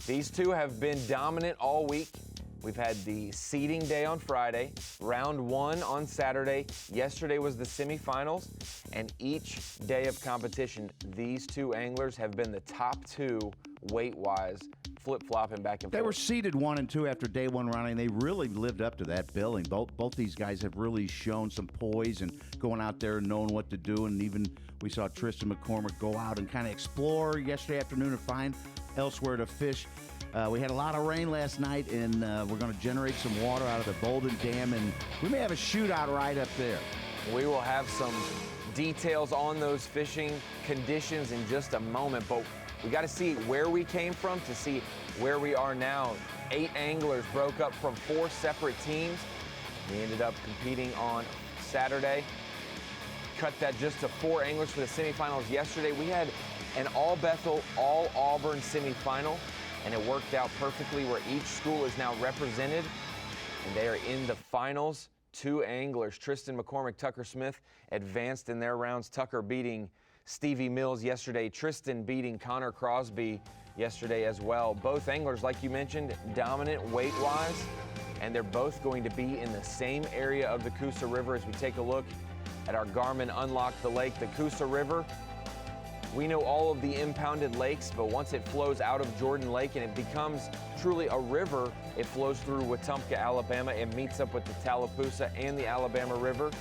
These two have been dominant all week. We've had the seeding day on Friday, round one on Saturday. Yesterday was the semifinals, and each day of competition, these two anglers have been the top two weight-wise, flip-flopping back and forth. They were seeded 1 and 2 after day one running. They really lived up to that billing. Both these guys have really shown some poise and going out there and knowing what to do. And even we saw Tristan McCormick go out and kind of explore yesterday afternoon and find elsewhere to fish. We had a lot of rain last night, and we're going to generate some water out of the Bolden Dam, and we may have a shootout right up there. We will have some details on those fishing conditions in just a moment, but we got to see where we came from to see where we are now. 8 anglers broke up from 4 separate teams. We ended up competing on Saturday. Cut that just to 4 anglers for the semifinals yesterday. We had an all-Bethel, all-Auburn semifinal, and it worked out perfectly where each school is now represented, and they are in the finals. 2 anglers, Tristan McCormick, Tucker Smith, advanced in their rounds. Tucker beating Stevie Mills yesterday. Tristan beating Connor Crosby yesterday as well. Both anglers, like you mentioned, dominant weight-wise, and they're both going to be in the same area of the Coosa River. As we take a look at our Garmin Unlock the Lake, the Coosa River, we know all of the impounded lakes, but once it flows out of Jordan Lake and it becomes truly a river, it flows through Wetumpka, Alabama. It meets up with the Tallapoosa and the Alabama River,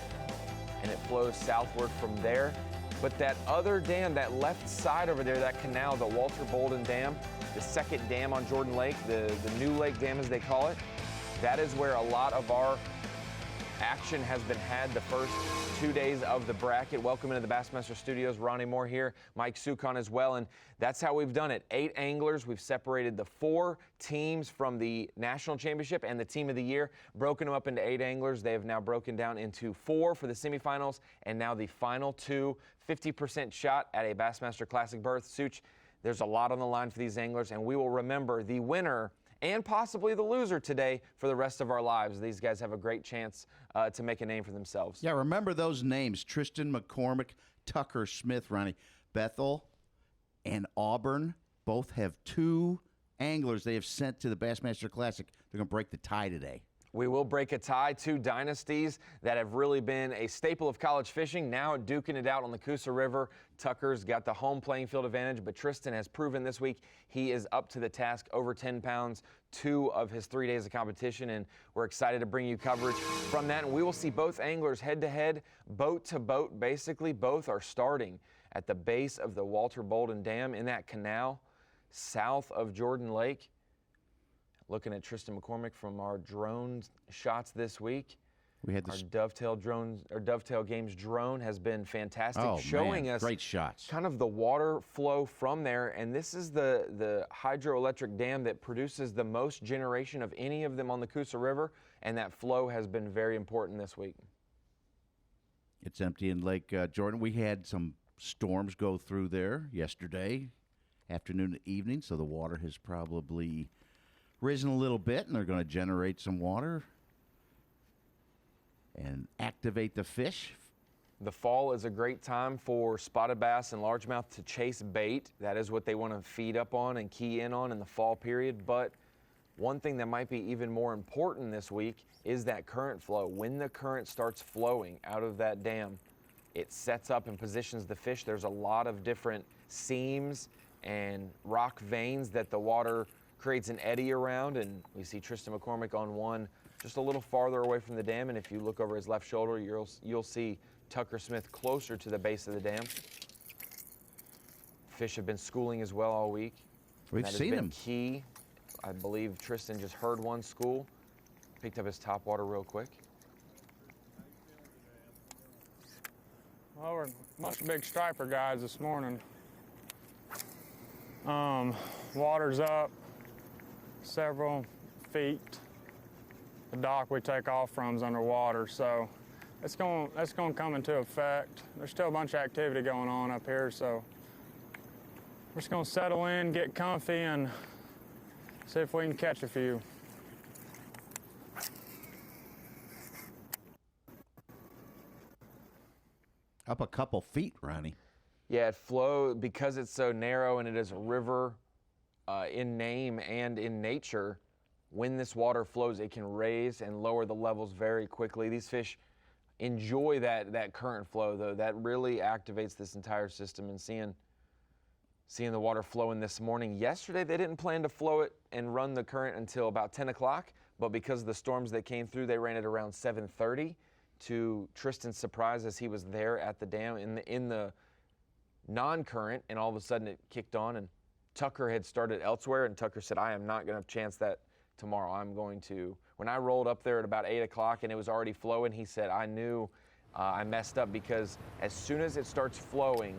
and it flows southward from there. But that other dam, that left side over there, that canal, the Walter Bolden Dam, the second dam on Jordan Lake, the New Lake Dam as they call it, that is where a lot of our action has been had the first 2 days of the bracket. Welcome into the Bassmaster Studios. Ronnie Moore here, Mike Sukon as well, and that's how we've done it. 8 anglers. We've separated the 4 teams from the National Championship and the Team of the Year, broken them up into 8 anglers. They have now broken down into 4 for the semifinals, and now the final 2, 50% shot at a Bassmaster Classic berth. Such, there's a lot on the line for these anglers, and we will remember the winner and possibly the loser today for the rest of our lives. These guys have a great chance to make a name for themselves. Yeah, remember those names, Tristan McCormick, Tucker Smith, Ronnie. Bethel and Auburn both have 2 anglers they have sent to the Bassmaster Classic. They're going to break the tie today. We will break a tie. 2 dynasties that have really been a staple of college fishing, now duking it out on the Coosa River. Tucker's got the home playing field advantage, but Tristan has proven this week he is up to the task, over 10 pounds, 2 of his 3 days of competition, and we're excited to bring you coverage from that. And we will see both anglers head-to-head, boat-to-boat. Basically, both are starting at the base of the Walter Bolden Dam in that canal south of Jordan Lake. Looking at Tristan McCormick from our drone shots this week. We had our Dovetail Games drone has been fantastic, showing us great shots. Kind of the water flow from there. And this is the hydroelectric dam that produces the most generation of any of them on the Coosa River, and that flow has been very important this week. It's empty in Lake Jordan. We had some storms go through there yesterday, afternoon and evening, so the water has probably risen a little bit, and they're going to generate some water and activate the fish. The fall is a great time for spotted bass and largemouth to chase bait. That is what they want to feed up on and key in on in the fall period. But one thing that might be even more important this week is that current flow. When the current starts flowing out of that dam, it sets up and positions the fish. There's a lot of different seams and rock veins that the water creates an eddy around, and we see Tristan McCormick on one just a little farther away from the dam, and if you look over his left shoulder, you'll see Tucker Smith closer to the base of the dam. Fish have been schooling as well all week. We've seen them. Key. I believe Tristan just heard one school, picked up his top water real quick. Well, we're a bunch of big striper guys this morning. Water's up several feet. The dock we take off from is underwater, so that's going to come into effect. There's still a bunch of activity going on up here, so we're just going to settle in, get comfy, and see if we can catch a few. Up a couple feet, Ronnie. Yeah, it flows because it's so narrow and it is a river in name and in nature, when this water flows, it can raise and lower the levels very quickly. These fish enjoy that current flow, though. That really activates this entire system. And seeing the water flowing this morning. Yesterday, they didn't plan to flow it and run the current until about 10 o'clock, but because of the storms that came through, they ran it around 7:30 to Tristan's surprise as he was there at the dam in the non-current, and all of a sudden it kicked on, and Tucker had started elsewhere, and Tucker said, I am not going to chance that tomorrow. I'm going to. When I rolled up there at about 8 o'clock and it was already flowing, he said, I knew I messed up, because as soon as it starts flowing,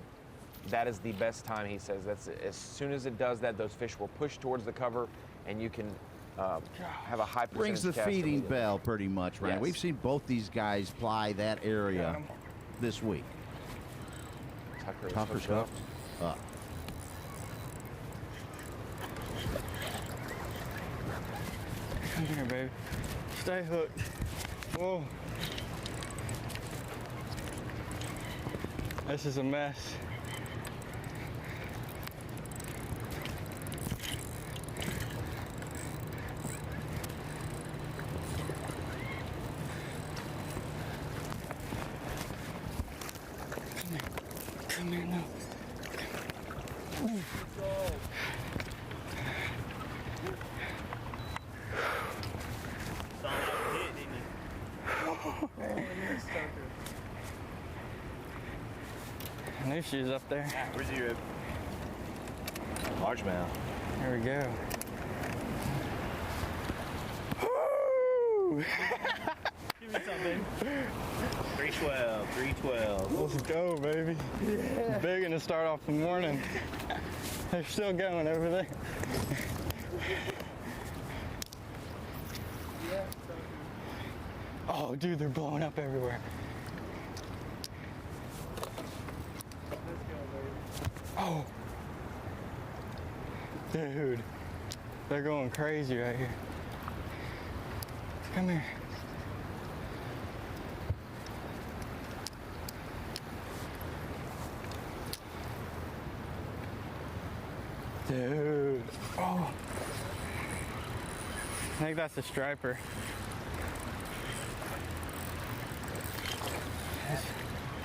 that is the best time, he says. That's as soon as it does that, those fish will push towards the cover, and you can have a high percentage Rings the cast feeding immediately. bell pretty much, right? Yes. We've seen both these guys ply that area this week. Tucker's hooked up. Come here, baby. Stay hooked. Whoa. This is a mess. Come here now. I knew she was up there. Where's your largemouth? There we go. Give me something. 312, 312. Let's go, baby. Yeah. Big to start off the morning. They're still going over there. Oh, dude, they're blowing up everywhere. Oh. Dude, they're going crazy right here. Come here. Dude. Oh. I think that's a striper.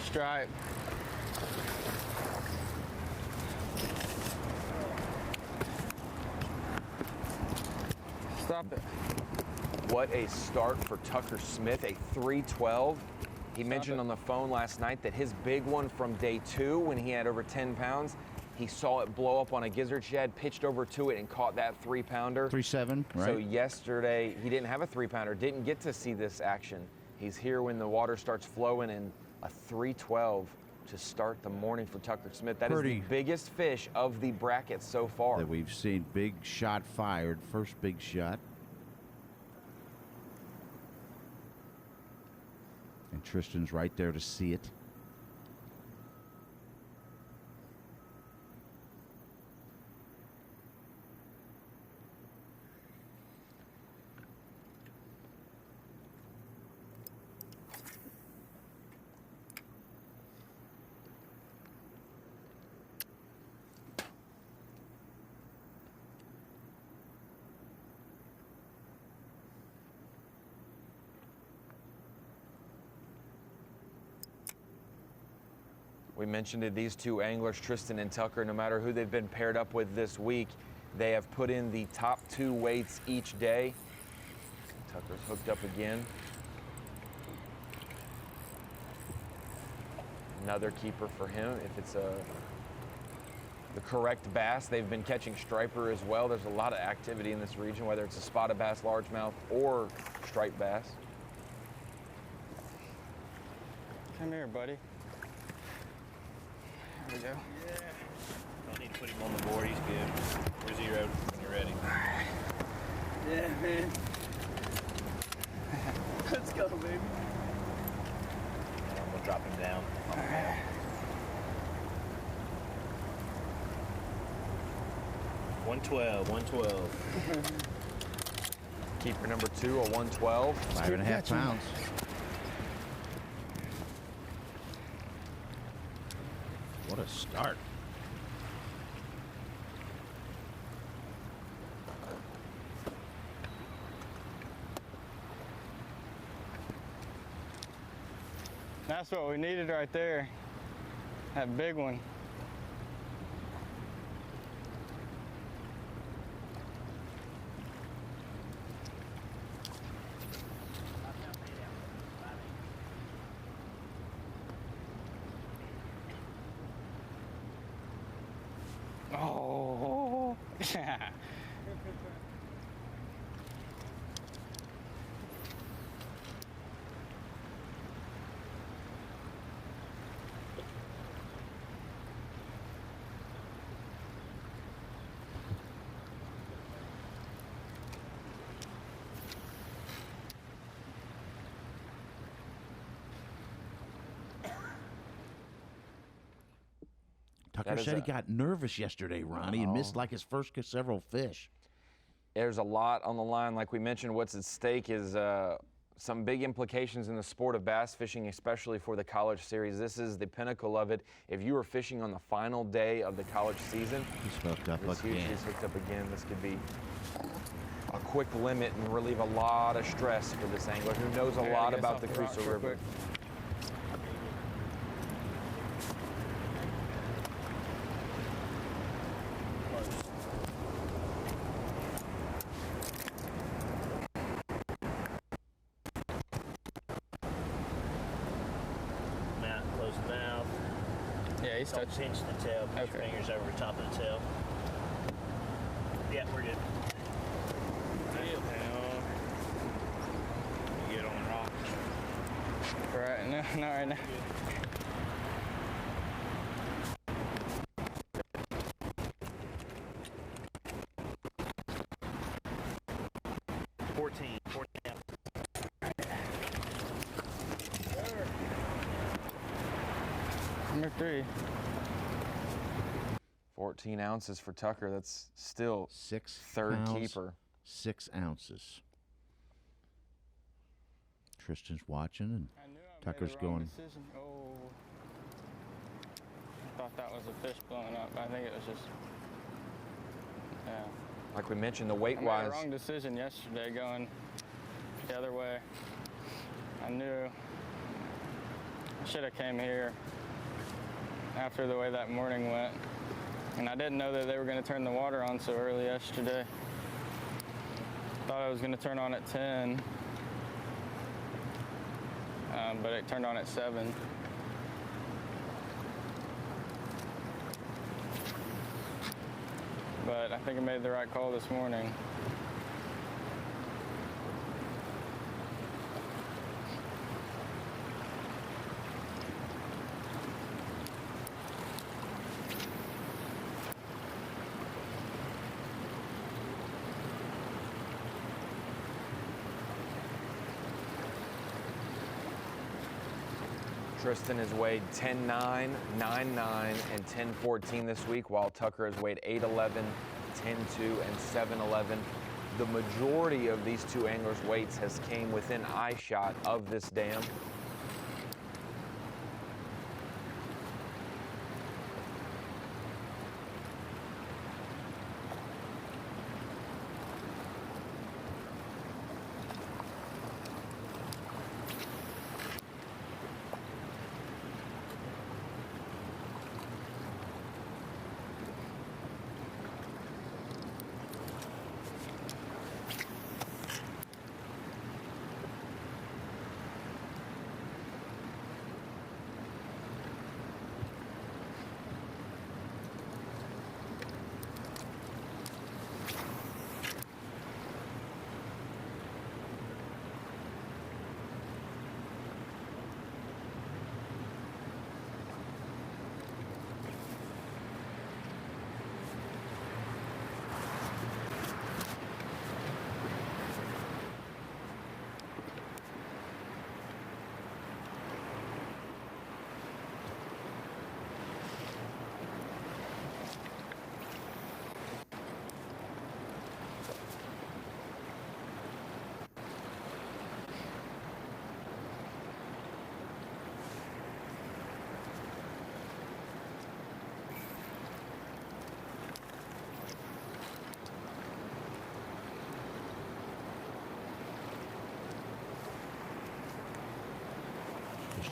Stripe. Stop it. What a start for Tucker Smith, a 312. He mentioned on the phone last night that his big one from day 2, when he had over 10 pounds, he saw it blow up on a gizzard shad, pitched over to it, and caught that 3-pounder. 3.7, right? So yesterday, he didn't have a 3-pounder, didn't get to see this action. He's here when the water starts flowing, and a 312 to start the morning for Tucker Smith. That is the biggest fish of the bracket so far. That we've seen. Big shot fired, first big shot. And Tristan's right there to see it. We mentioned it, these two anglers, Tristan and Tucker, no matter who they've been paired up with this week, they have put in the top 2 weights each day. Tucker's hooked up again. Another keeper for him. If it's the correct bass, they've been catching striper as well. There's a lot of activity in this region, whether it's a spotted bass, largemouth, or striped bass. Come here, buddy. There we go. Yeah. Don't need to put him on the board. He's good. Where's he when you're ready? Yeah, man. Let's go, baby. I'm gonna drop him down. All right. $112. Keeper number 2, a 112. 5.5 pounds. What a start. That's what we needed right there. That big one. Oh. Tucker said he got nervous yesterday, Ronnie, and missed like his first several fish. There's a lot on the line. Like we mentioned, what's at stake is some big implications in the sport of bass fishing, especially for the college series. This is the pinnacle of it. If you are fishing on the final day of the college season, he's hooked up this again. He's hooked up again. This could be a quick limit and relieve a lot of stress for this angler who knows a lot about the Crusoe River. Don't pinch the tail. Put your fingers over the top of the tail. Yeah, we're good. Get on the rock. Right, no, not right now. 14 ounces. Number 3. 14 ounces for Tucker. That's still third keeper. 6 ounces. Tristan's watching, and Tucker's going. Oh, I thought that was a fish blowing up. I think it was just, yeah. Like we mentioned, the weight-wise. I made the wrong decision yesterday going the other way. I knew I should have came here after the way that morning went. And I didn't know that they were going to turn the water on so early yesterday. Thought I was going to turn on at 10, but it turned on at 7. But I think I made the right call this morning. Tristan has weighed 10.9, 9.9, and 10.14 this week, while Tucker has weighed 8.11, 10.2, and 7.11. The majority of these two anglers' weights has came within eye shot of this dam.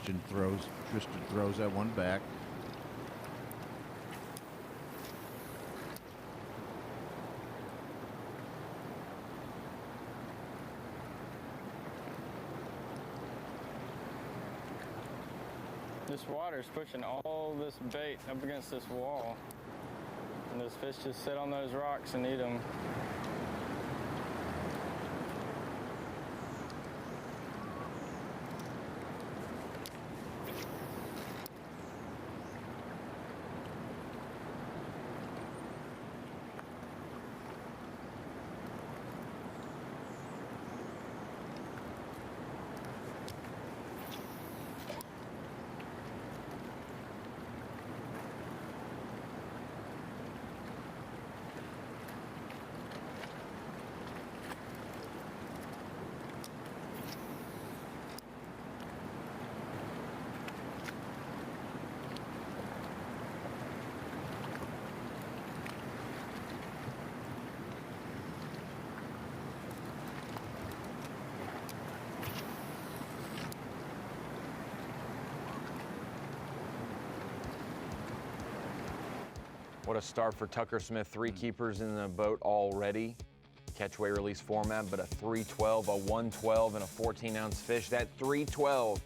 Tristan throws that one back. This water is pushing all this bait up against this wall. And those fish just sit on those rocks and eat them. What a start for Tucker Smith. 3 keepers in the boat already. Catch, weigh, release format, but a 312, a 112, and a 14-ounce fish. That 312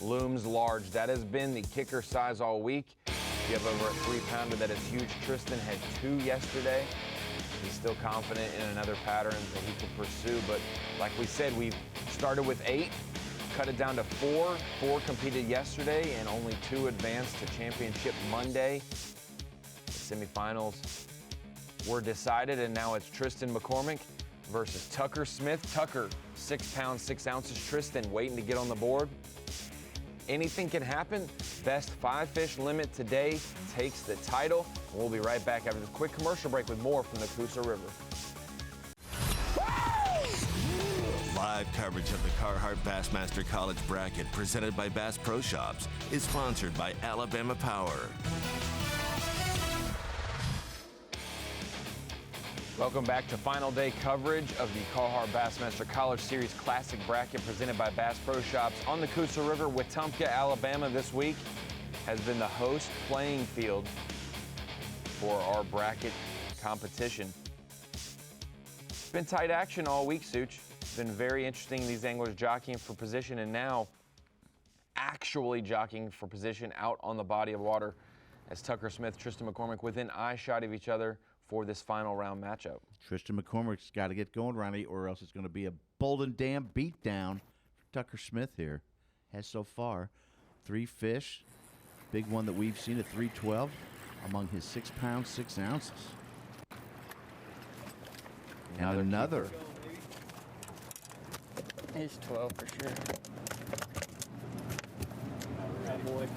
looms large. That has been the kicker size all week. You have over a 3-pounder. That is huge. Tristan had 2 yesterday. He's still confident in another pattern that he can pursue, but like we said, we started with 8, cut it down to 4. 4 competed yesterday, and only 2 advanced to championship Monday. Semifinals were decided, and now it's Tristan McCormick versus Tucker Smith. Tucker, 6 pounds, 6 ounces. Tristan waiting to get on the board. Anything can happen. Best 5 fish limit today takes the title. We'll be right back after this quick commercial break with more from the Coosa River. Live coverage of the Carhartt Bassmaster College Bracket presented by Bass Pro Shops is sponsored by Alabama Power. Welcome back to final day coverage of the Carhartt Bassmaster College Series Classic Bracket presented by Bass Pro Shops on the Coosa River. Wetumpka, Alabama this week has been the host playing field for our bracket competition. It's been tight action all week, Such. It's been very interesting, these anglers jockeying for position and now actually jockeying for position out on the body of water as Tucker Smith, Tristan McCormick within eye shot of each other for this final round matchup. Tristan McCormick's got to get going, Ronnie, or else it's going to be a Bolden Dam beatdown for Tucker Smith here. Has so far 3 fish. Big one that we've seen at 312 among his 6 pounds, 6 ounces. And another. He's 12 for sure. Good boy. You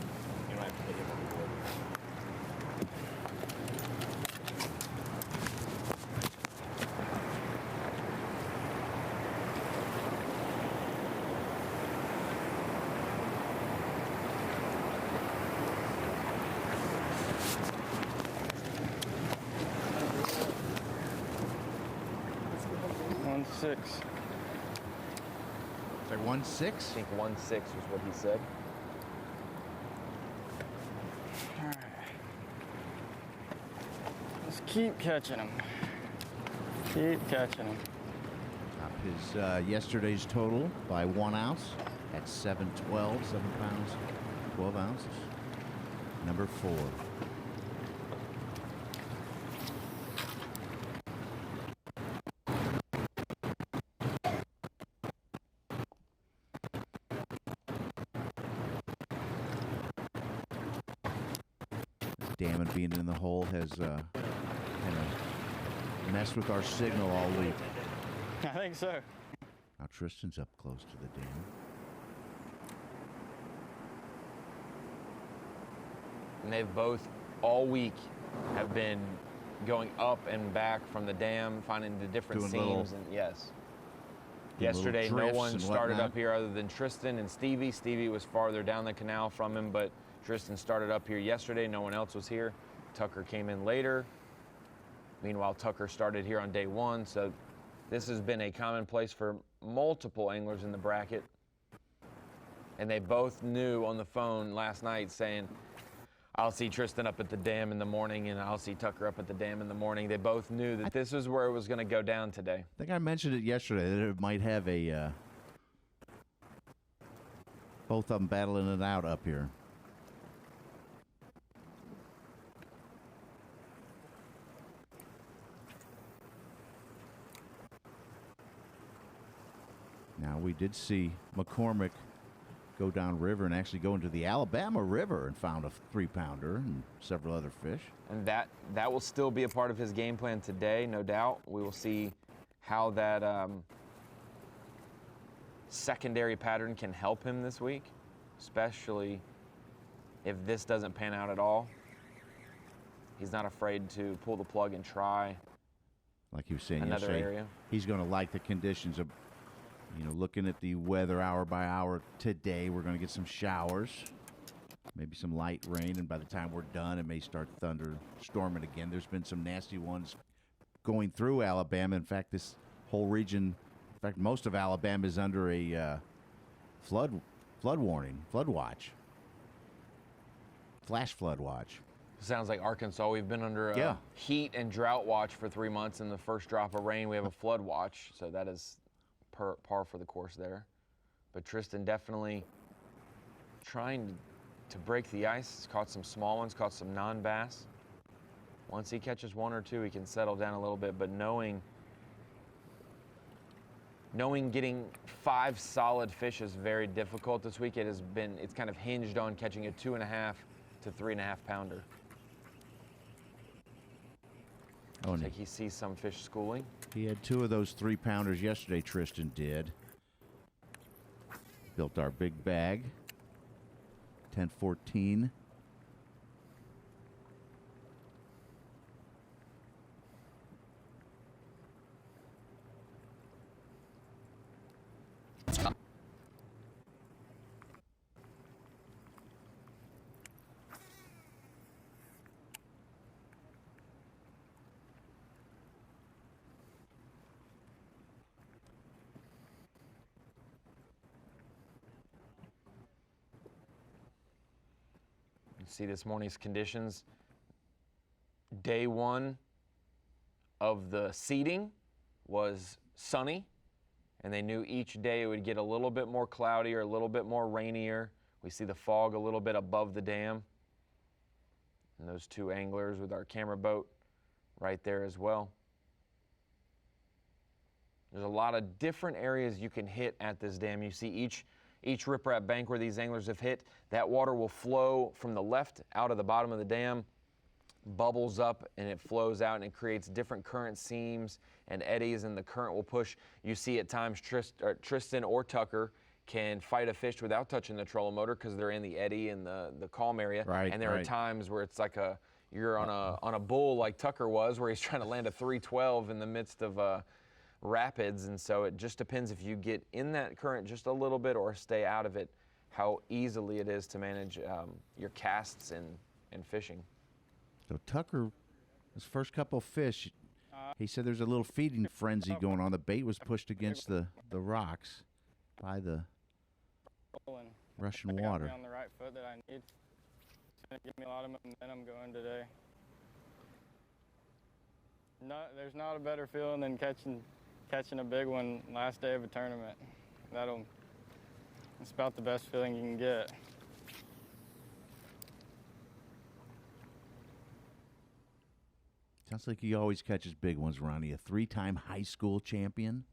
don't have to put him on the board. Six. Say 1-6? I think 1-6 was what he said. All right. Let's keep catching them. Keep catching them. Top his yesterday's total by 1 ounce at 712, 7 pounds, 12 ounces. Number 4. Damn, and being in the hole has kind of messed with our signal all week. I think so. Now Tristan's up close to the dam. And they've both all week have been going up and back from the dam, finding the different Doing seams. little- And yes. doing Yesterday, little no drifts one and started whatnot. up here other than Tristan and Stevie. Stevie was farther down the canal from him, but Tristan started up here yesterday. No one else was here. Tucker came in later. Meanwhile, Tucker started here on day 1, so this has been a commonplace for multiple anglers in the bracket. And they both knew on the phone last night saying, I'll see Tristan up at the dam in the morning and I'll see Tucker up at the dam in the morning. They both knew that this is where it was going to go down today. I think I mentioned it yesterday that it might have a both of them battling it out up here. Now, we did see McCormick go down river and actually go into the Alabama River and found a 3-pounder and several other fish. And that will still be a part of his game plan today, no doubt. We will see how that secondary pattern can help him this week, especially if this doesn't pan out at all. He's not afraid to pull the plug and try. Like you were saying another yesterday, area. He's going to like the conditions of, looking at the weather hour by hour today. We're going to get some showers, maybe some light rain, and by the time we're done, it may start thunderstorming again. There's been some nasty ones going through Alabama. In fact, this whole region, in fact, most of Alabama is under a flood warning, flood watch, flash flood watch. Sounds like Arkansas. We've been under a heat and drought watch for 3 months, and the first drop of rain, we have a flood watch. So that is par for the course there. But Tristan definitely trying to break the ice. He's caught some small ones, caught some non-bass. Once he catches one or two, he can settle down a little bit, but knowing getting 5 solid fish is very difficult this week. It's kind of hinged on catching a 2.5 to 3.5 pounder. Oh, Looks like he sees some fish schooling. He had 2 of those 3-pounders yesterday, Tristan did. Built our big bag. 10-14. See this morning's conditions. Day 1 of the seeding was sunny, and they knew each day it would get a little bit more cloudy or a little bit more rainier. We see the fog a little bit above the dam. And those 2 anglers with our camera boat right there as well. There's a lot of different areas you can hit at this dam. You see each riprap bank where these anglers have hit, that water will flow from the left out of the bottom of the dam, bubbles up, and it flows out, and it creates different current seams and eddies, and the current will push. You see at times Tristan or Tucker can fight a fish without touching the trolling motor because they're in the eddy and the calm area. Right, and there are times where it's like you're on a bull like Tucker was, where he's trying to land a 312 in the midst of rapids, and so it just depends if you get in that current just a little bit or stay out of it, how easily it is to manage your casts and fishing. So Tucker, his first couple of fish, he said there's a little feeding frenzy going on. The bait was pushed against the rocks by the rushing water. Got me on the right foot that I need. It's going to give me a lot of momentum going today. There's not a better feeling than catching a big one last day of a tournament. It's about the best feeling you can get. Sounds like he always catches big ones, Ronnie. A 3-time high school champion.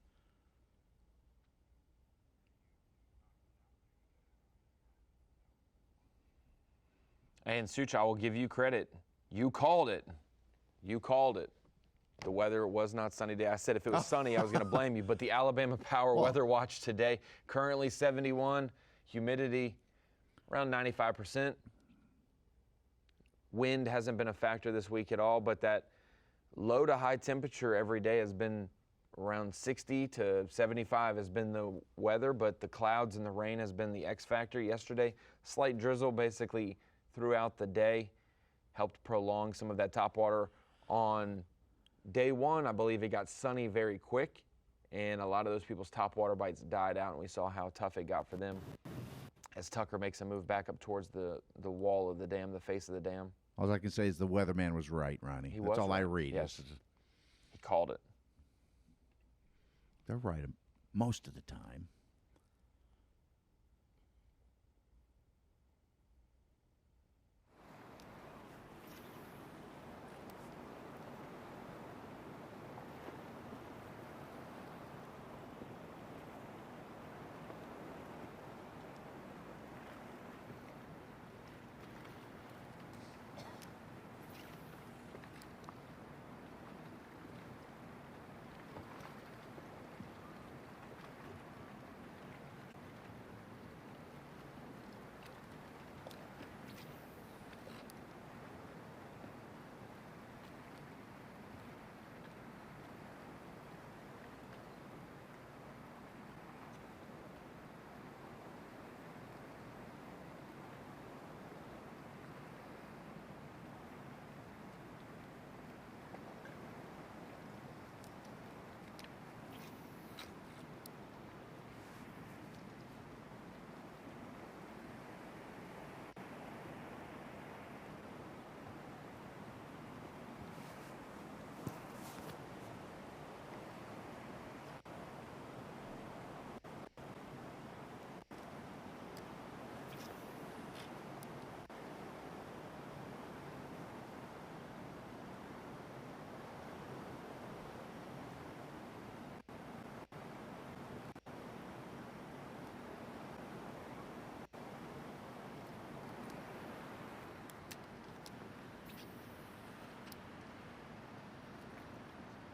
And Such, I will give you credit. You called it. You called it. The weather was not sunny today. I said if it was sunny, I was going to blame you. But the Alabama Power Weather Watch today, currently 71, humidity around 95%. Wind hasn't been a factor this week at all, but that low to high temperature every day has been around 60 to 75 has been the weather, but the clouds and the rain has been the X factor. Yesterday, slight drizzle basically throughout the day helped prolong some of that topwater. On day 1, I believe it got sunny very quick, and a lot of those people's topwater bites died out, and we saw how tough it got for them. as Tucker makes a move back up towards the wall of the dam, the face of the dam. All I can say is the weatherman was right, Ronnie. He That's was all I right. read. Yes. He called it. They're right most of the time.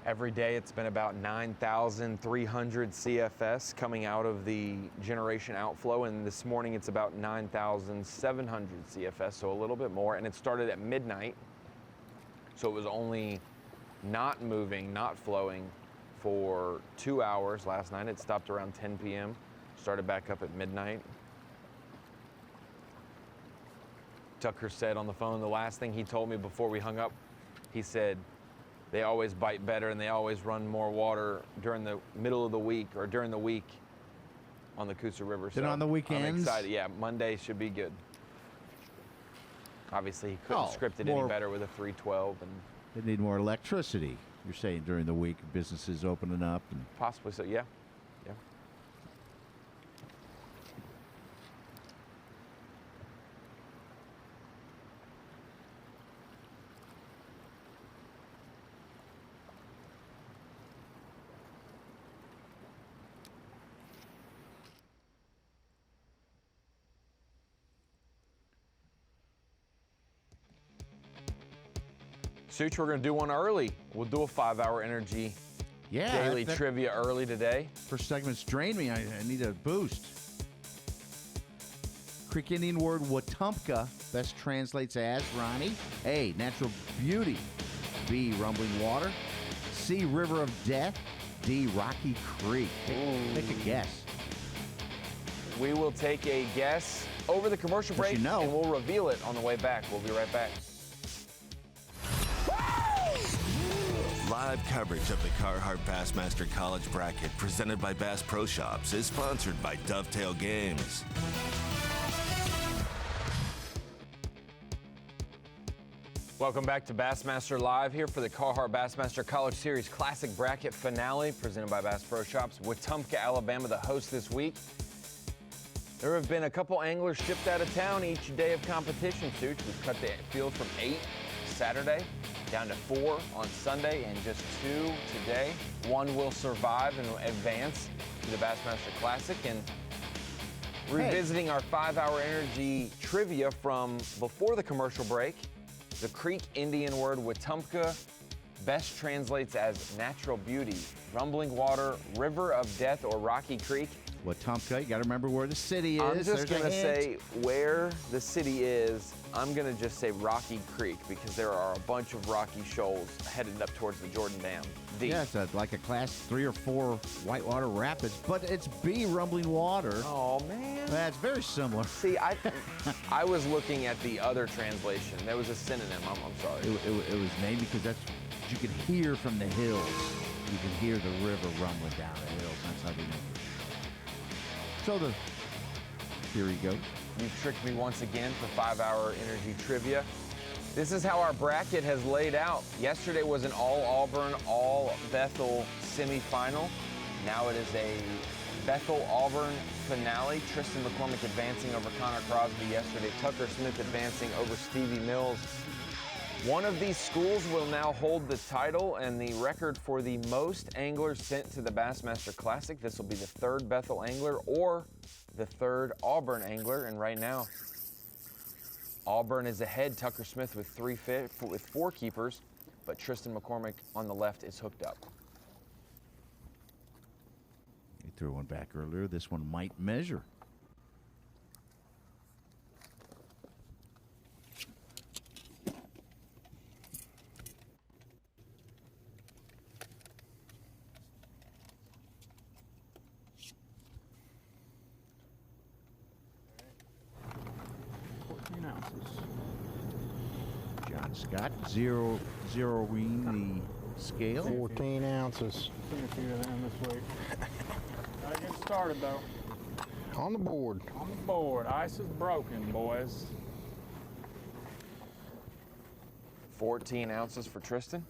Every day it's been about 9,300 CFS coming out of the generation outflow, and this morning it's about 9,700 CFS, so a little bit more, and it started at midnight, so it was only not moving, not flowing for 2 hours last night. It stopped around 10 p.m., started back up at midnight. Tucker said on the phone, the last thing he told me before we hung up, he said, they always bite better and they always run more water during the middle of the week or during the week on the Coosa River. Then on the weekends? I'm excited. Yeah, Monday should be good. Obviously, he couldn't script it any better with a 312. And they need more electricity. You're saying during the week, businesses opening up. And possibly so, yeah. Yeah. Such, we're going to do one early. We'll do a 5-hour energy daily trivia early today. First segment's drained me. I need a boost. Creek Indian word Wetumpka best translates as, Ronnie, A, natural beauty, B, rumbling water, C, river of death, D, rocky creek. Take a guess. We will take a guess over the commercial break, and we'll reveal it on the way back. We'll be right back. Live coverage of the Carhartt Bassmaster College Bracket presented by Bass Pro Shops is sponsored by Dovetail Games. Welcome back to Bassmaster Live here for the Carhartt Bassmaster College Series Classic Bracket Finale presented by Bass Pro Shops. Wetumpka, Alabama, the host this week. There have been a couple anglers shipped out of town each day of competition, Such. We've cut the field from 8 Saturday down to 4 on Sunday and just 2 today. One will survive and advance to the Bassmaster Classic. And revisiting our 5-hour energy trivia from before the commercial break, the Creek Indian word Wetumpka best translates as natural beauty, rumbling water, river of death, or rocky creek. Wetumpka, you got to remember where the city is. I'm just going to say where the city is. I'm going to just say Rocky Creek because there are a bunch of rocky shoals headed up towards the Jordan Dam. D. Yeah, it's like a class 3 or 4 whitewater rapids, but it's B, rumbling water. Oh, man. That's very similar. See, I was looking at the other translation. There was a synonym. I'm sorry. It was named because that's what you could hear from the hills. You can hear the river rumbling down the hills. That's how they named it. So the Here he goes. You've tricked me once again for 5-hour energy trivia. This is how our bracket has laid out. Yesterday was an all Auburn, all Bethel semifinal. Now it is a Bethel Auburn finale. Tristan McCormick advancing over Connor Crosby yesterday. Tucker Smith advancing over Stevie Mills. One of these schools will now hold the title and the record for the most anglers sent to the Bassmaster Classic. This will be the third Bethel angler or the third Auburn angler. And right now, Auburn is ahead. Tucker Smith with 4 keepers, but Tristan McCormick on the left is hooked up. He threw one back earlier. This one might measure. John Scott zeroing the scale. 14 ounces. Seen a few of them this week. Gotta get started though. On the board. On the board. Ice is broken, boys. 14 ounces for Tristan.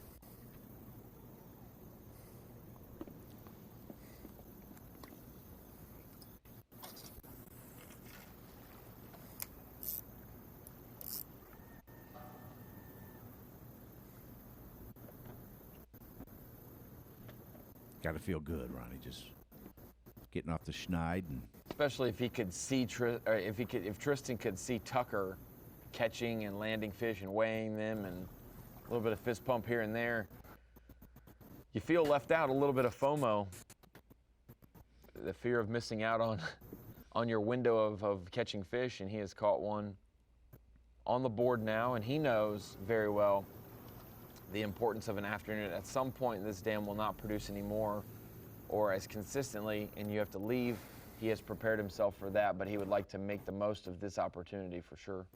Got to feel good, Ronnie. Just getting off the schneid, and Especially if he could see, if Tristan could see Tucker catching and landing fish and weighing them, and a little bit of fist pump here and there. You feel left out, a little bit of FOMO, the fear of missing out on your window of catching fish, and he has caught one on the board now, and he knows very well the importance of an afternoon. At some point, this dam will not produce anymore or as consistently, and you have to leave. He has prepared himself for that, but he would like to make the most of this opportunity for sure.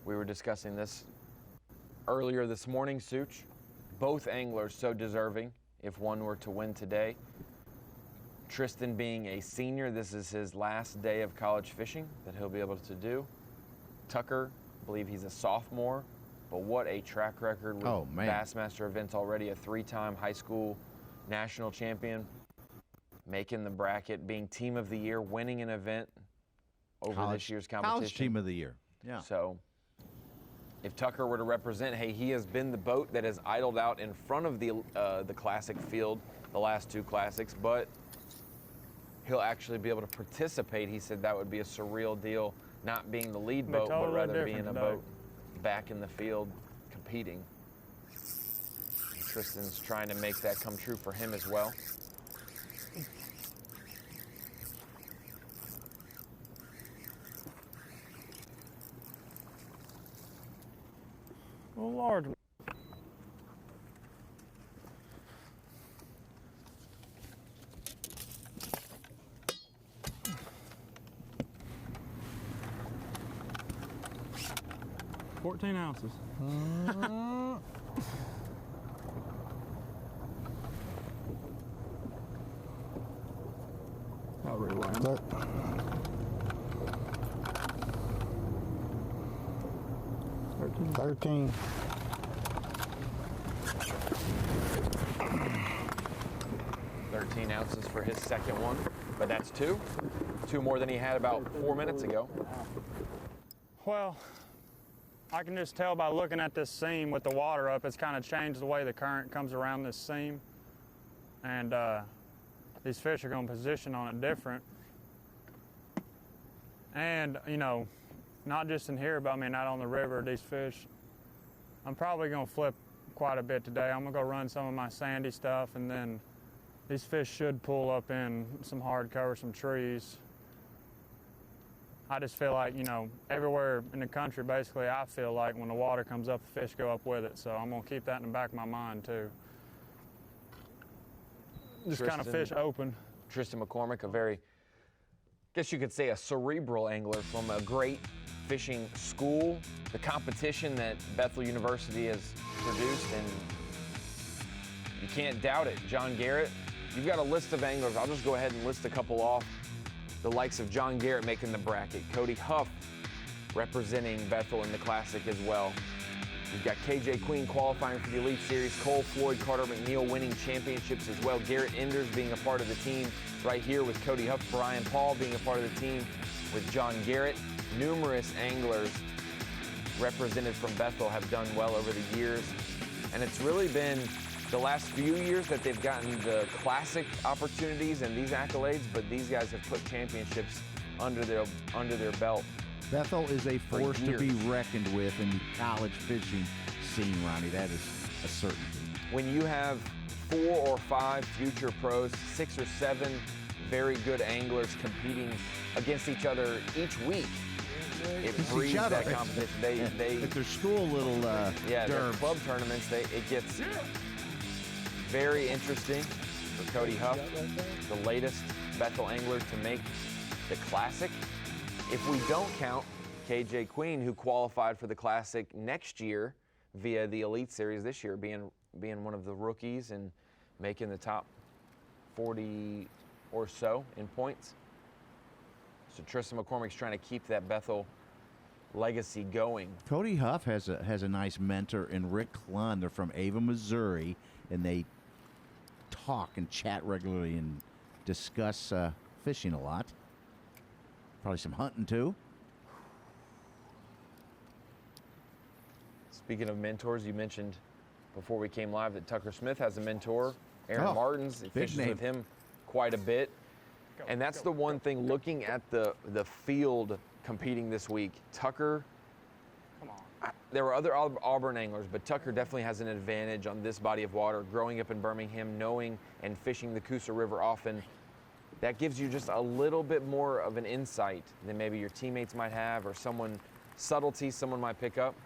We were discussing this earlier this morning, Such. Both anglers so deserving if one were to win today. Tristan being a senior, this is his last day of college fishing that he'll be able to do. Tucker, I believe he's a sophomore, but what a track record with Bassmaster events already, a 3-time high school national champion, making the bracket, being team of the year, winning an event over this year's competition. College team of the year. Yeah. So if Tucker were to represent, hey, he has been the boat that has idled out in front of the classic field the last 2 classics, but he'll actually be able to participate. He said that would be a surreal deal, not being the lead boat, but rather being a boat back in the field competing. And Tristan's trying to make that come true for him as well. A little large one. $14 ounces. I'll rewind. 13. 13 ounces for his second one, but that's 2 more than he had about 4 minutes ago. Well, I can just tell by looking at this seam with the water up, it's kind of changed the way the current comes around this seam. And these fish are going to position on it different. And, you know, not just in here, but I mean out on the river, these fish, I'm probably going to flip quite a bit today. I'm going to go run some of my sandy stuff and then these fish should pull up in some hard cover, some trees. I just feel like, you know, everywhere in the country, basically, I feel like when the water comes up, the fish go up with it. So I'm going to keep that in the back of my mind, too. Just kind of fish open. Tristan McCormick, a very, guess you could say, a cerebral angler from a great fishing school, the competition that Bethel University has produced, and you can't doubt it. John Garrett, you've got a list of anglers. I'll just go ahead and list a couple off. The likes of John Garrett making the bracket, Cody Huff representing Bethel in the Classic as well. You've got KJ Queen qualifying for the Elite Series, Cole Floyd, Carter McNeil winning championships as well, Garrett Enders being a part of the team right here with Cody Huff, Brian Paul being a part of the team with John Garrett. Numerous anglers represented from Bethel have done well over the years, and it's really been the last few years that they've gotten the Classic opportunities and these accolades, but these guys have put championships under their belt. Bethel is a force to be reckoned with in the college fishing scene, Ronnie. That is a certainty. When you have 4 or 5 future pros, 6 or 7 very good anglers competing against each other each week, it breeds that competition. At their school little their derbs. club tournaments, it gets very interesting for Cody Huff, the latest Bethel angler to make the Classic. If we don't count KJ Queen, who qualified for the Classic next year via the Elite Series this year, being one of the rookies and making the top 40 or so in points. So Tristan McCormick's trying to keep that Bethel legacy going. Cody Huff has a nice mentor in Rick Klund. They're from Ava, Missouri, and they talk and chat regularly and discuss fishing a lot. Probably some hunting too. Speaking of mentors, you mentioned before we came live that Tucker Smith has a mentor, Aaron Martins. He fishes with him quite a bit. And that's the one thing, looking at the field competing this week, Tucker, there were other Auburn anglers, but Tucker definitely has an advantage on this body of water, growing up in Birmingham, knowing and fishing the Coosa River often. That gives you just a little bit more of an insight than maybe your teammates might have, or subtlety someone might pick up.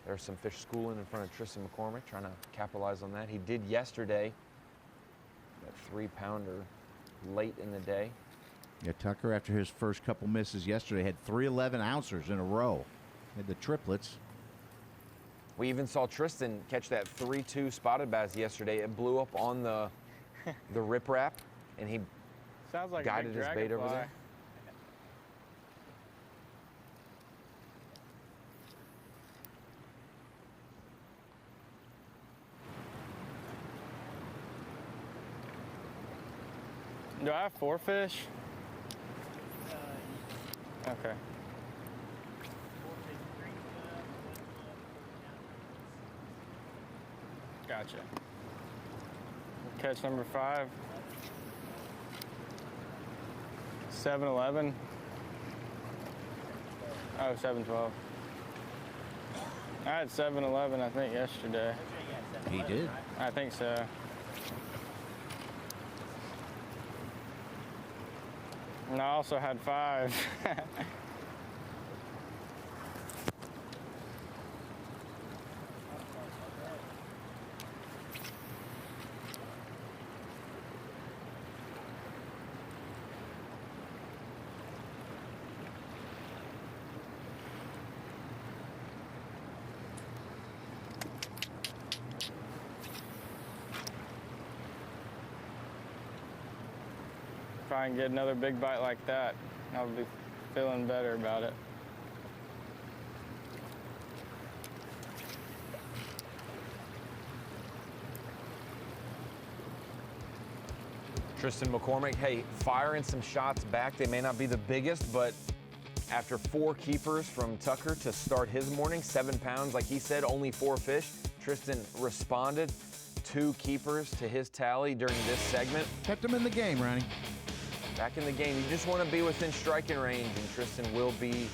There's some fish schooling in front of Tristan McCormick, trying to capitalize on that. He did yesterday, that 3-pounder late in the day. Yeah, Tucker, after his first couple misses yesterday, had 3 11-ounces in a row. Had the triplets. We even saw Tristan catch that 3-2 spotted bass yesterday. It blew up on the riprap, and he Sounds like guided his bait over there. Do I have 4 fish? Okay. Gotcha. Catch number 5. 7-11. Oh, 7-12. I had 7-11, I think, yesterday. He did. I think so. And I also had 5. If I can get another big bite like that, I'll be feeling better about it. Tristan McCormick, hey, firing some shots back. They may not be the biggest, but after 4 keepers from Tucker to start his morning, 7 pounds, like he said, only 4 fish, Tristan responded. 2 keepers to his tally during this segment. Kept him in the game, Ronnie. Back in the game. You just want to be within striking range, and Tristan will be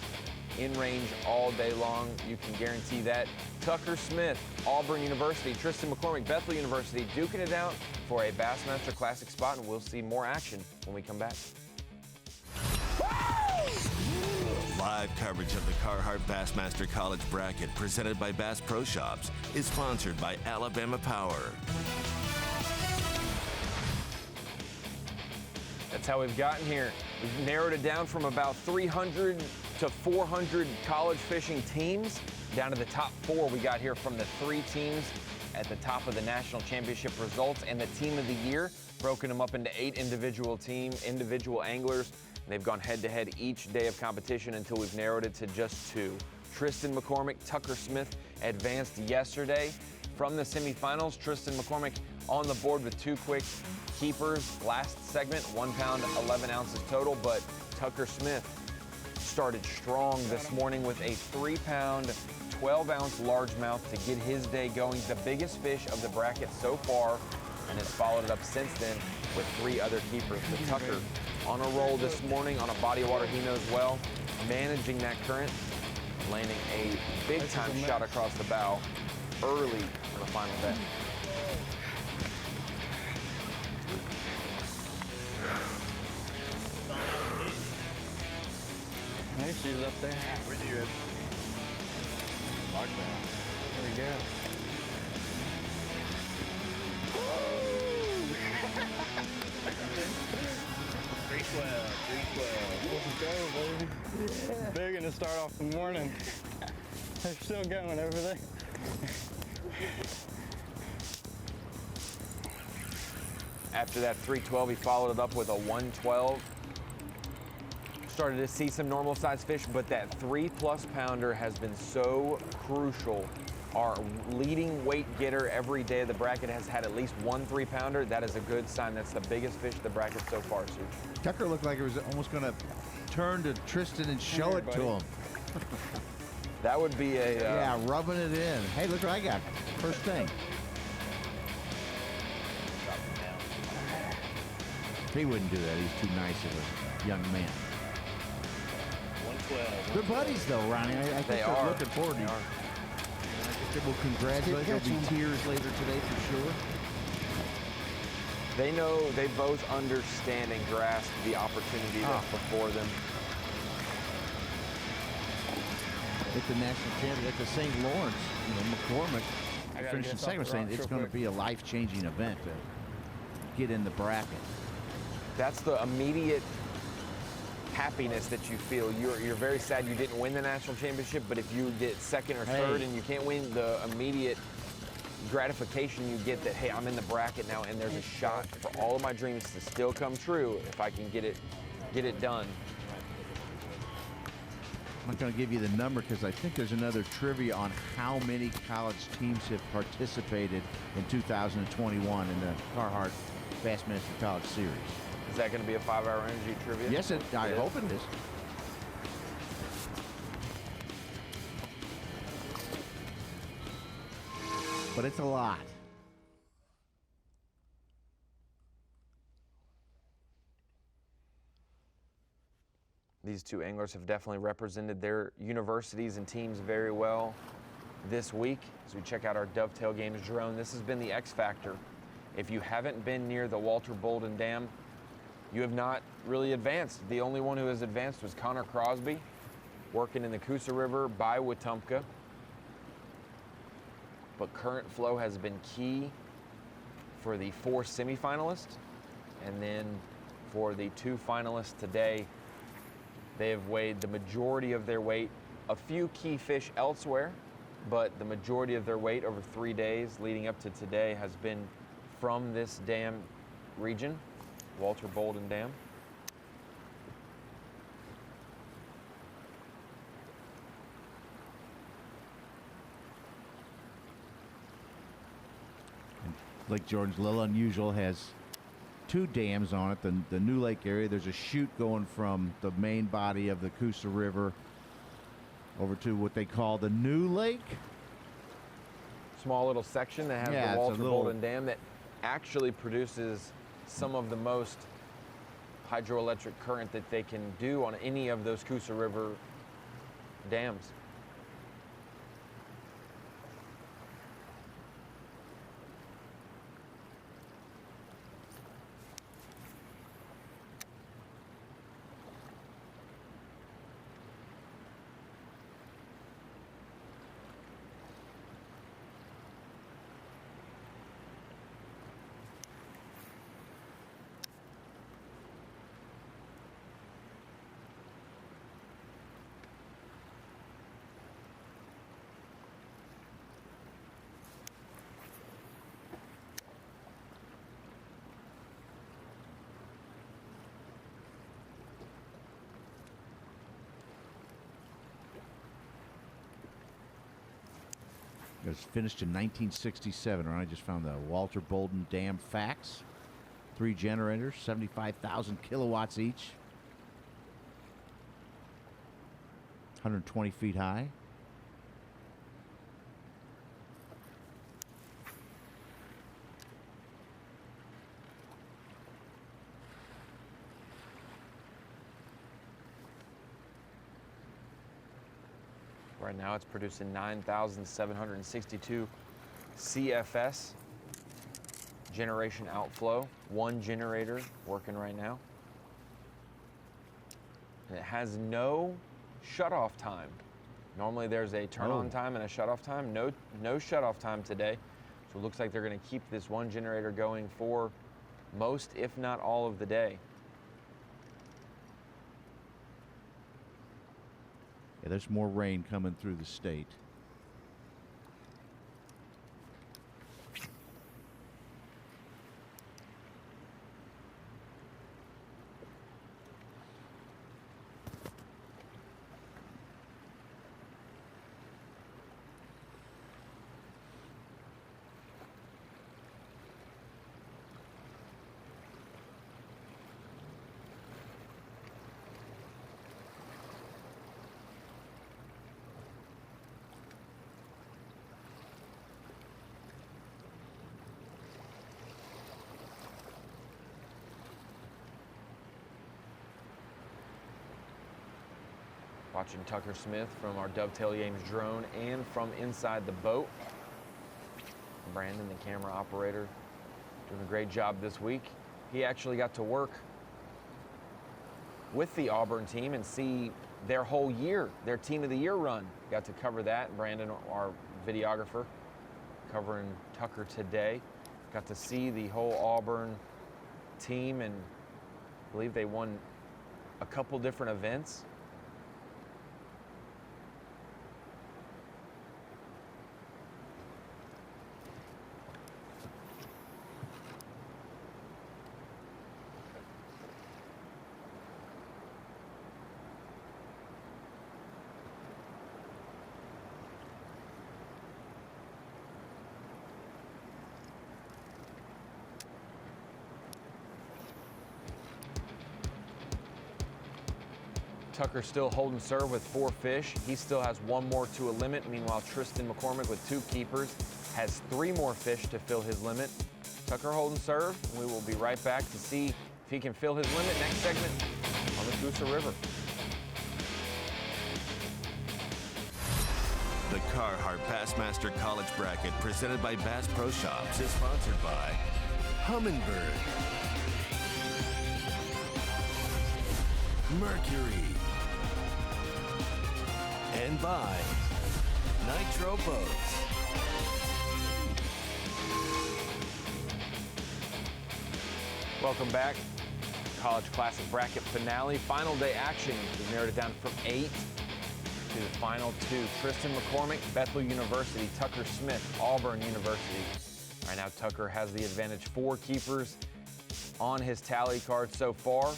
in range all day long. You can guarantee that. Tucker Smith, Auburn University, Tristan McCormick, Bethel University, duking it out for a Bassmaster Classic spot, and we'll see more action when we come back. Live coverage of the Carhartt Bassmaster College Bracket, presented by Bass Pro Shops, is sponsored by Alabama Power. That's how we've gotten here. We've narrowed it down from about 300 to 400 college fishing teams down to the top 4 we got here from the 3 teams at the top of the national championship results, and the team of the year, broken them up into 8 individual anglers. They've gone head-to-head each day of competition until we've narrowed it to just 2. Tristan McCormick, Tucker Smith advanced yesterday from the semifinals. Tristan McCormick on the board with 2 quick keepers last segment, 1 pound, 11 ounces total, but Tucker Smith started strong this morning with a 3 pound, 12 ounce largemouth to get his day going. The biggest fish of the bracket so far, and has followed it up since then with 3 other keepers. But Tucker on a roll this morning on a body of water he knows well, managing that current, landing a big time shot across the bow early in the final day. There she's up there. Pretty good. Lockdown. There we go. 312. Let's go, baby. Big to start off the morning. They're still going over there. After that 312, he followed it up with a 112. Started to see some normal size fish, but that 3+ pounder has been so crucial. Our leading weight getter every day of the bracket has had at least 1 3 pounder. That is a good sign. That's the biggest fish of the bracket so far, Sue. Tucker looked like he was almost going to turn to Tristan and show it to him. That would be a... yeah, rubbing it in. Hey, look what I got. First thing. He wouldn't do that. He's too nice of a young man. 112. Good buddies, though, Ronnie. I think They they're are. looking forward to it. I think we'll congratulate. There'll be tears later today for sure. They know, they both understand and grasp the opportunity that's before them. At the national champion, at the St. Lawrence, McCormick finishing second, saying it's going to be a life-changing event to get in the bracket. That's the immediate happiness that you feel. You're very sad you didn't win the national championship, but if you get second or third and you can't win, the immediate gratification you get that, hey, I'm in the bracket now and there's a shot for all of my dreams to still come true if I can get it done. I'm not going to give you the number because I think there's another trivia on how many college teams have participated in 2021 in the Carhartt Bassmaster College Series. Is that going to be a 5-hour energy trivia? Yes, I hope it is. But it's a lot. These 2 anglers have definitely represented their universities and teams very well this week. As we check out our dovetail games drone, this has been the X factor. If you haven't been near the Walter Bolden Dam, you have not really advanced. The only one who has advanced was Connor Crosby, working in the Coosa River by Wetumpka. But current flow has been key for the 4 semifinalists. And then for the 2 finalists today, they have weighed the majority of their weight. A few key fish elsewhere, but the majority of their weight over 3 days leading up to today has been from this dam region, Walter Bolden Dam. Lake Jordan's a little unusual, has 2 dams on it. The New Lake area, there's a chute going from the main body of the Coosa River over to what they call the New Lake. Small little section that has the Walter Bolden Dam that actually produces some of the most hydroelectric current that they can do on any of those Coosa River dams. It was finished in 1967. I just found the Walter Bolden Dam facts. 3 generators, 75,000 kilowatts each. 120 feet high. Right now it's producing 9,762 CFS generation outflow. 1 generator working right now. And it has no shutoff time. Normally there's a turn on time and a shutoff time. No shutoff time today. So it looks like they're going to keep this 1 generator going for most, if not all, of the day. Yeah, there's more rain coming through the state. Watching Tucker Smith from our Dovetail Yames drone and from inside the boat. Brandon, the camera operator, doing a great job this week. He actually got to work with the Auburn team and see their whole year, their Team of the Year run. Got to cover that. Brandon, our videographer, covering Tucker today. Got to see the whole Auburn team, and I believe they won a couple different events. Tucker still holding serve with 4 fish. He still has 1 more to a limit. Meanwhile, Tristan McCormick with 2 keepers has 3 more fish to fill his limit. Tucker holding serve. We will be right back to see if he can fill his limit next segment on the Coosa River. The Carhartt Bassmaster College Bracket, presented by Bass Pro Shops, is sponsored by Humminbird, Mercury, and by Nitro Boats. Welcome back. College Classic Bracket finale. Final day action. We've narrowed it down from 8 to the final 2. Tristan McCormick, Bethel University. Tucker Smith, Auburn University. Right now, Tucker has the advantage. 4 keepers on his tally card so far.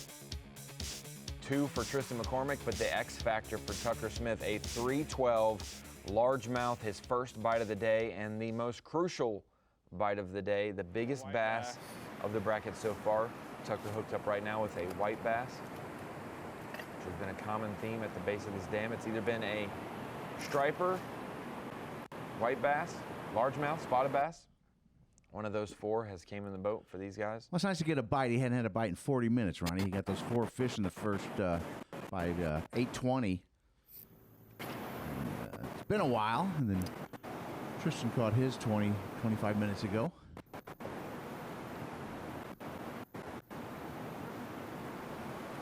2 for Tristan McCormick, but the X factor for Tucker Smith, a 312 largemouth, his first bite of the day, and the most crucial bite of the day, the biggest bass of the bracket so far. Tucker hooked up right now with a white bass, which has been a common theme at the base of this dam. It's either been a striper, white bass, largemouth, spotted bass. One of those 4 has came in the boat for these guys. Well, it's nice to get a bite. He hadn't had a bite in 40 minutes, Ronnie. He got those 4 fish in the first by 8:20. been a while. And then Tristan caught his 25 minutes ago.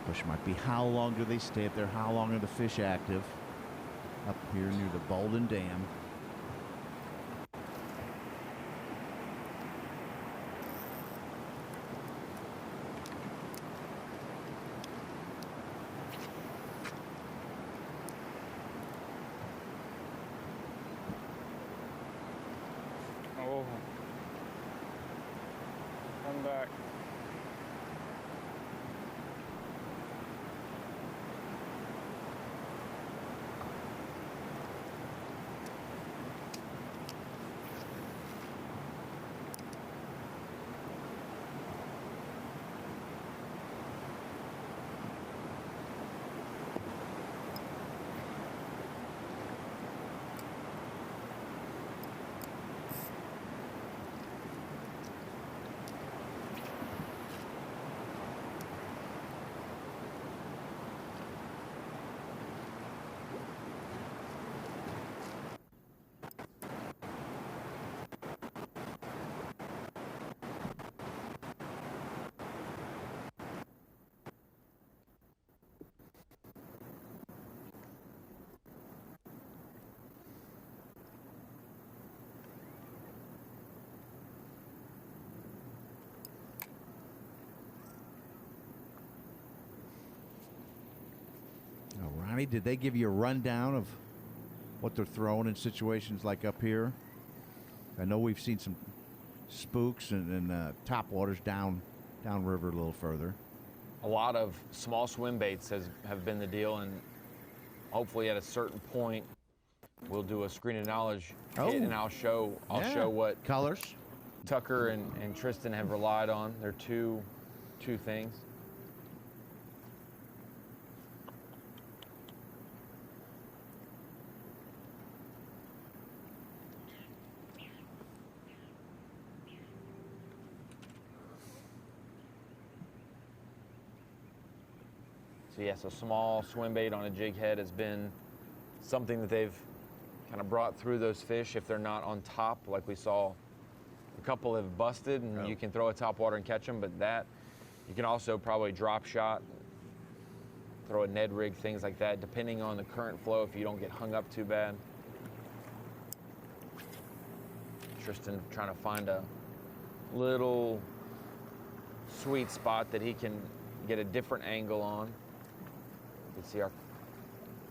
Question might be, how long do they stay up there? How long are the fish active up here near the Bolden Dam? Oh, come back. Ronnie, did they give you a rundown of what they're throwing in situations like up here? I know we've seen some spooks and top waters downriver a little further. A lot of small swim baits have been the deal, and hopefully at a certain point we'll do a screen of knowledge hit, and I'll show what colors Tucker and Tristan have relied on. They're two things. So yes, a small swim bait on a jig head has been something that they've kind of brought through those fish if they're not on top, like we saw a couple have busted, and you can throw a top water and catch them, but that, you can also probably drop shot, throw a Ned rig, things like that, depending on the current flow if you don't get hung up too bad. Tristan trying to find a little sweet spot that he can get a different angle on. You can see our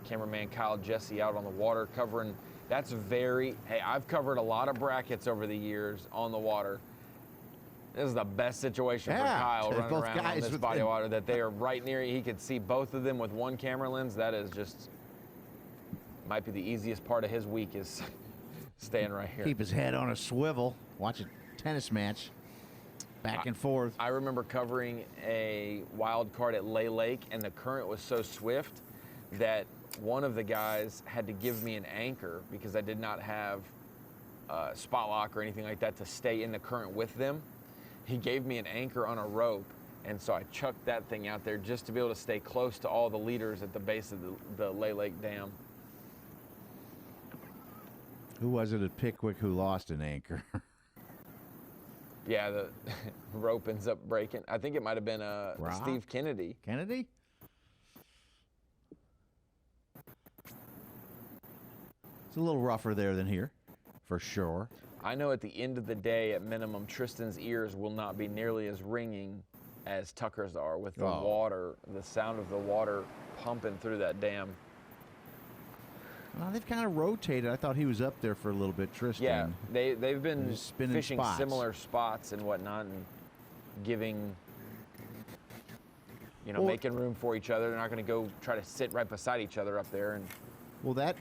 cameraman Kyle Jesse out on the water covering. That's hey, I've covered a lot of brackets over the years on the water. This is the best situation for Kyle running around on this body of water, that they are right near. He could see both of them with one camera lens. That is just, might be the easiest part of his week, is staying right here. Keep his head on a swivel, watch a tennis match. Back and forth. I remember covering a wild card at Lay Lake, and the current was so swift that one of the guys had to give me an anchor because I did not have spot lock or anything like that to stay in the current with them. He gave me an anchor on a rope, and so I chucked that thing out there just to be able to stay close to all the leaders at the base of the Lay Lake Dam. Who was it at Pickwick who lost an anchor? Yeah, the rope ends up breaking. I think it might have been Steve Kennedy. Kennedy? It's a little rougher there than here, for sure. I know at the end of the day, at minimum, Tristan's ears will not be nearly as ringing as Tucker's are with the water, the sound of the water pumping through that dam. Well, they've kind of rotated. I thought he was up there for a little bit, Tristan. Yeah, they've been fishing spots. Similar spots and whatnot, and giving, making room for each other. They're not going to go try to sit right beside each other up there. And well, that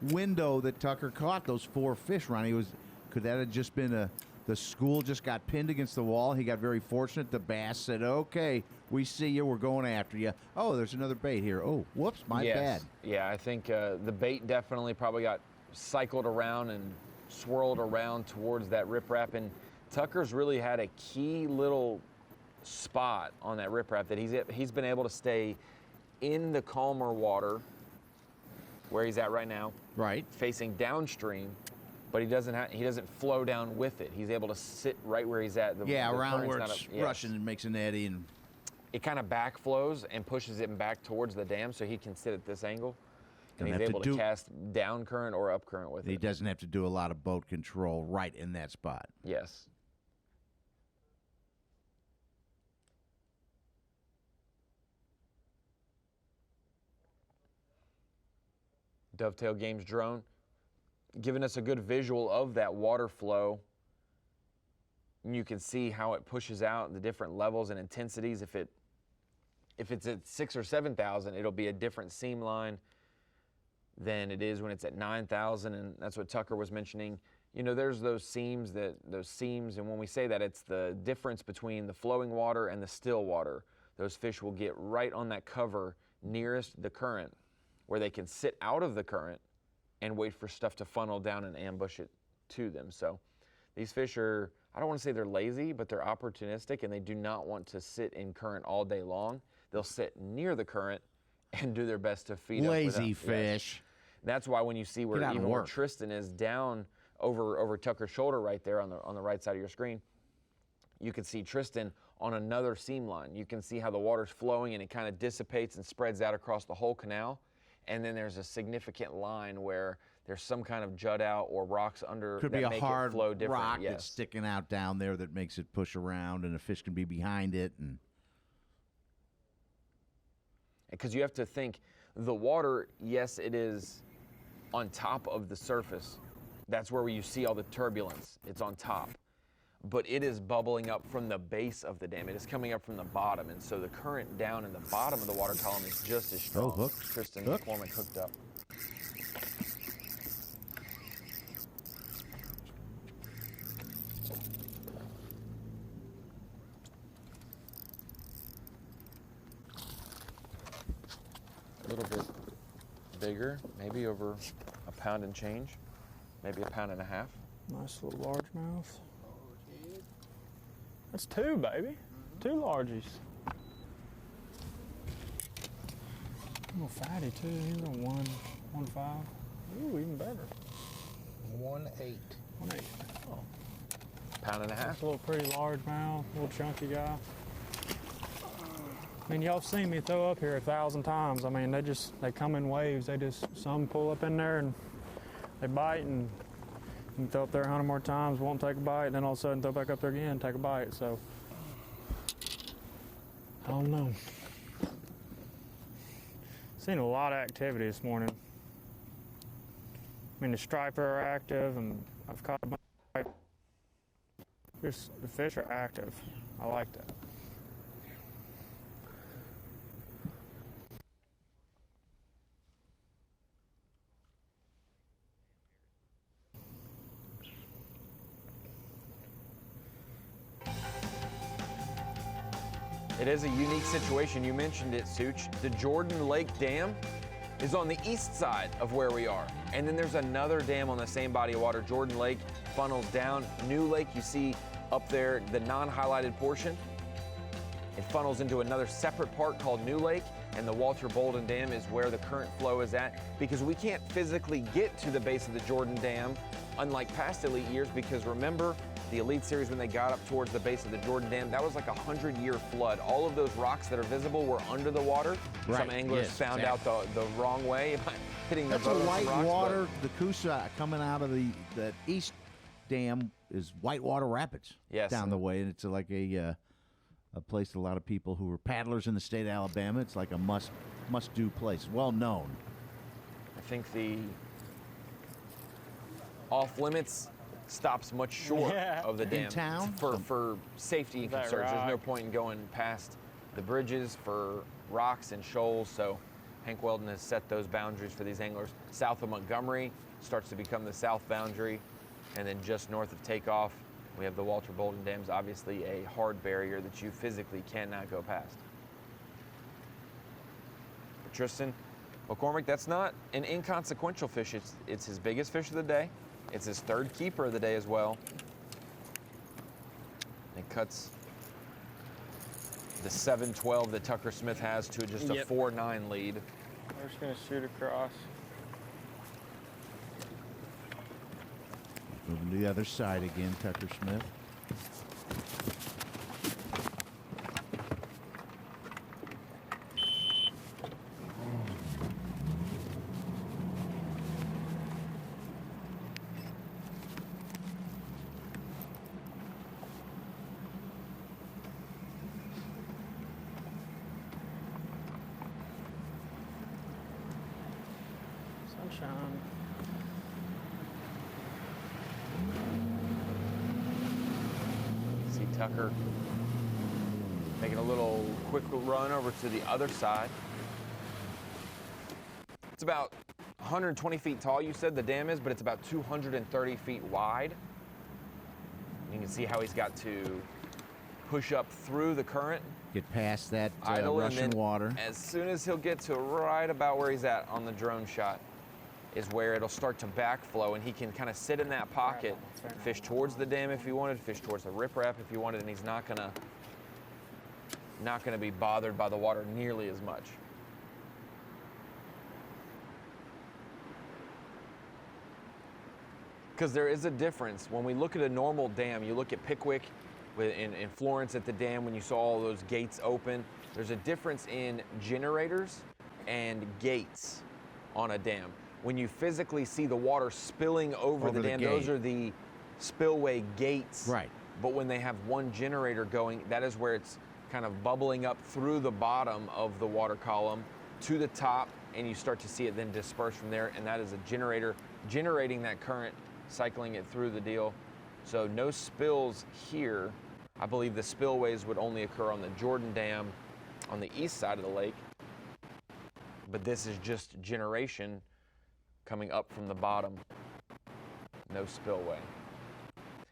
window that Tucker caught, those 4 fish, Ronnie, could that have just been the school just got pinned against the wall? He got very fortunate. The bass said, okay, we see you. We're going after you. Oh, there's another bait here. Oh, whoops, my bad. Yeah, I think the bait definitely probably got cycled around and swirled around towards that riprap. And Tucker's really had a key little spot on that riprap that he's been able to stay in the calmer water where he's at right now, Right. facing downstream, but he doesn't flow down with it. He's able to sit right where he's at. Yeah, the around current's where not it's yes. rushing and makes an eddy. And It kind of backflows and pushes it back towards the dam so he can sit at this angle. And Doesn't he's have to able to do- cast down current or up current with he it. doesn't have to do a lot of boat control right in that spot. Yes. Dovetail Games drone, giving us a good visual of that water flow. And you can see how it pushes out the different levels and intensities. If it's at 6,000 or 7,000, it'll be a different seam line than it is when it's at 9,000, and that's what Tucker was mentioning. You know, there's those seams, and when we say that, it's the difference between the flowing water and the still water. Those fish will get right on that cover nearest the current, where they can sit out of the current and wait for stuff to funnel down and ambush it to them. So these fish are, I don't want to say they're lazy, but they're opportunistic, and they do not want to sit in current all day long. They'll sit near the current and do their best to feed Lazy up fish. Yes. That's why when you see where Get out and even where work. Tristan is down over Tucker's shoulder right there on the right side of your screen, you can see Tristan on another seam line. You can see how the water's flowing and it kind of dissipates and spreads out across the whole canal. And then there's a significant line where there's some kind of jut out or rocks under Could that be a make hard it flow different. rock Yes. that's sticking out down there that makes it push around, and a fish can be behind it. And because you have to think, the water, yes, it is on top of the surface. That's where you see all the turbulence. It's on top. But it is bubbling up from the base of the dam. It is coming up from the bottom. And so the current down in the bottom of the water column is just as strong. hooked. Tristan Hooked. McCormick hooked up. A little bit bigger, maybe over a pound and change, maybe a pound and a half. Nice little largemouth. That's two, baby. Two largies. A little fatty too. He's a 1.5. Ooh, even better. 1.8. 1.8. Oh. Pound and a half. That's a little pretty largemouth, little chunky guy. I mean, y'all have seen me throw up here 1,000 times. I mean, they come in waves. Some pull up in there and they bite, and you can throw up there 100 more times, won't take a bite, and then all of a sudden throw back up there again, take a bite. So, I don't know. Seen a lot of activity this morning. I mean, the striper are active, and I've caught a bunch of striper. The fish are active. I like that. It is a unique situation. You mentioned it, Such. The Jordan Lake Dam is on the east side of where we are. And then there's another dam on the same body of water. Jordan Lake funnels down. New Lake, you see up there, the non-highlighted portion. It funnels into another separate part called New Lake, and the Walter Bolden Dam is where the current flow is at, because we can't physically get to the base of the Jordan Dam, unlike past Elite years, because remember, the Elite Series, when they got up towards the base of the Jordan Dam, that was like a 100-year flood. All of those rocks that are visible were under the water. Right. Some anglers Yes, found exactly. out the wrong way, hitting the that's a boat on white some rocks, water. The Coosa coming out of the east dam is whitewater rapids. Yes. Down the way, and it's like a place that a lot of people who are paddlers in the state of Alabama. It's like a must-do place, well known. I think the off limits stops much short of the dam. In town? For safety Is that concerns. There's no right? point in going past the bridges for rocks and shoals. So Hank Weldon has set those boundaries for these anglers. South of Montgomery starts to become the south boundary, and then just north of Takeoff, we have the Walter Bolden Dams, obviously a hard barrier that you physically cannot go past. But Tristan McCormick, that's not an inconsequential fish. It's his biggest fish of the day. It's his third keeper of the day as well. It cuts the 7-12 that Tucker Smith has to just a 4-9 lead. We're just gonna shoot across. to the other side again, Tucker Smith. Sunshine. See Tucker making a little quick run over to the other side. It's about 120 feet tall, you said the dam is, but it's about 230 feet wide. You can see how he's got to push up through the current, Get past that idle, and Russian then water. as soon as he'll get to right about where he's at on the drone shot is where it'll start to backflow, and he can kind of sit in that pocket, fish towards the dam if he wanted, fish towards the riprap if he wanted, and he's not gonna be bothered by the water nearly as much. Because there is a difference. When we look at a normal dam, you look at Pickwick in Florence at the dam when you saw all those gates open, there's a difference in generators and gates on a dam. When you physically see the water spilling over the dam, those are the spillway gates. Right. But when they have one generator going, that is where it's kind of bubbling up through the bottom of the water column to the top, and you start to see it then disperse from there, and that is a generator generating that current, cycling it through the deal. So no spills here. I believe the spillways would only occur on the Jordan Dam on the east side of the lake, but this is just generation coming up from the bottom, no spillway.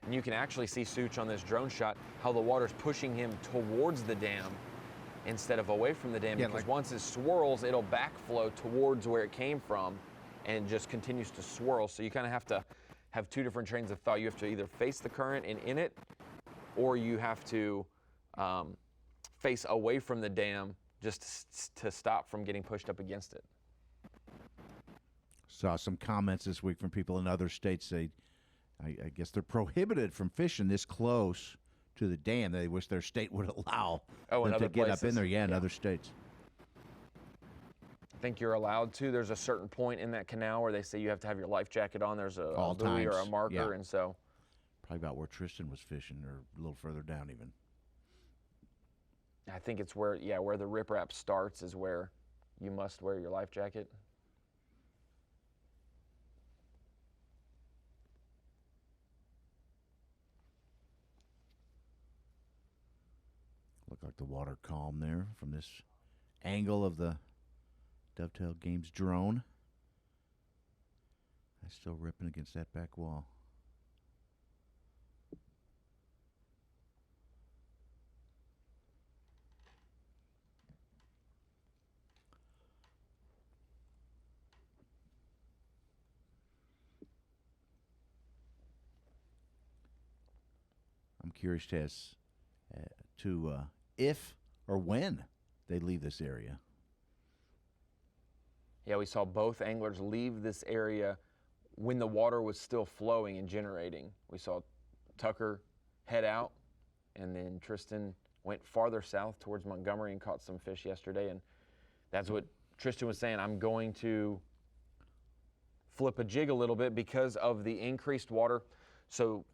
And you can actually see Such on this drone shot how the water's pushing him towards the dam instead of away from the dam, because once it swirls, it'll backflow towards where it came from and just continues to swirl. So you kind of have to have two different trains of thought. You have to either face the current and in it, or you have to face away from the dam just to stop from getting pushed up against it. Saw some comments this week from people in other states. I guess they're prohibited from fishing this close to the dam. They wish their state would allow them to get up in there. Yeah, in other states. I think you're allowed to. There's a certain point in that canal where they say you have to have your life jacket on. There's a buoy or a marker, and so. Probably about where Tristan was fishing, or a little further down even. I think it's where the riprap starts is where you must wear your life jacket. Look like the water calm there from this angle of the Dovetail Games drone. That's still ripping against that back wall. I'm curious to if or when they leave this area. Yeah, we saw both anglers leave this area when the water was still flowing and generating. We saw Tucker head out, and then Tristan went farther south towards Montgomery and caught some fish yesterday. And that's what Tristan was saying. I'm going to flip a jig a little bit because of the increased water. So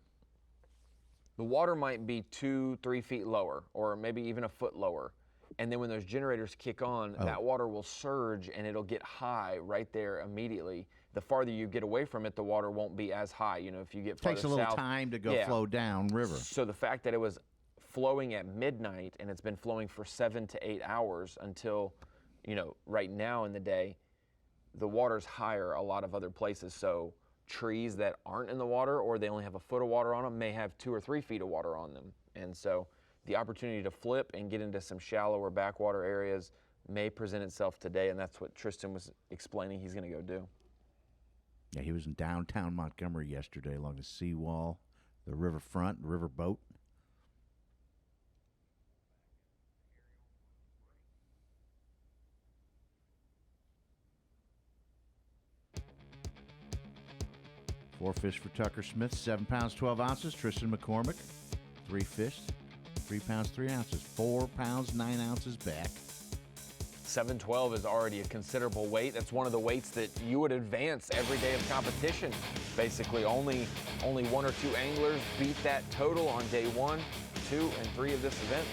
the water might be 2-3 feet lower, or maybe even a foot lower. And then when those generators kick on, that water will surge and it'll get high right there immediately. The farther you get away from it, the water won't be as high. You know, if you get farther south. Takes a little south, time to go flow down river. So the fact that it was flowing at midnight and it's been flowing for 7 to 8 hours until, right now in the day, the water's higher a lot of other places. So trees that aren't in the water, or they only have a foot of water on them, may have 2 or 3 feet of water on them. And so the opportunity to flip and get into some shallower backwater areas may present itself today, and that's what Tristan was explaining he's going to go do. Yeah, he was in downtown Montgomery yesterday along the seawall, the riverfront, river boat. 4 fish for Tucker Smith, 7 pounds, 12 ounces. Tristan McCormick, 3 fish, 3 pounds, 3 ounces. 4 pounds, 9 ounces back. 712 is already a considerable weight. That's one of the weights that you would advance every day of competition. Basically, only 1 or 2 anglers beat that total on day 1, 2, and 3 of this event.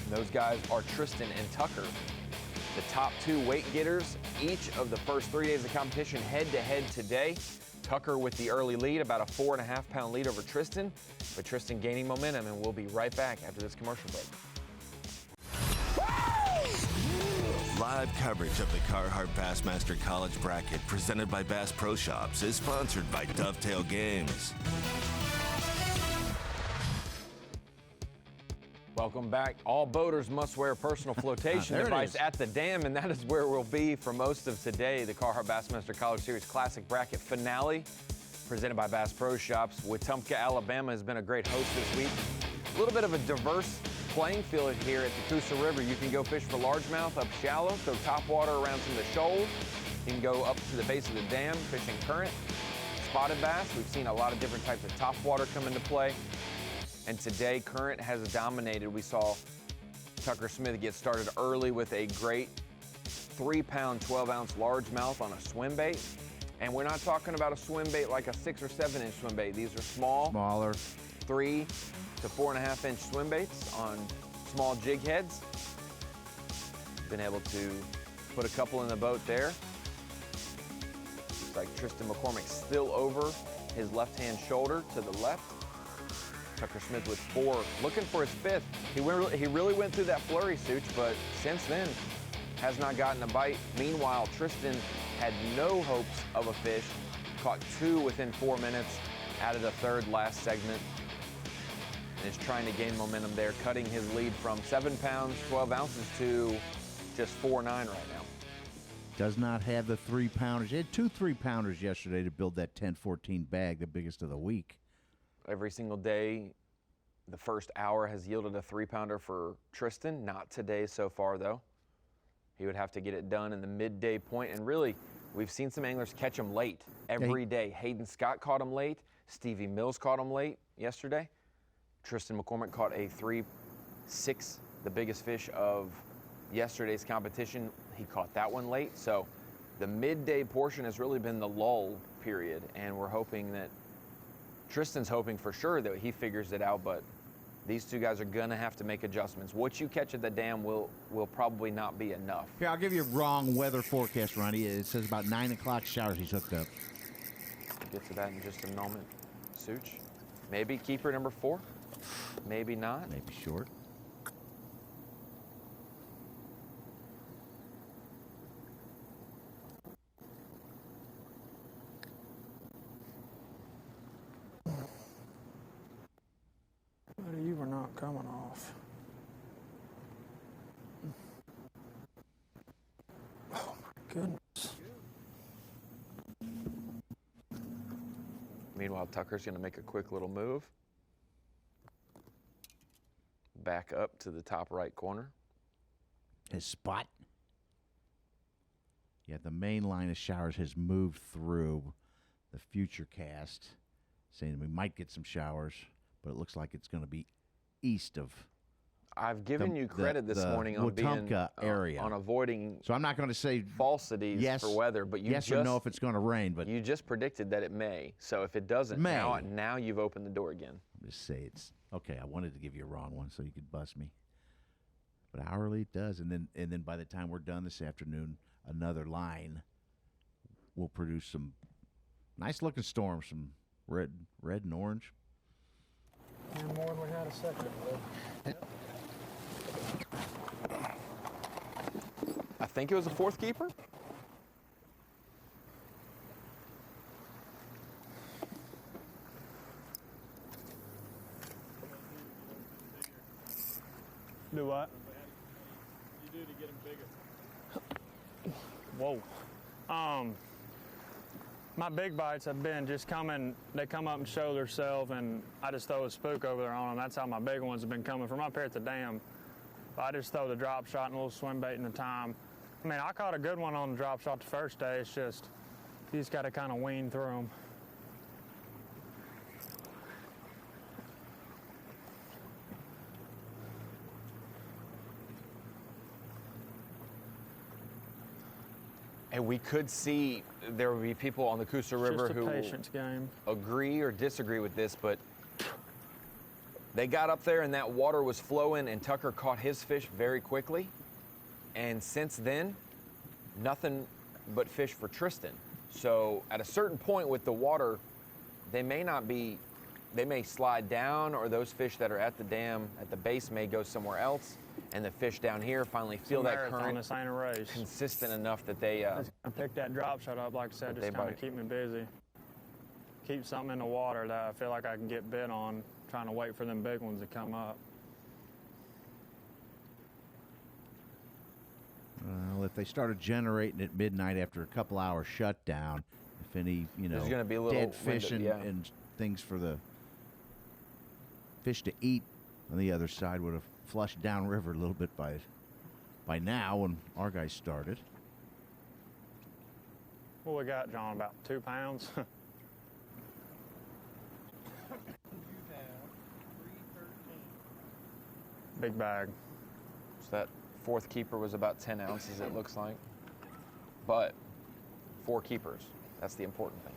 And those guys are Tristan and Tucker. The top 2 weight getters each of the first 3 days of competition head-to-head today. Tucker with the early lead, about a 4.5 pound lead over Tristan, but Tristan gaining momentum, and we'll be right back after this commercial break. Live coverage of the Carhartt Bassmaster College Bracket presented by Bass Pro Shops is sponsored by Dovetail Games. Welcome back. All boaters must wear a personal flotation device at the dam, and that is where we'll be for most of today. The Carhartt Bassmaster College Series Classic Bracket Finale, presented by Bass Pro Shops. Wetumpka, Alabama has been a great host this week. A little bit of a diverse playing field here at the Coosa River. You can go fish for largemouth up shallow, so top water around some of the shoals. You can go up to the base of the dam, fishing current, spotted bass. We've seen a lot of different types of top water come into play. And today, current has dominated. We saw Tucker Smith get started early with a great 3 pound, 12 ounce largemouth on a swim bait. And we're not talking about a swim bait like a 6 or 7 inch swim bait. These are smaller, 3 to 4.5 inch swim baits on small jig heads. Been able to put a couple in the boat there. Looks like Tristan McCormick still over his left-hand shoulder to the left. Tucker Smith with 4, looking for his 5th. He really went through that flurry, Such, but since then has not gotten a bite. Meanwhile, Tristan had no hopes of a fish, caught 2 within 4 minutes, added a 3rd last segment, and is trying to gain momentum there, cutting his lead from 7 pounds, 12 ounces to just 4.9 right now. Does not have the 3-pounders. He had 2 3-pounders yesterday to build that 10-14 bag, the biggest of the week. Every single day, the first hour has yielded a 3-pounder for Tristan. Not today so far, though. He would have to get it done in the midday point, and really, we've seen some anglers catch him late every day. Hayden Scott caught him late. Stevie Mills caught him late yesterday. Tristan McCormick caught a 3.6, the biggest fish of yesterday's competition. He caught that one late. So the midday portion has really been the lull period, and we're hoping that Tristan's hoping for sure that he figures it out, but these 2 guys are going to have to make adjustments. What you catch at the dam will probably not be enough. Here, I'll give you a wrong weather forecast, Ronnie. It says about 9 o'clock showers he's hooked up. We'll get to that in just a moment. Such, maybe keeper number 4, maybe not. Maybe short. Buddy, you were not coming off. Oh my goodness. Meanwhile, Tucker's going to make a quick little move. Back up to the top right corner. His spot. Yeah, the main line of showers has moved through the future cast, saying we might get some showers, but it looks like it's going to be east of. I've given you credit this morning on Wetumpka area, on avoiding. So I'm not going to say falsities for weather, but you yes just or no if it's going to rain. But you just predicted that it may. So if it doesn't, now you've opened the door again. Just say it's okay. I wanted to give you a wrong one so you could bust me, but hourly it does, and then by the time we're done this afternoon, another line will produce some nice looking storms, some red and orange. And more than we had a second ago. I think it was a 4th keeper. Do what? You do to get them bigger. Whoa. My big bites have been just coming, they come up and show themselves, and I just throw a spook over there on them. That's how my big ones have been coming from up here at the dam. I just throw the drop shot and a little swim bait in the time. I mean, I caught a good one on the drop shot the first day. It's just, you just got to kind of wean through them. And we could see there would be people on the Coosa River Just a who patience game. agree or disagree with this, but they got up there and that water was flowing and Tucker caught his fish very quickly. And since then, nothing but fish for Tristan. So at a certain point with the water, they may slide down, or those fish that are at the dam at the base may go somewhere else, and the fish down here finally feel that current This ain't a race. consistent enough that they I picked that drop shot up, like I said, just they kind of bite. keep me busy. Keep something in the water that I feel like I can get bit on, trying to wait for them big ones to come up. Well, if they started generating at midnight after a couple hours shutdown, if any, There's gonna be a little dead fish window, yeah. and things for the fish to eat on the other side would have flushed downriver a little bit by now when our guys started. What we got, John? About 2 pounds? You have 313. Big bag. So that fourth keeper was about 10 ounces, it looks like. But 4 keepers, that's the important thing.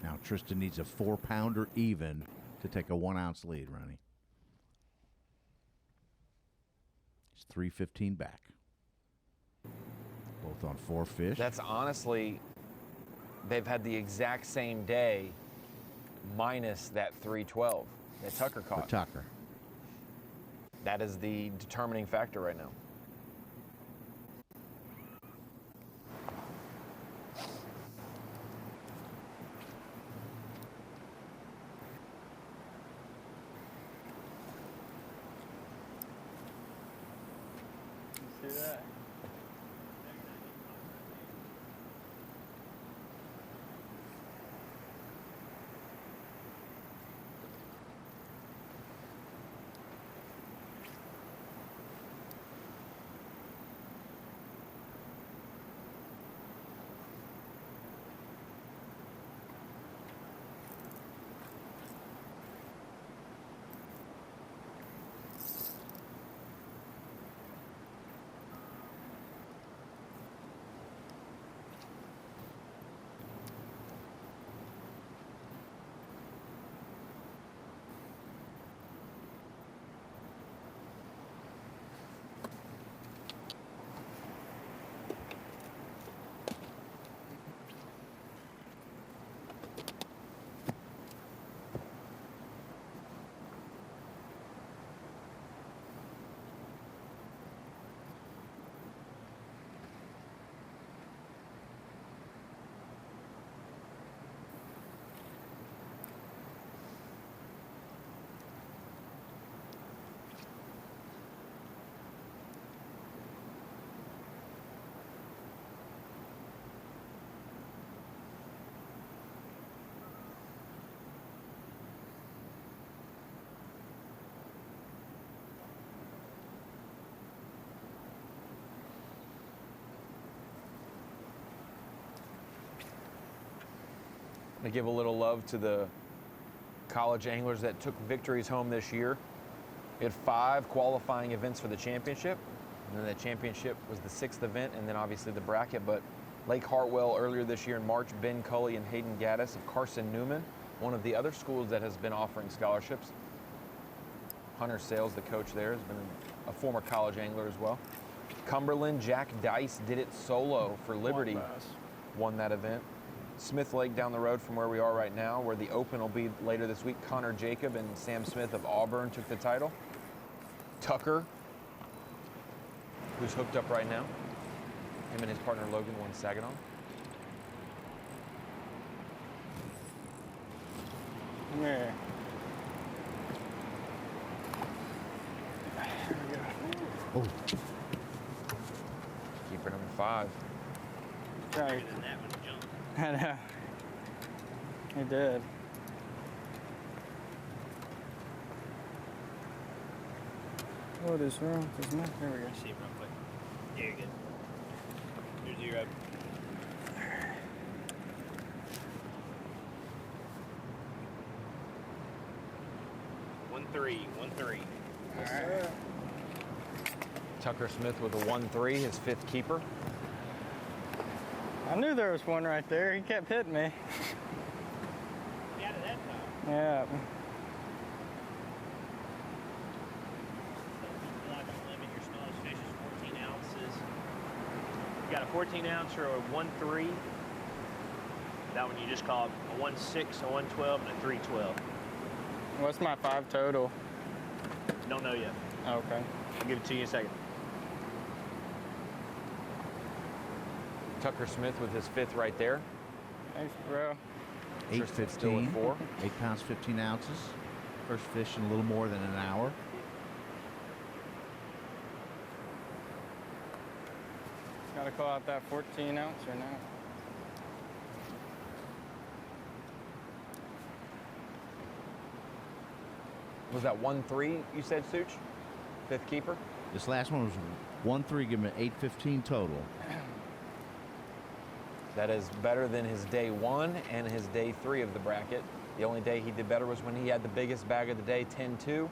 Now Tristan needs a 4-pounder even to take a 1 ounce lead, Ronnie. He's 315 back. Both on 4 fish. That's honestly, they've had the exact same day minus that 312 that Tucker for caught. Tucker. That is the determining factor right now. See that? To give a little love to the college anglers that took victories home this year. We had 5 qualifying events for the championship, and then the championship was the 6th event, and then obviously the bracket. But Lake Hartwell earlier this year in March, Ben Cully and Hayden Gaddis of Carson Newman, one of the other schools that has been offering scholarships. Hunter Sales, the coach there, has been a former college angler as well. Cumberland, Jack Dice did it solo for Liberty, won that event. Smith Lake down the road from where we are right now, where the Open will be later this week. Connor Jacob and Sam Smith of Auburn took the title. Tucker, who's hooked up right now. Him and his partner Logan won Saginaw. Come here. Oh, 5. Right. Bigger than that when he jumped. I know. He did. What is wrong with this man? Here we go. See him real quick. There you go. Here's your rope. 1-3. All right. Tucker Smith with a 1-3, his 5th keeper. I knew there was one right there. He kept hitting me. Out of that time. Yeah. Like the limit, your smallest fish is 14 ounces. You got a 14 ounce or a 1-3. That one you just call a 1-6, a 1-12, and a 3-12. What's my 5 total? Don't know yet. Okay. I'll give it to you in a second. Tucker Smith with his 5th right there. Thanks, bro. Tristan still with 8.15, 4. 8 pounds, 15 ounces. First fish in a little more than an hour. Gotta call out that 14 ounce or not? Was that 1-3 you said, Such? 5th keeper? This last one was 1-3, give him an 8.15 total. That is better than his day 1 and his day 3 of the bracket. The only day he did better was when he had the biggest bag of the day, 10-2,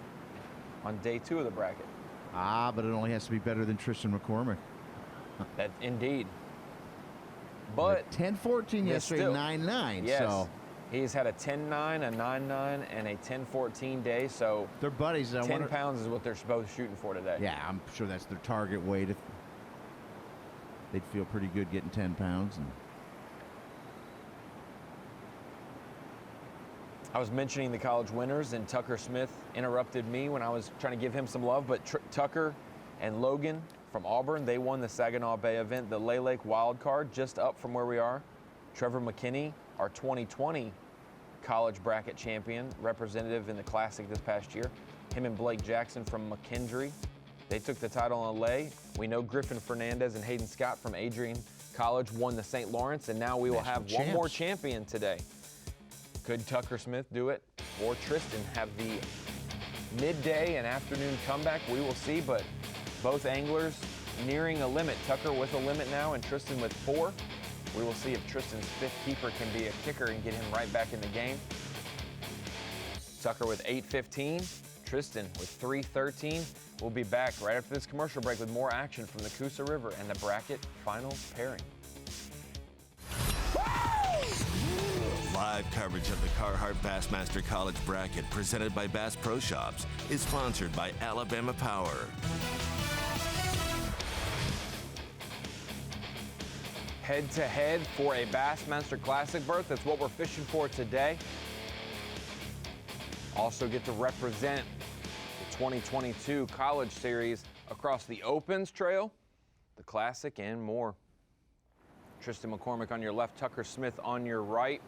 on day 2 of the bracket. Ah, but it only has to be better than Tristan McCormick. That indeed. But 10-14 yesterday, still- 9-9. yes, So he's had a 10-9, a 9-9, and a 10-14 day. So they're buddies. 10 pounds is what they're both shooting for today. Yeah, I'm sure that's their target weight. They'd feel pretty good getting 10 pounds. And I was mentioning the college winners, and Tucker Smith interrupted me when I was trying to give him some love, but Tucker and Logan from Auburn, they won the Saginaw Bay event, the Lay Lake Wild Card, just up from where we are. Trevor McKinney, our 2020 college bracket champion, representative in the Classic this past year. Him and Blake Jackson from McKendree, they took the title on Lay. We know Griffin Fernandez and Hayden Scott from Adrian College won the St. Lawrence, and now we will have one more champion today. Could Tucker Smith do it or Tristan have the midday and afternoon comeback? We will see, but both anglers nearing a limit. Tucker with a limit now and Tristan with 4. We will see if Tristan's 5th keeper can be a kicker and get him right back in the game. Tucker with 8.15, Tristan with 3.13. We'll be back right after this commercial break with more action from the Coosa River and the bracket finals pairing. Live coverage of the Carhartt Bassmaster College Bracket presented by Bass Pro Shops is sponsored by Alabama Power. Head-to-head for a Bassmaster Classic berth. That's what we're fishing for today. Also get to represent the 2022 College Series across the Opens Trail, the Classic, and more. Tristan McCormick on your left, Tucker Smith on your right.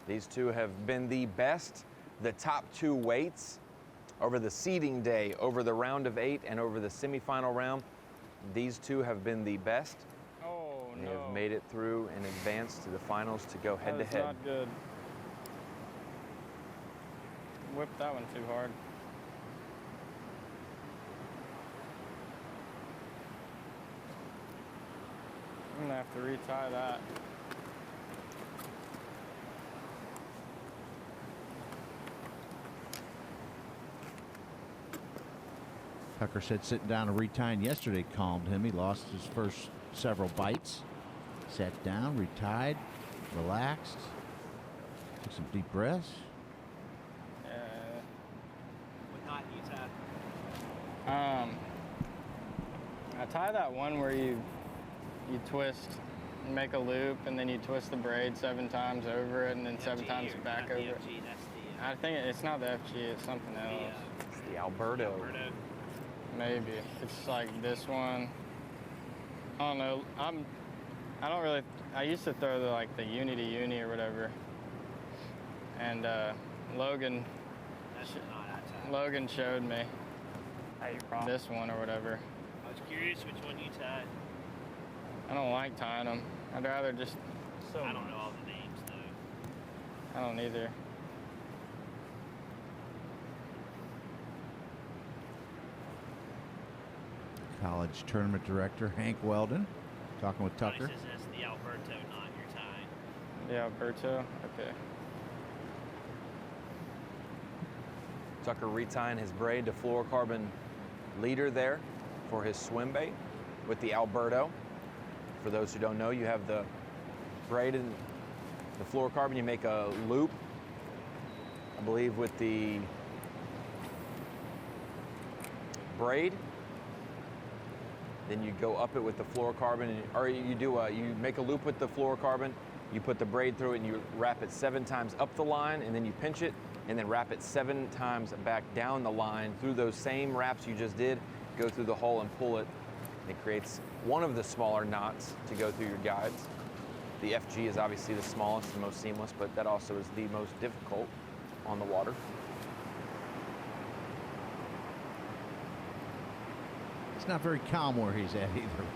These two have been the best, the top 2 weights over the seeding day, over the round of 8, and over the semifinal round. These two have been the best. Oh, They no. have made it through and advanced to the finals to go That is head-to-head. not good. Whipped that one too hard. I'm gonna have to retie that. Tucker said sitting down and retying yesterday calmed him. He lost his first several bites. Sat down, retied, relaxed, took some deep breaths. What knot do you tie? I tie that one where you twist and make a loop, and then you twist the braid 7 times over it, and then 7 times back over it. FG, that's the, I think it's not the FG, it's something else. It's the Alberto. Maybe. It's like this one. I don't know. I don't really. I used to throw the uni or whatever. And Logan. That's the knot I tied. Logan showed me this one or whatever. I was curious which one you tied. I don't like tying them. I'd rather just. I don't know all the names though. I don't either. College tournament director Hank Weldon talking with Tucker. Says that's the Alberto knot you're tying. Yeah, Alberto. Okay. Tucker retying his braid to fluorocarbon leader there for his swim bait with the Alberto. For those who don't know, you have the braid and the fluorocarbon. You make a loop, I believe, with the braid. Then you go up it with the fluorocarbon, or you make a loop with the fluorocarbon, you put the braid through it, and you wrap it 7 times up the line, and then you pinch it, and then wrap it 7 times back down the line through those same wraps you just did, go through the hole and pull it. It creates one of the smaller knots to go through your guides. The FG is obviously the smallest and most seamless, but that also is the most difficult on the water. It's not very calm where he's at either.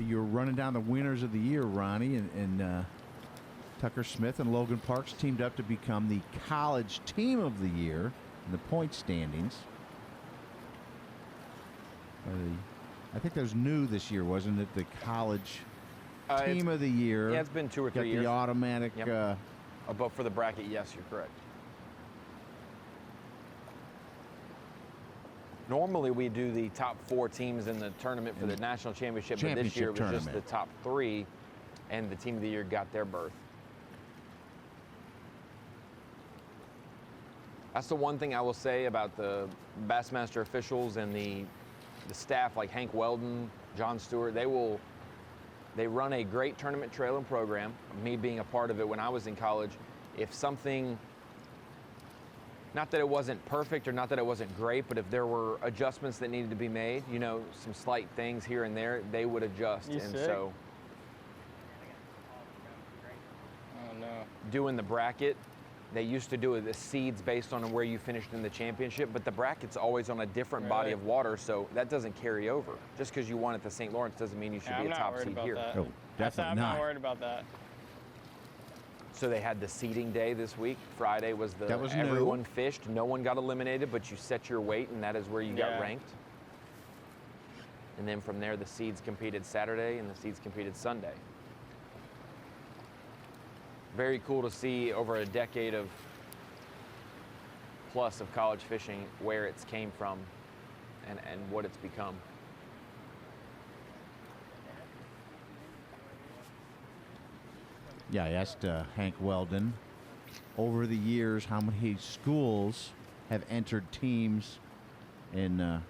You're running down the winners of the year, Ronnie, and Tucker Smith and Logan Parks teamed up to become the college team of the year in the point standings. I think that was new this year, wasn't it? The college team of the year. Yeah, it's been 2 or 3 years. The automatic. Yep. But for the bracket, yes, you're correct. Normally, we do the top 4 teams in the tournament for the national championship, but this year it was just the top 3, and the team of the year got their berth. That's the one thing I will say about the Bassmaster officials and the staff, like Hank Weldon, John Stewart. They run a great tournament trailing program. Me being a part of it when I was in college, if something, not that it wasn't perfect or not that it wasn't great, but if there were adjustments that needed to be made, you know, some slight things here and there, they would adjust. You And sick? so Oh no. doing the bracket, they used to do the seeds based on where you finished in the championship, but the bracket's always on a different body of water, so that doesn't carry over. Just because you won at the St. Lawrence doesn't mean you should Yeah, be I'm a not top worried seed about here. that. Oh, definitely I'm not. not worried about that. So they had the seeding day this week. Friday was That was new. everyone fished. No one got eliminated, but you set your weight, and that is where you got Yeah. ranked. And then from there, the seeds competed Saturday, and the seeds competed Sunday. Very cool to see over a decade of plus of college fishing where it's came from and what it's become. Yeah, I asked Hank Weldon over the years how many schools have entered teams in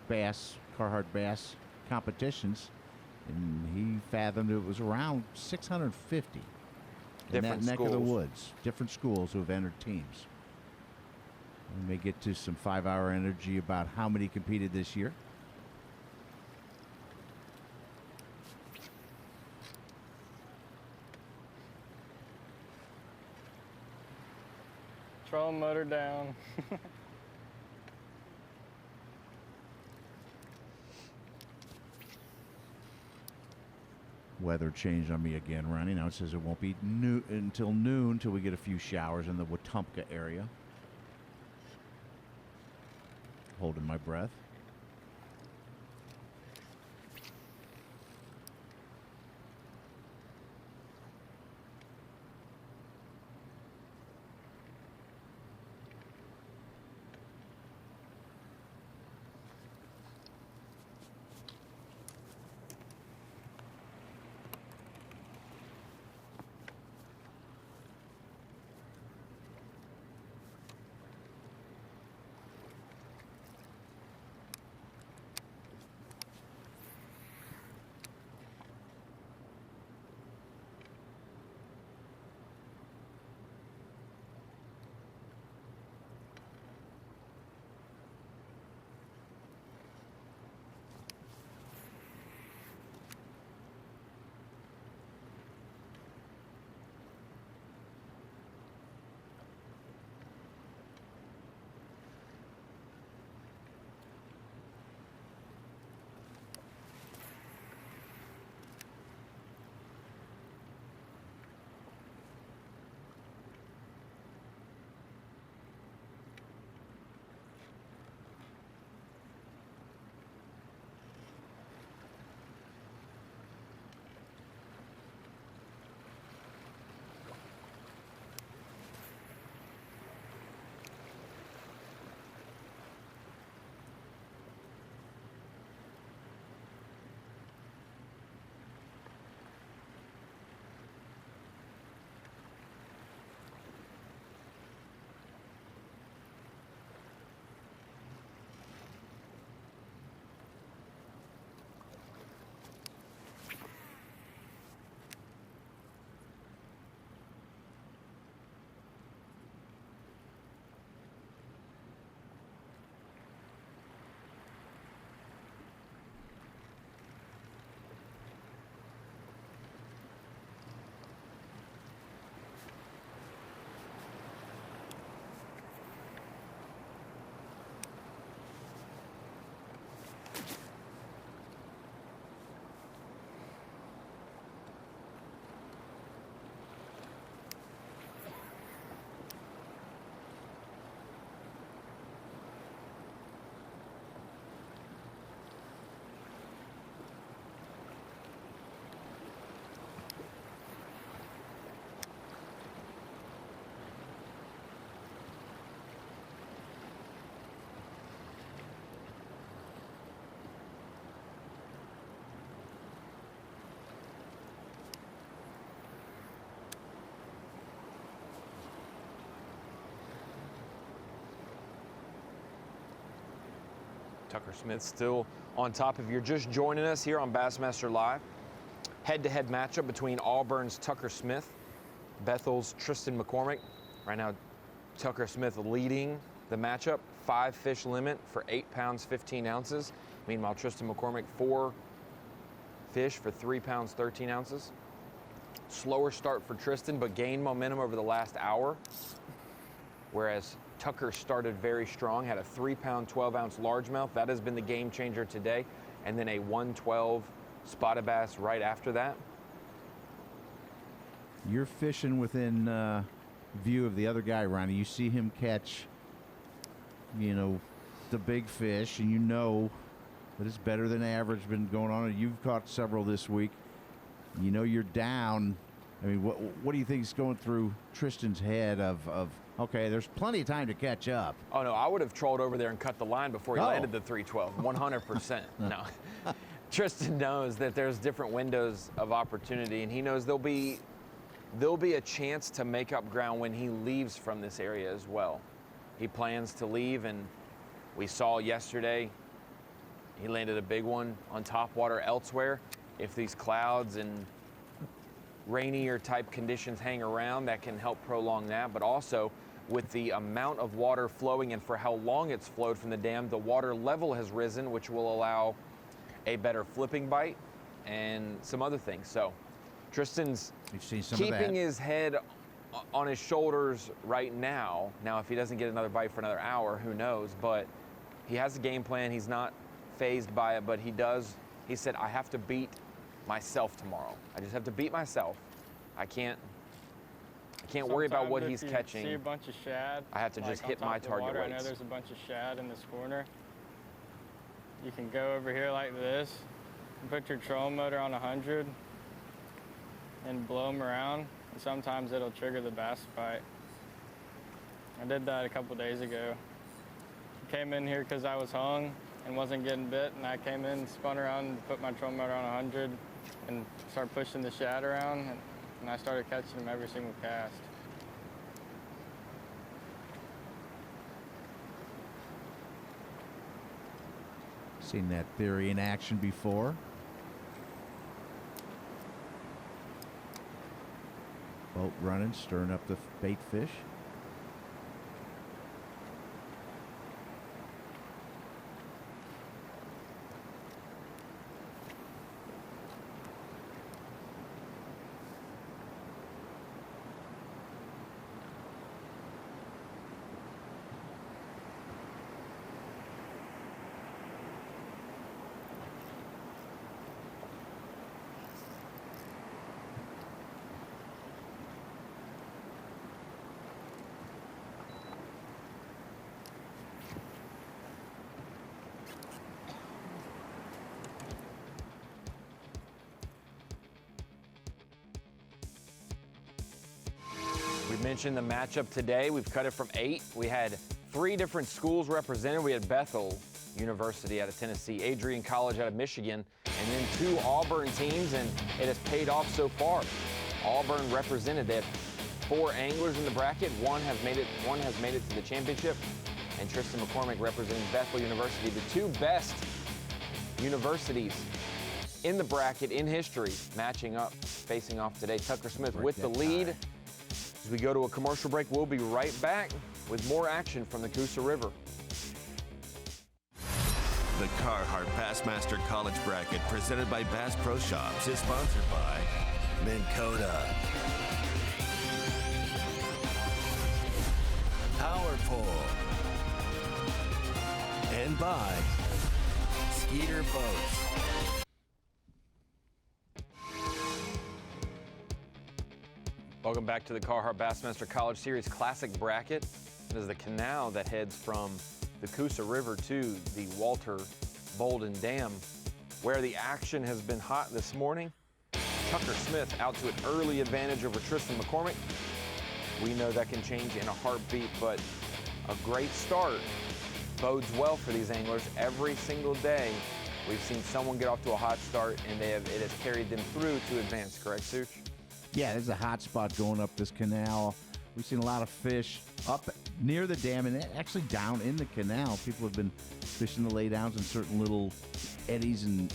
Bass, Carhartt Bass competitions, and he fathomed it was around 650 in that Different neck of the schools. woods. Different schools who have entered teams. We may get to some 5-hour energy about how many competed this year. Trolling motor down. Weather changed on me again, Ronnie. Now it says it won't be until noon until we get a few showers in the Wetumpka area. Holding my breath. Tucker Smith still on top. If you're just joining us here on Bassmaster Live, head-to-head matchup between Auburn's Tucker Smith, Bethel's Tristan McCormick. Right now, Tucker Smith leading the matchup, 5 fish limit for 8 pounds, 15 ounces. Meanwhile, Tristan McCormick, 4 fish for 3 pounds, 13 ounces. Slower start for Tristan, but gained momentum over the last hour. Whereas Tucker started very strong, had a 3-pound, 12-ounce largemouth. That has been the game changer today. And then a 112 spotted bass right after that. You're fishing within view of the other guy, Ronnie. You see him catch, you know, the big fish, and you know that it's better than average been going on. You've caught several this week. You know you're down. I mean, what do you think is going through Tristan's head of okay, there's plenty of time to catch up? Oh, no, I would have trolled over there and cut the line before he landed the 312, 100%. No. Tristan knows that there's different windows of opportunity, and he knows there'll be a chance to make up ground when he leaves from this area as well. He plans to leave, and we saw yesterday he landed a big one on top water elsewhere. If these clouds and rainier type conditions hang around, that can help prolong that. But also with the amount of water flowing and for how long it's flowed from the dam, the water level has risen, which will allow a better flipping bite and some other things. So Tristan's keeping his head on his shoulders right now. Now, if he doesn't get another bite for another hour, who knows? But he has a game plan. He's not fazed by it, but he said, I have to beat myself tomorrow. I just have to beat myself. I can't worry about what he's catching. See a bunch of shad. I have to just hit my target weights. I know there's a bunch of shad in this corner. You can go over here like this, and put your trolling motor on 100 and blow them around, and sometimes it'll trigger the bass bite. I did that a couple days ago. Came in here because I was hung and wasn't getting bit, and I came in, spun around, and put my trolling motor on 100 and started pushing the shad around, and I started catching them every single cast. Seen that theory in action before. Boat running, stirring up the bait fish. We mentioned the matchup today. We've cut it from 8. We had 3 different schools represented. We had Bethel University out of Tennessee, Adrian College out of Michigan, and then 2 Auburn teams, and it has paid off so far. Auburn represented. They have 4 anglers in the bracket. One has made it to the championship, and Tristan McCormick representing Bethel University, the 2 best universities in the bracket in history, matching up, facing off today. Tucker Smith with the lead. As we go to a commercial break, we'll be right back with more action from the Coosa River. The Carhartt Bassmaster College Bracket, presented by Bass Pro Shops, is sponsored by Minn Kota, Power Pole, and by Skeeter Boats. Welcome back to the Carhartt Bassmaster College Series Classic Bracket. It is the canal that heads from the Coosa River to the Walter Bolden Dam, where the action has been hot this morning. Tucker Smith out to an early advantage over Tristan McCormick. We know that can change in a heartbeat, but a great start bodes well for these anglers. Every single day, we've seen someone get off to a hot start, and it has carried them through to advance, correct, Such? Yeah, there's a hot spot going up this canal. We've seen a lot of fish up near the dam and actually down in the canal. People have been fishing the laydowns in certain little eddies and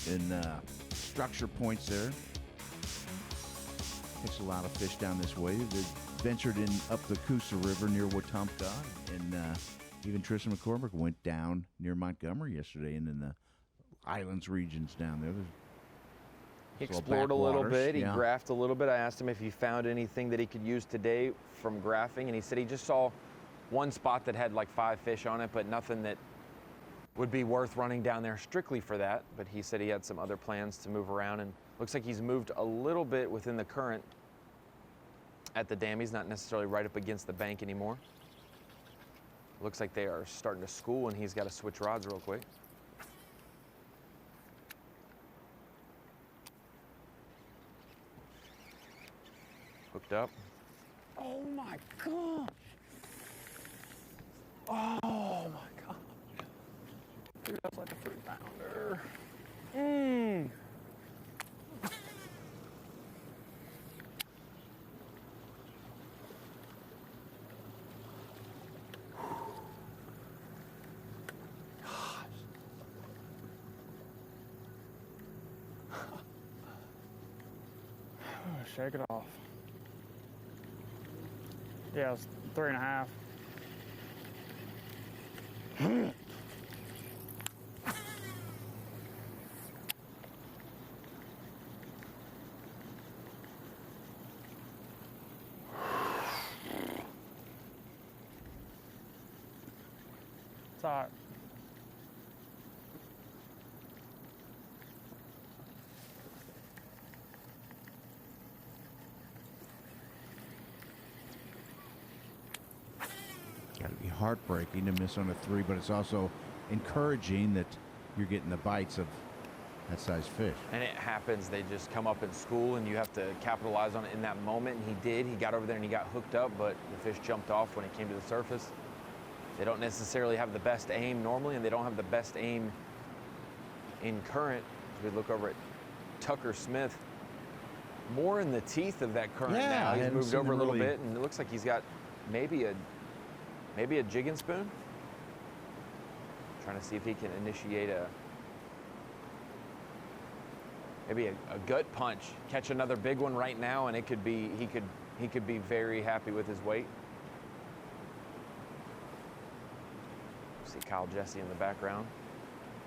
structure points there. Catch a lot of fish down this way. They ventured in up the Coosa River near Wetumpka, and even Tristan McCormick went down near Montgomery yesterday and in the islands regions down there. He explored a little bit. He graphed a little bit. I asked him if he found anything that he could use today from graphing, and he said he just saw one spot that had like 5 fish on it, but nothing that would be worth running down there strictly for that. But he said he had some other plans to move around, and looks like he's moved a little bit within the current at the dam. He's not necessarily right up against the bank anymore. Looks like they are starting to school, and he's got to switch rods real quick. Hooked up. Oh my gosh. Oh my gosh. Dude, that's like a 3-pounder. Mmm. Shake it off. Yeah, it's 3.5. It's hot. Got to be heartbreaking to miss on a 3, but it's also encouraging that you're getting the bites of that size fish. And it happens. They just come up in school, and you have to capitalize on it in that moment. And he did. He got over there and he got hooked up, but the fish jumped off when it came to the surface. They don't necessarily have the best aim normally, and they don't have the best aim in current. As we look over at Tucker Smith, more in the teeth of that current now. He's moved over a little bit, and it looks like he's got maybe a jig and spoon. Trying to see if he can initiate maybe a gut punch, catch another big one right now, and it could be he could be very happy with his weight. See Kyle Jesse in the background.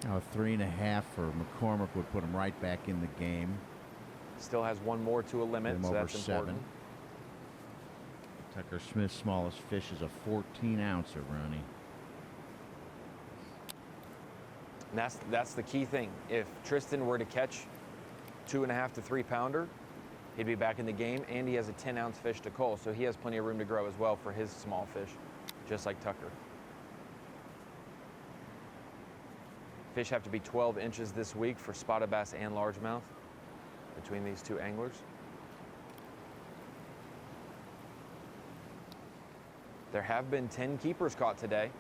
Now a 3.5 for McCormick would put him right back in the game. Still has one more to a limit, so that's important. Tucker Smith's smallest fish is a 14-ouncer, Ronnie. And that's the key thing. If Tristan were to catch 2.5 to 3 pounder, he'd be back in the game, and he has a 10-ounce fish to cull, so he has plenty of room to grow as well for his small fish, just like Tucker. Fish have to be 12 inches this week for spotted bass and largemouth between these two anglers. There have been 10 keepers caught today.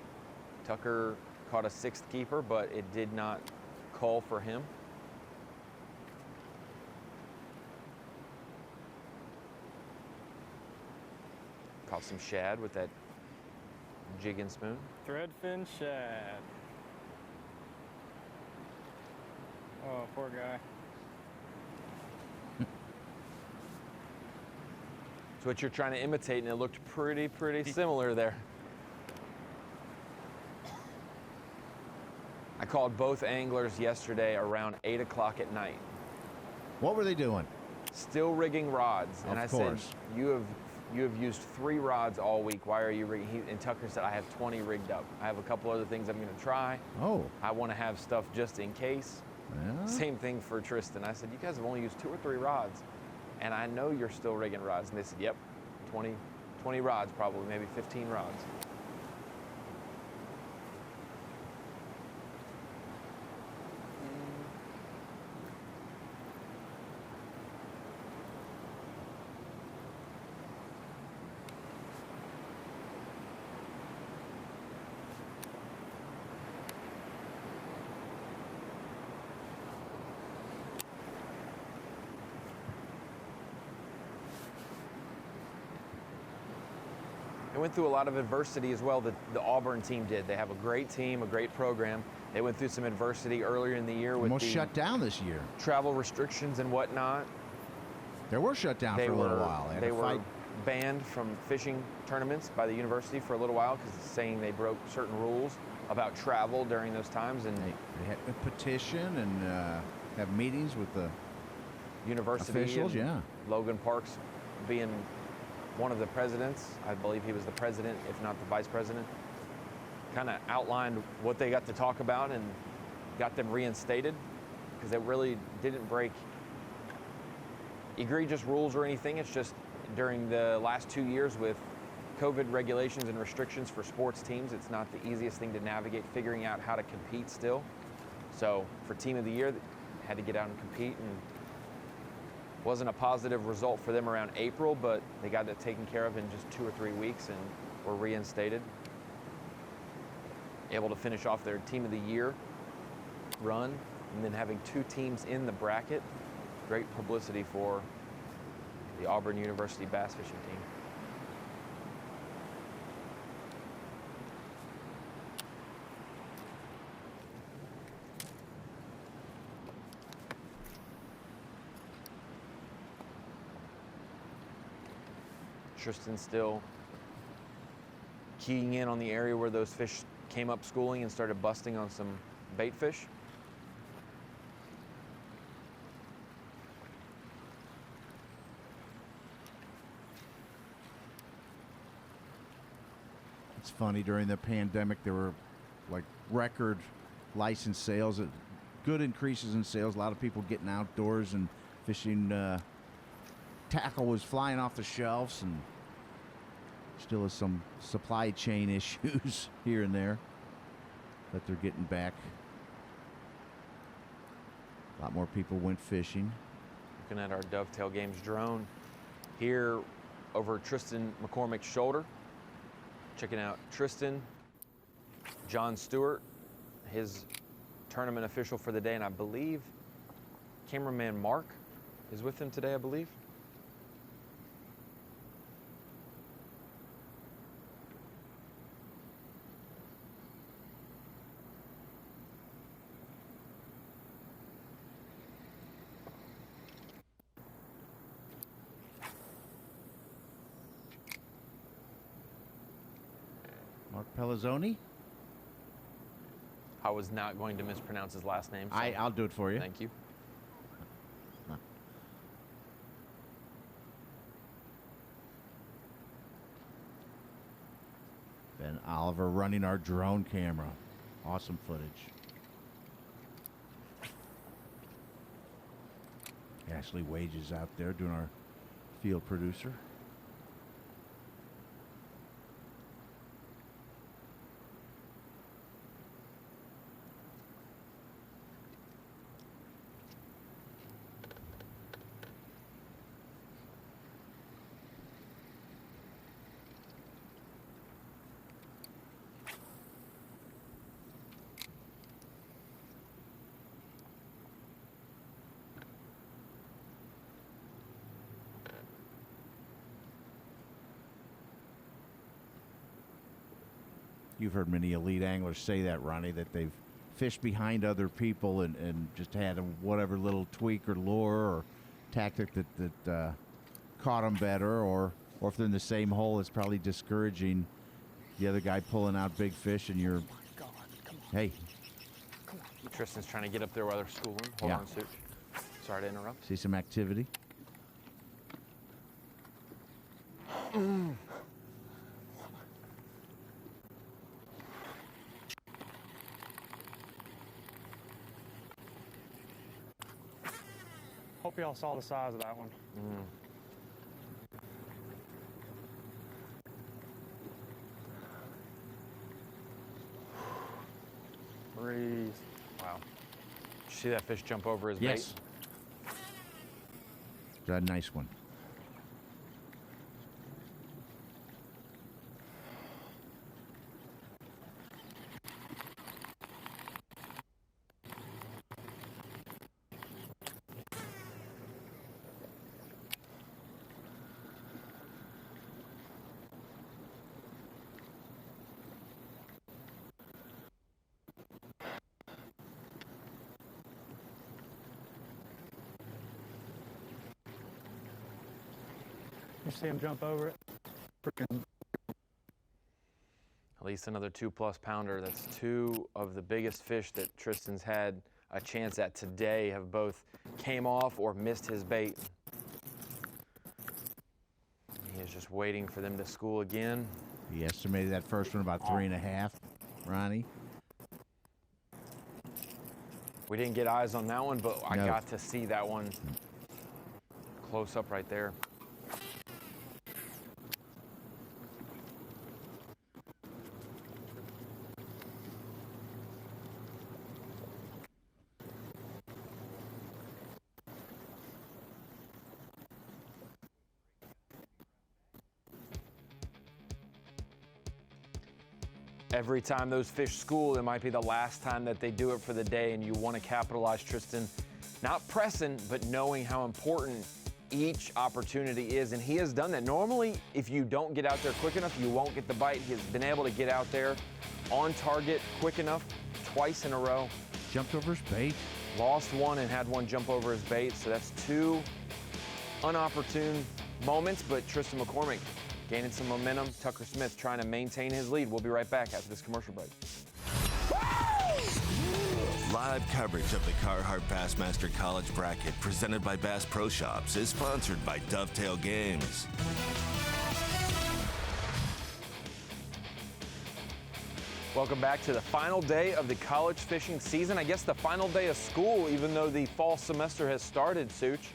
Tucker caught a 6th keeper, but it did not call for him. Caught some shad with that jig and spoon. Threadfin shad. Oh, poor guy. It's what you're trying to imitate, and it looked pretty similar there. I called both anglers yesterday around 8 o'clock at night. What were they doing? Still rigging rods. And I said, you have used 3 rods all week. Why are you rigging? And Tucker said, I have 20 rigged up. I have a couple other things I'm going to try. Oh. I want to have stuff just in case. Yeah. Same thing for Tristan. I said, you guys have only used 2 or 3 rods, and I know you're still rigging rods. And they said, yep, 20 rods probably, maybe 15 rods. They went through a lot of adversity as well that the Auburn team did. They have a great team, a great program. They went through some adversity earlier in the year with Almost the shut down this year. travel restrictions and whatnot. They were shut down for a little while. They were banned from fishing tournaments by the university for a little while because it's saying they broke certain rules about travel during those times. And they had a petition and have meetings with the university officials. Yeah, Logan Parks being one of the presidents, I believe he was the president, if not the vice president, kind of outlined what they got to talk about and got them reinstated because they really didn't break egregious rules or anything. It's just during the last 2 years with COVID regulations and restrictions for sports teams, it's not the easiest thing to navigate, figuring out how to compete still. So for Team of the Year, they had to get out and compete, and wasn't a positive result for them around April, but they got it taken care of in just 2 or 3 weeks and were reinstated. Able to finish off their Team of the Year run, and then having 2 teams in the bracket. Great publicity for the Auburn University bass fishing team. Tristan still keying in on the area where those fish came up schooling and started busting on some bait fish. it's funny, during the pandemic there were like record license sales, good increases in sales, a lot of people getting outdoors and fishing. Tackle was flying off the shelves, and still is some supply chain issues here and there that they're getting back. A lot more people went fishing. Looking at our Dovetail Games drone here over Tristan McCormick's shoulder. Checking out Tristan, John Stewart, his tournament official for the day, and I believe cameraman Mark is with him today, I believe. Mark Pellizzoni. I was not going to mispronounce his last name. So I'll do it for you. Thank you. Ben Oliver running our drone camera. Awesome footage. Ashley Wages out there doing our field producer. You've heard many elite anglers say that, Ronnie, that they've fished behind other people and just had whatever little tweak or lure or tactic that caught them better, or if they're in the same hole, it's probably discouraging the other guy pulling out big fish, and you're, hey. Tristan's trying to get up there while they're schooling. Hold on, Such. Sorry to interrupt. See some activity. Hope y'all saw the size of that one. Breathe. Wow. Did you see that fish jump over his Yes. bait? That's a nice one. You see him jump over it? Freaking At least another 2+ pounder. That's 2 of the biggest fish that Tristan's had a chance at today have both came off or missed his bait. He is just waiting for them to school again. He estimated that first one about 3.5, Ronnie. We didn't get eyes on that one, but I No. got to see that one close up right there. Every time those fish school, it might be the last time that they do it for the day, and you want to capitalize, Tristan. Not pressing, but knowing how important each opportunity is, and he has done that. Normally, if you don't get out there quick enough, you won't get the bite. He has been able to get out there on target quick enough twice in a row. Jumped over his bait. Lost one and had one jump over his bait, so that's 2 unopportune moments, but Tristan McCormick gaining some momentum. Tucker Smith trying to maintain his lead. We'll be right back after this commercial break. Live coverage of the Carhartt Bassmaster College Bracket presented by Bass Pro Shops is sponsored by Dovetail Games. Welcome back to the final day of the college fishing season. I guess the final day of school, even though the fall semester has started, Such.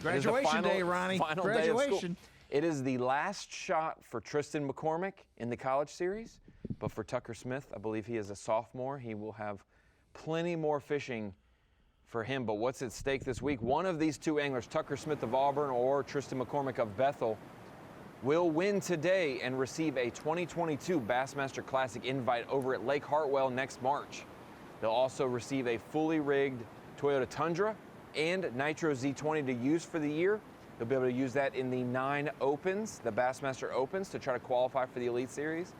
Graduation day, Ronnie. Final day of school. Graduation. It is the last shot for Tristan McCormick in the college series, but for Tucker Smith, I believe he is a sophomore. He will have plenty more fishing for him, but what's at stake this week? One of these 2 anglers, Tucker Smith of Auburn or Tristan McCormick of Bethel, will win today and receive a 2022 Bassmaster Classic invite over at Lake Hartwell next March. They'll also receive a fully rigged Toyota Tundra and Nitro Z20 to use for the year. They'll be able to use that in the 9 Opens, the Bassmaster Opens, to try to qualify for the Elite Series.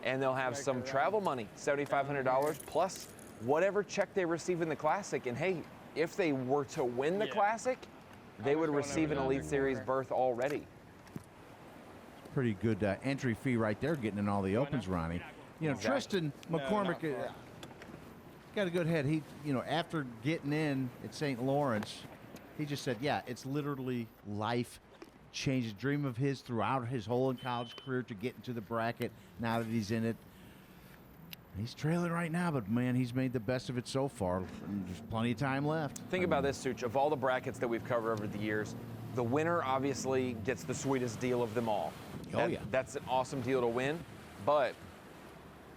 And they'll have some travel money, $7,500, plus whatever check they receive in the Classic. And hey, if they were to win the Classic, they would receive an Elite Series berth already. Pretty good entry fee right there, getting in all the opens, Ronnie. You know, Exactly. Tristan McCormick got a good head. He, you know, after getting in at St. Lawrence, he just said, yeah, it's literally life changed. A dream of his throughout his whole college career to get into the bracket. Now that he's in it, he's trailing right now, but man, he's made the best of it so far. And there's plenty of time left. Think about this, Such. Of all the brackets that we've covered over the years, the winner obviously gets the sweetest deal of them all. Oh, yeah. That's an awesome deal to win, but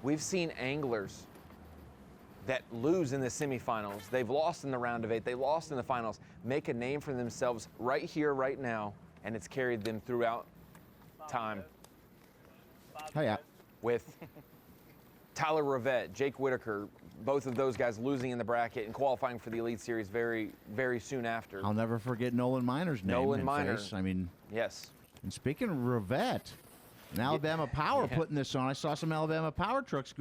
we've seen anglers that lose in the semifinals. They've lost in the round of 8. They lost in the finals. Make a name for themselves right here, right now, and it's carried them throughout time. Oh, yeah. With Tyler Rivette, Jake Whitaker, both of those guys losing in the bracket and qualifying for the Elite Series very, very soon after. I'll never forget Nolan Miner's name. Nolan and Miner. face. I mean, Yes. and speaking of Rivette, and Alabama Power putting this on. I saw some Alabama Power trucks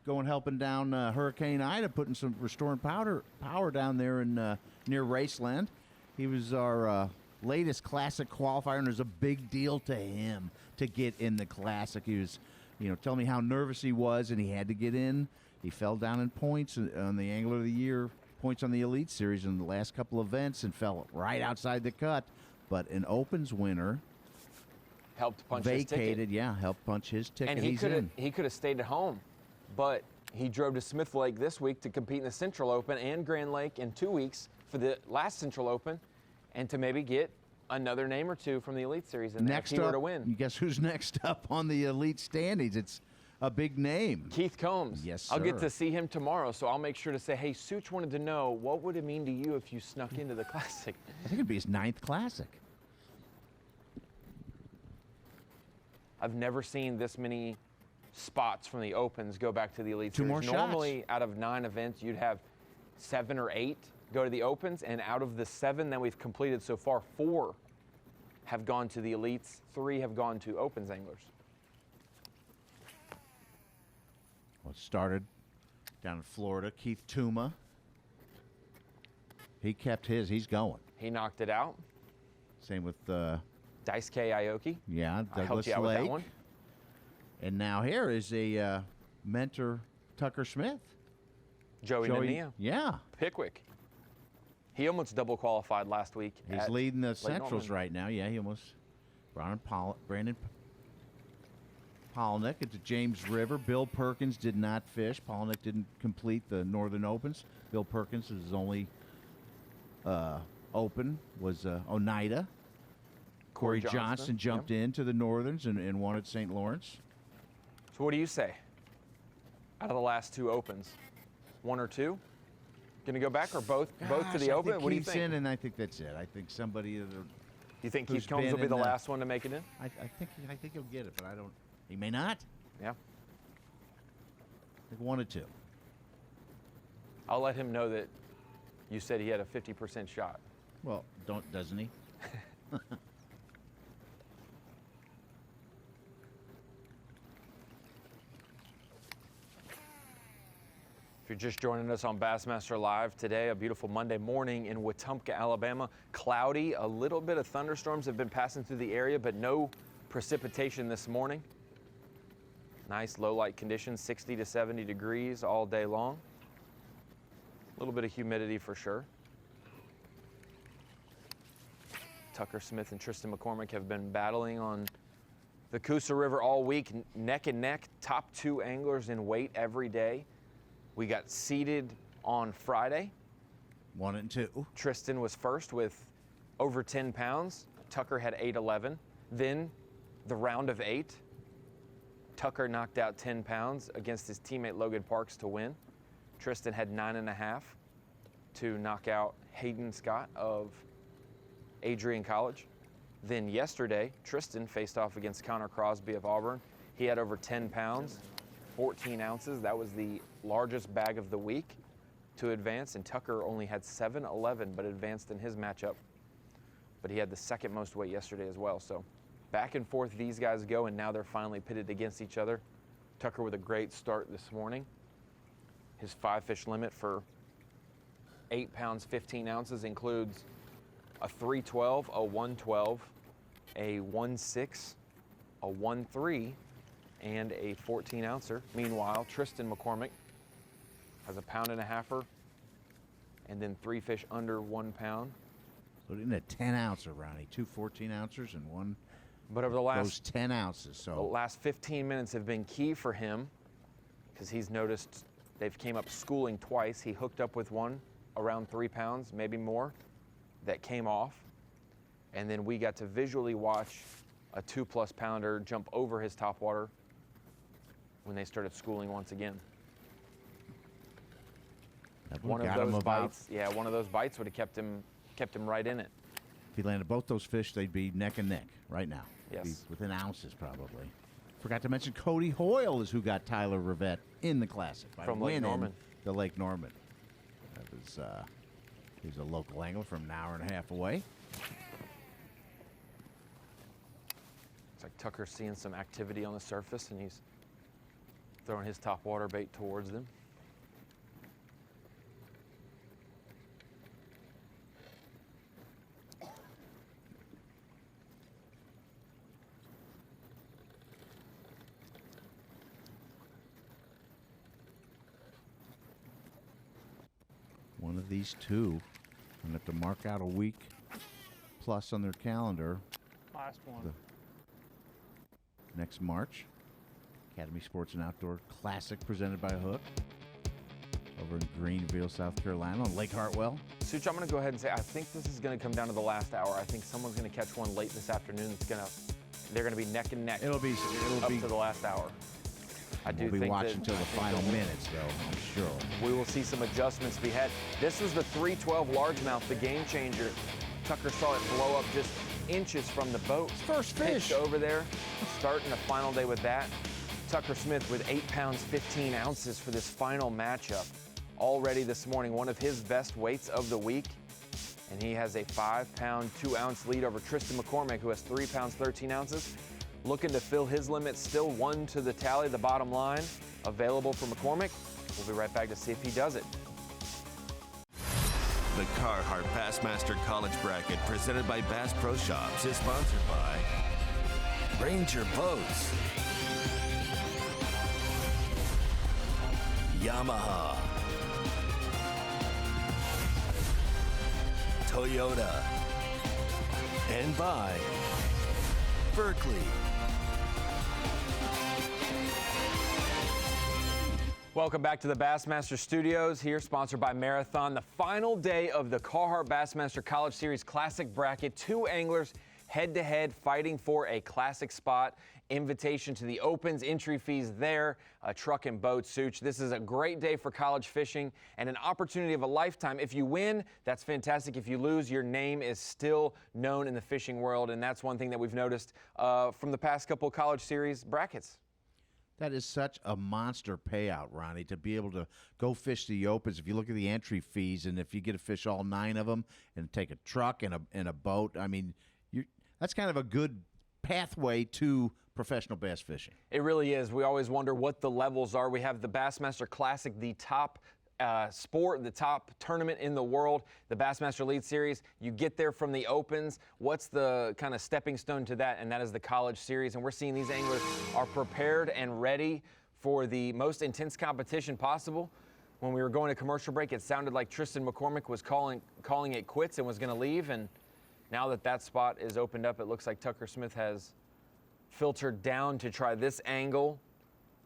going helping down Hurricane Ida, putting some restoring power down there in near Raceland. He was our latest Classic qualifier, and there's a big deal to him to get in the Classic. He was, you know, telling me how nervous he was, and he had to get in. He fell down in points on the Angler of the Year, points on the Elite Series in the last couple events, and fell right outside the cut. But an Opens winner. Helped punch his ticket. Vacated, yeah, helped punch his ticket. And He's in. he could have stayed at home, but he drove to Smith Lake this week to compete in the Central Open and Grand Lake in 2 weeks for the last Central Open, and to maybe get another name or 2 from the Elite Series in there if Next he were up, to win. guess who's next up on the Elite standings? It's a big name. Keith Combs. Yes, I'll get sir. to see him tomorrow, so I'll make sure to say, hey, Such wanted to know, what would it mean to you if you snuck into the Classic? I think it'd be his 9th Classic. I've never seen this many spots from the Opens go back to the Elite 2 Series. more shots. Normally, out of 9 events, you'd have 7 or 8 go to the Opens, and out of the 7 that we've completed so far, 4 have gone to the Elites, 3 have gone to Opens anglers. Well, it started down in Florida. Keith Tuma. He kept his. He's going. He knocked it out. Same with Daisuke Aoki. Yeah, I helped Douglas you out with that Lake. one. And now here is a mentor, Tucker Smith. Joey Nania. Yeah. Pickwick. He almost double qualified last week. He's leading the Lake Centrals Norman. right now. Yeah, he almost. Brandon Polnick at the James River. Bill Perkins did not fish. Polnick didn't complete the Northern Opens. Bill Perkins, his only open was Oneida. Corey Johnston jumped into the Northerns and won at St. Lawrence. So what do you say? Out of the last 2 opens, 1 or 2? Going to go back or both to the Open? What do you think? In, and I think that's it. I think somebody. You think who's Keith Combs been will be in the the- last one to make it in? I think he'll get it, but I don't. He may not. Yeah. I think 1 or 2. I'll let him know that you said he had a 50% shot. Well, doesn't he? If you're just joining us on Bassmaster Live today, a beautiful Monday morning in Wetumpka, Alabama. Cloudy, a little bit of thunderstorms have been passing through the area, but no precipitation this morning. Nice low light conditions, 60 to 70 degrees all day long. A little bit of humidity for sure. Tucker Smith and Tristan McCormick have been battling on the Coosa River all week, neck and neck, top 2 anglers in weight every day. We got seeded on Friday. 1 and 2. Tristan was first with over 10 pounds. Tucker had 8.11. Then the round of 8, Tucker knocked out 10 pounds against his teammate Logan Parks to win. Tristan had 9.5 to knock out Hayden Scott of Adrian College. Then yesterday, Tristan faced off against Connor Crosby of Auburn. He had over 10 pounds, 14 ounces. That was the largest bag of the week to advance, and Tucker only had 7.11 but advanced in his matchup. But he had the second most weight yesterday as well. So back and forth these guys go, and now they're finally pitted against each other. Tucker with a great start this morning. His 5-fish limit for 8 pounds, 15 ounces includes a 312, a 112, a 1.6, a 1.3, and a 14-ouncer. Meanwhile, Tristan McCormick has a 1.5-pounder and then 3 fish under 1 pound. So in a 10-ouncer, Ronnie. 2 14-ouncers and 1 But over the goes 10 ounces. the So last 15 minutes have been key for him because he's noticed they've came up schooling twice. He hooked up with one around 3 pounds, maybe more, that came off. And then we got to visually watch a 2+ pounder jump over his topwater when they started schooling once again. that One got of him those about. bites, yeah, one of those bites would have kept him right in it. If he landed both those fish, they'd be neck and neck right now. Yes. Be within ounces probably. Forgot to mention Cody Hoyle is who got Tyler Rivette in the Classic by From Lake winning Norman. the Lake Norman. That was he's a local angler from an hour and a half away. It's like Tucker's seeing some activity on the surface and he's throwing his topwater bait towards them. One of these two, I'm going to have to mark out a week plus on their calendar Last one. The- next March. Academy Sports and Outdoor Classic presented by Hook over in Greenville, South Carolina on Lake Hartwell. Such, I'm going to go ahead and say I think this is going to come down to the last hour. I think someone's going to catch one late this afternoon. They're going to be neck and neck It'll be up to the last hour. I do we'll be think watching that till the final minutes, though, I'm sure. we will see some adjustments be had. This was the 312 largemouth, the game changer. Tucker saw it blow up just inches from the boat. First fish. Pitched over there, starting the final day with that. Tucker Smith with 8 pounds, 15 ounces for this final matchup. Already this morning, one of his best weights of the week. And he has a 5-pound, 2-ounce lead over Tristan McCormick, who has 3 pounds, 13 ounces. Looking to fill his limit, still 1 to the tally, the bottom line, available for McCormick. We'll be right back to see if he does it. The Carhartt Bassmaster College Bracket, presented by Bass Pro Shops, is sponsored by Ranger Boats, Yamaha, Toyota, and by Berkeley. Welcome back to the Bassmaster Studios, here sponsored by Marathon. The final day of the Carhartt Bassmaster College Series Classic Bracket. 2 anglers head-to-head fighting for a classic spot. Invitation to the Opens, entry fees there, a truck and boat suit. This is a great day for college fishing and an opportunity of a lifetime. If you win, that's fantastic. If you lose, your name is still known in the fishing world, and that's one thing that we've noticed from the past couple college series brackets. That is such a monster payout, Ronnie, to be able to go fish the Opens. If you look at the entry fees, and if you get to fish all 9 of them and take a truck and a boat, I mean, that's kind of a good pathway to professional bass fishing. It really is. We always wonder what the levels are. We have the Bassmaster Classic, the top sport, the top tournament in the world, the Bassmaster Elite Series. You get there from the Opens. What's the kind of stepping stone to that? And that is the College Series. And we're seeing these anglers are prepared and ready for the most intense competition possible. When we were going to commercial break, it sounded like Tristan McCormick was calling it quits and was going to leave. And now that that spot is opened up, it looks like Tucker Smith has filtered down to try this angle.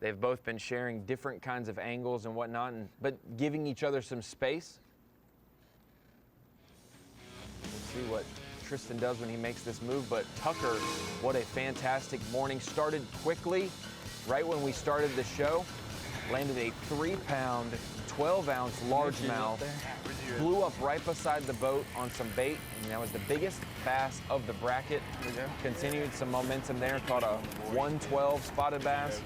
They've both been sharing different kinds of angles and whatnot, but giving each other some space. We'll see what Tristan does when he makes this move, but Tucker, what a fantastic morning. Started quickly, right when we started the show. Landed a 3-pound, 12-ounce largemouth. Blew up right beside the boat on some bait, and that was the biggest bass of the bracket. Continued some momentum there, caught a 112 spotted bass.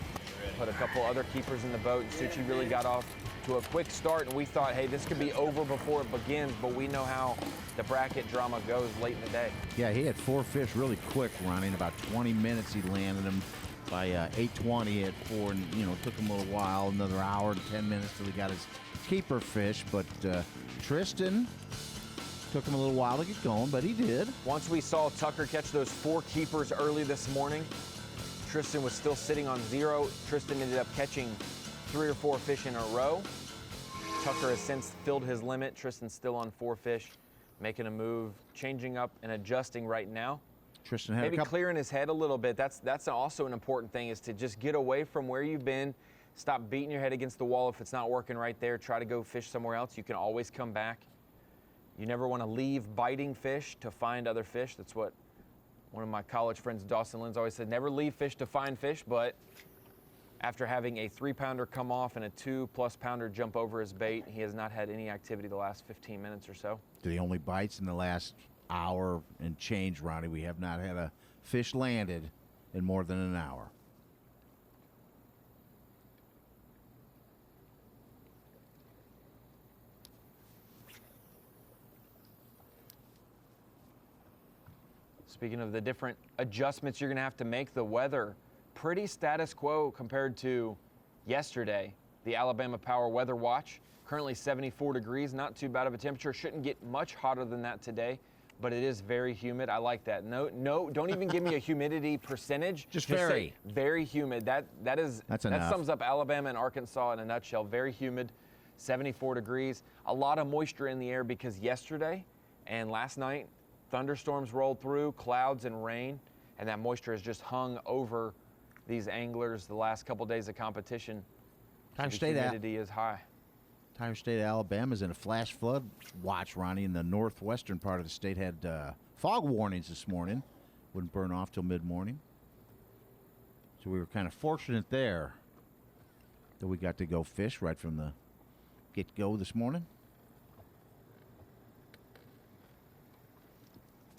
Put a couple other keepers in the boat, and Suchi really got off to a quick start, and we thought, hey, this could be over before it begins, but we know how the bracket drama goes late in the day. Yeah, he had 4 fish really quick, Ronnie. In about 20 minutes, he landed them. By 8:20, he had 4, and it took him a little while, another hour and 10 minutes till he got his keeper fish. But Tristan took him a little while to get going, but he did. Once we saw Tucker catch those 4 keepers early this morning, Tristan was still sitting on 0. Tristan ended up catching 3 or 4 fish in a row. Tucker has since filled his limit. Tristan's still on 4 fish, making a move, changing up and adjusting right now. Tristan had maybe clearing his head a little bit. That's also an important thing, is to just get away from where you've been. Stop beating your head against the wall. If it's not working right there, try to go fish somewhere else. You can always come back. You never want to leave biting fish to find other fish. That's what one of my college friends, Dawson Lynn's, always said, never leave fish to find fish. But after having a 3-pounder come off and a 2+ pounder jump over his bait, he has not had any activity the last 15 minutes or so. The only bites in the last hour and change, Ronnie. We have not had a fish landed in more than an hour. Speaking of the different adjustments you're going to have to make, the weather, pretty status quo compared to yesterday. The Alabama Power Weather Watch, currently 74 degrees, not too bad of a temperature. Shouldn't get much hotter than that today, but it is very humid. I like that. No, don't even give me a humidity percentage. Just very. Say very humid. That's enough. That sums up Alabama and Arkansas in a nutshell. Very humid, 74 degrees. A lot of moisture in the air because yesterday and last night, thunderstorms rolled through, clouds and rain, and that moisture has just hung over these anglers the last couple days of competition. Time the humidity is high. Entire state of Alabama is in a flash flood watch, Ronnie. In the northwestern part of the state had fog warnings this morning. Wouldn't burn off till mid-morning. So we were kind of fortunate there that we got to go fish right from the get-go this morning.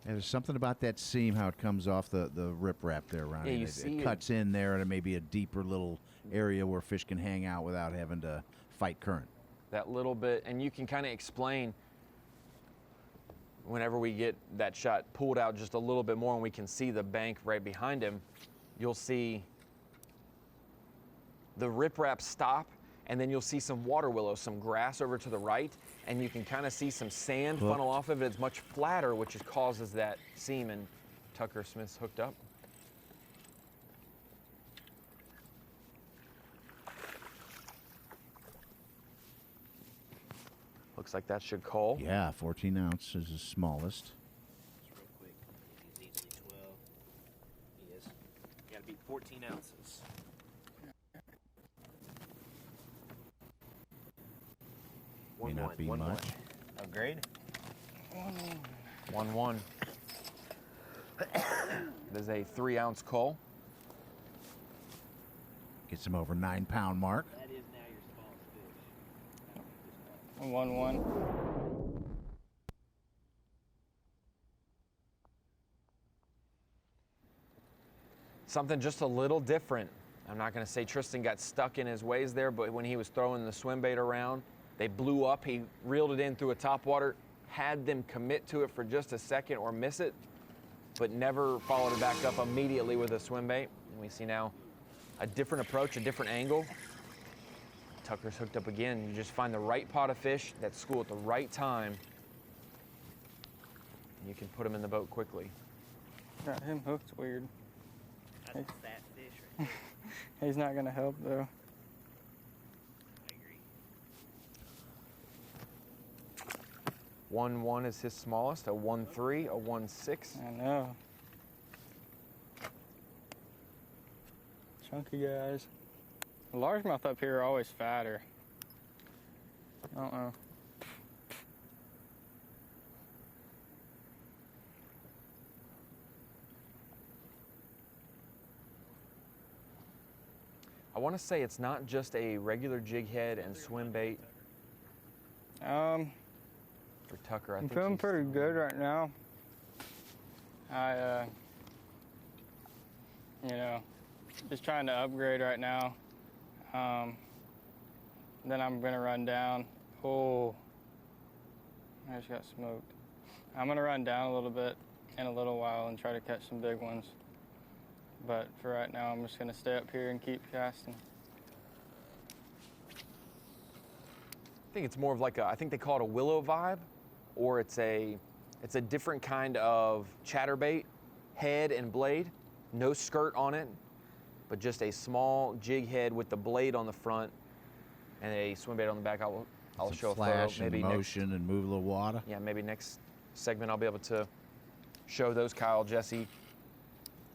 And there's something about that seam, how it comes off the riprap there, Ronnie. Yeah, it cuts in there, and it may be a deeper little area where fish can hang out without having to fight current. That little bit, and you can kind of explain whenever we get that shot pulled out just a little bit more and we can see the bank right behind him, you'll see the riprap stop and then you'll see some water willows, some grass over to the right, and you can kind of see some sand funnel off of it. It's much flatter, which causes that seam, and Tucker Smith's hooked up. Looks like that should cull. Yeah, 14 ounce is the smallest. Just real quick. He's easily 12. He is. You gotta beat 14 ounces. May not be much. A grade? 1-1. There's a 3 ounce cull. Gets him over 9 pound mark. That is now your smallest fish. 1-1. Something just a little different. I'm not going to say Tristan got stuck in his ways there, but when he was throwing the swim bait around, they blew up. He reeled it in through a topwater, had them commit to it for just a second or miss it, but never followed it back up immediately with a swim bait. And we see now a different approach, a different angle. Tucker's hooked up again. You just find the right pot of fish that school at the right time, and you can put them in the boat quickly. Got him hooked weird. That's a fat fish right there. He's not gonna help though. I agree. 1-1 is his smallest, a 1-3, a 1-6. I know. Chunky guys. The largemouth up here are always fatter. I don't know. I want to say it's not just a regular jig head and swim bait for Tucker. I I'm think feeling he's- pretty good right now. You know, just trying to upgrade right now. Then I'm gonna run down. Oh, I just got smoked. I'm gonna run down a little bit in a little while and try to catch some big ones. But for right now, I'm just gonna stay up here and keep casting. I think it's more of like I think they call it a willow vibe, or it's a different kind of chatterbait, head and blade, no skirt on it, but just a small jig head with the blade on the front and a swim bait on the back. I'll Some show a flash photo. Maybe and motion and move a little water. Yeah, maybe next segment I'll be able to show those. Kyle, Jesse,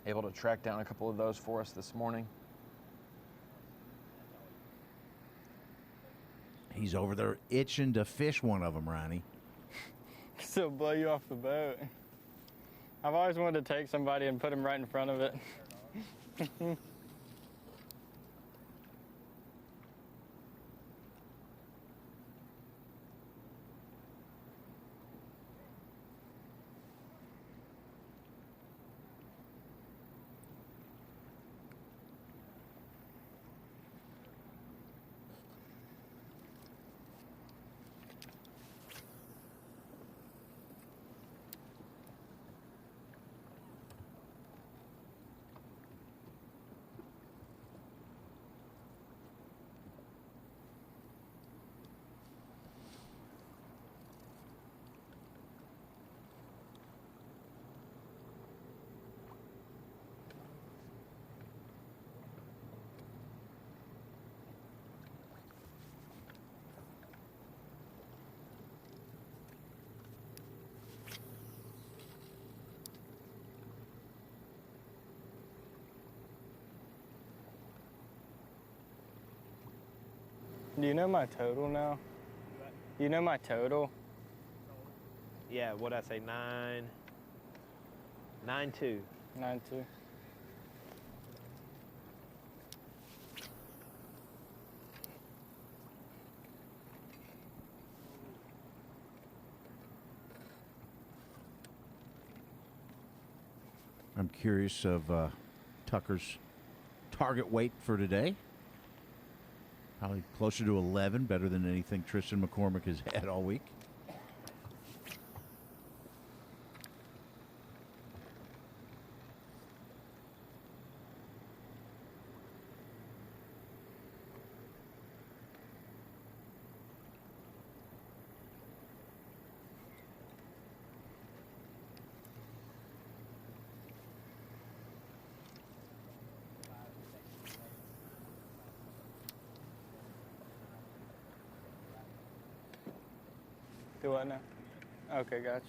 able to track down a couple of those for us this morning. He's over there itching to fish one of them, Ronnie. Still blow you off the boat. I've always wanted to take somebody and put him right in front of it. Do you know my total now? Do you know my total? Yeah, what'd I say? 9-2. 9-2. I'm curious of Tucker's target weight for today. Probably closer to 11, better than anything Tristan McCormick has had all week. Do what now? Okay, gotcha.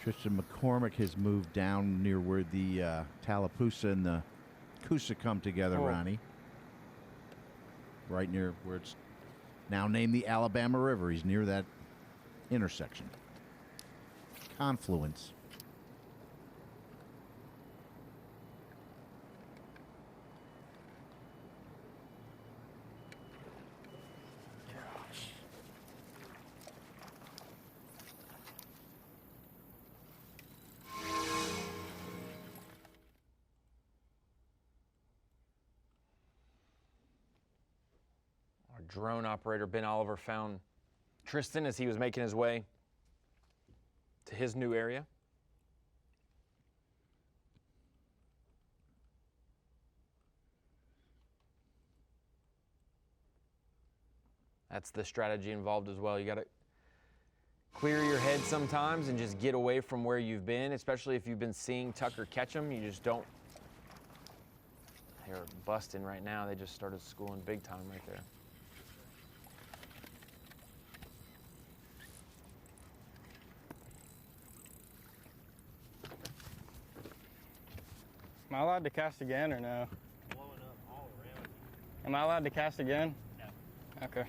Tristan McCormick has moved down near where the Tallapoosa and the Coosa come together, Ronnie. Right near where it's now named the Alabama River. He's near that intersection. Confluence. Our drone operator, Ben Oliver, found Tristan as he was making his way to his new area. That's the strategy involved as well. You got to clear your head sometimes and just get away from where you've been, especially if you've been seeing Tucker catch them. You just don't. They're busting right now. They just started schooling big time right there. Am I allowed to cast again or no? Blowing up all around. Am I allowed to cast again? No. Okay.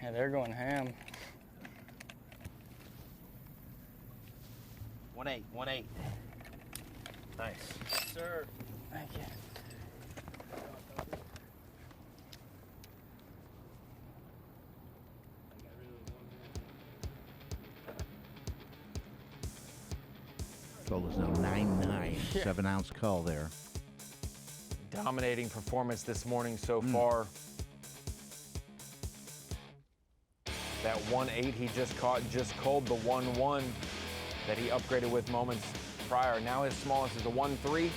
Yeah, they're going ham. 1-8, 1-8. Nice. Yes, sir. Thank you. Cull is now 9-9, 7-ounce cull there. Dominating performance this morning so far. That 1-8 he just caught just culled the 1-1 that he upgraded with moments prior. Now his smallest is a 1-3.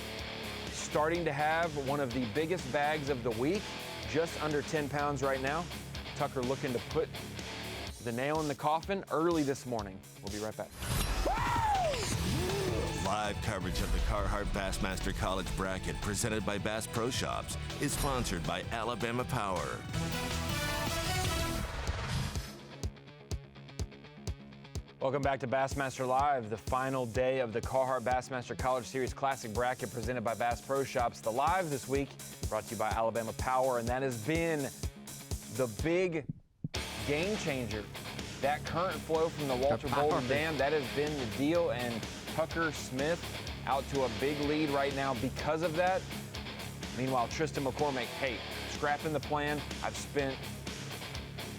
Starting to have one of the biggest bags of the week, just under 10 pounds right now. Tucker looking to put the nail in the coffin early this morning. We'll be right back. Live coverage of the Carhartt Bassmaster College Bracket presented by Bass Pro Shops is sponsored by Alabama Power. Welcome back to Bassmaster Live, the final day of the Carhartt Bassmaster College Series Classic Bracket presented by Bass Pro Shops. The live this week brought to you by Alabama Power, and that has been the big game changer. That current flow from the Walter Bolden Dam, that has been the deal, and Tucker Smith out to a big lead right now because of that. Meanwhile, Tristan McCormick, hey, scrapping the plan. I've spent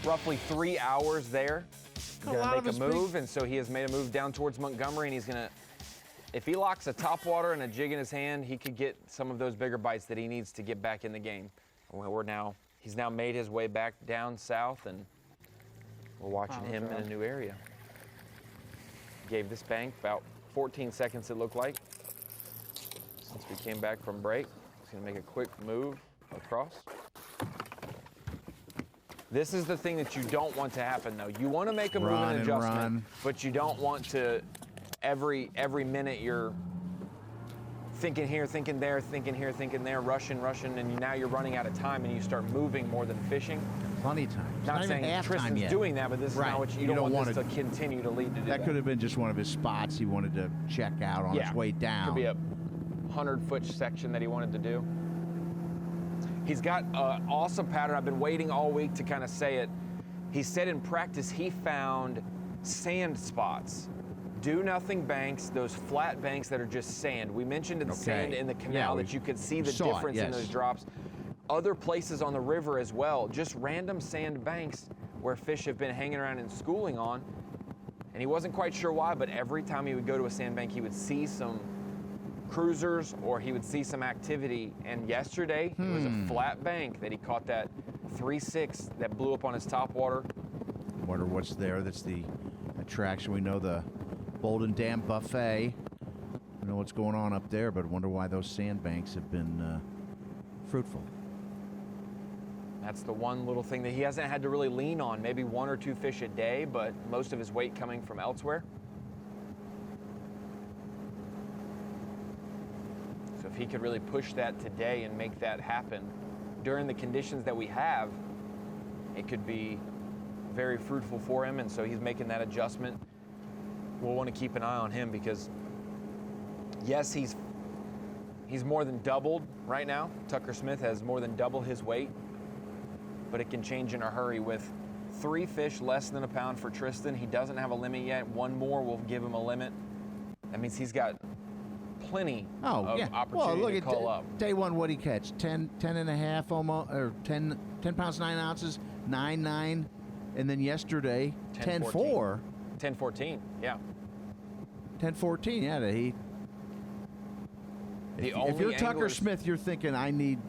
roughly 3 hours there. Gonna make a move, and so he has made a move down towards Montgomery, and he's gonna, if he locks a topwater and a jig in his hand, he could get some of those bigger bites that he needs to get back in the game. He's now made his way back down south, and we're watching him in a new area. Gave this bank about 14 seconds, it looked like, since we came back from break. He's gonna make a quick move across. This is the thing that you don't want to happen, though. You want to make a move and adjustment, but you don't want to, every minute you're thinking here, thinking there, thinking here, thinking there, rushing, and now you're running out of time and you start moving more than fishing. plenty of times. Not even saying halftime Tristan's yet. doing that, but this is Right. not what You don't don't want this want to continue to lead to do That could have been just one of his spots he wanted to check out on his way down. Could be a 100-foot section that he wanted to do. He's got an awesome pattern. I've been waiting all week to kind of say it. He said in practice he found sand spots. Do-nothing banks, those flat banks that are just sand. We mentioned the sand in the canal that you could see the difference in those drops. Other places on the river as well, just random sand banks where fish have been hanging around and schooling on. And he wasn't quite sure why, but every time he would go to a sandbank, he would see some cruisers or he would see some activity. And yesterday, it was a flat bank that he caught that 3.6 that blew up on his topwater. Wonder what's there. That's the attraction. We know the Bolden Dam Buffet. We know what's going on up there, but wonder why those sandbanks have been fruitful. That's the one little thing that he hasn't had to really lean on. Maybe 1 or 2 fish a day, but most of his weight coming from elsewhere. So if he could really push that today and make that happen during the conditions that we have, it could be very fruitful for him. And so he's making that adjustment. We'll want to keep an eye on him because, yes, he's more than doubled right now. Tucker Smith has more than double his weight, but it can change in a hurry with 3 fish less than a pound for Tristan. He doesn't have a limit yet. 1 more will give him a limit. That means he's got plenty of opportunity to call up. Day one, what'd he catch? 10 and a half almost, or 10 pounds, 9 ounces, 9, and then yesterday, 10.4. 10.14, yeah. 10.14, yeah. If you're Tucker Smith, you're thinking, I need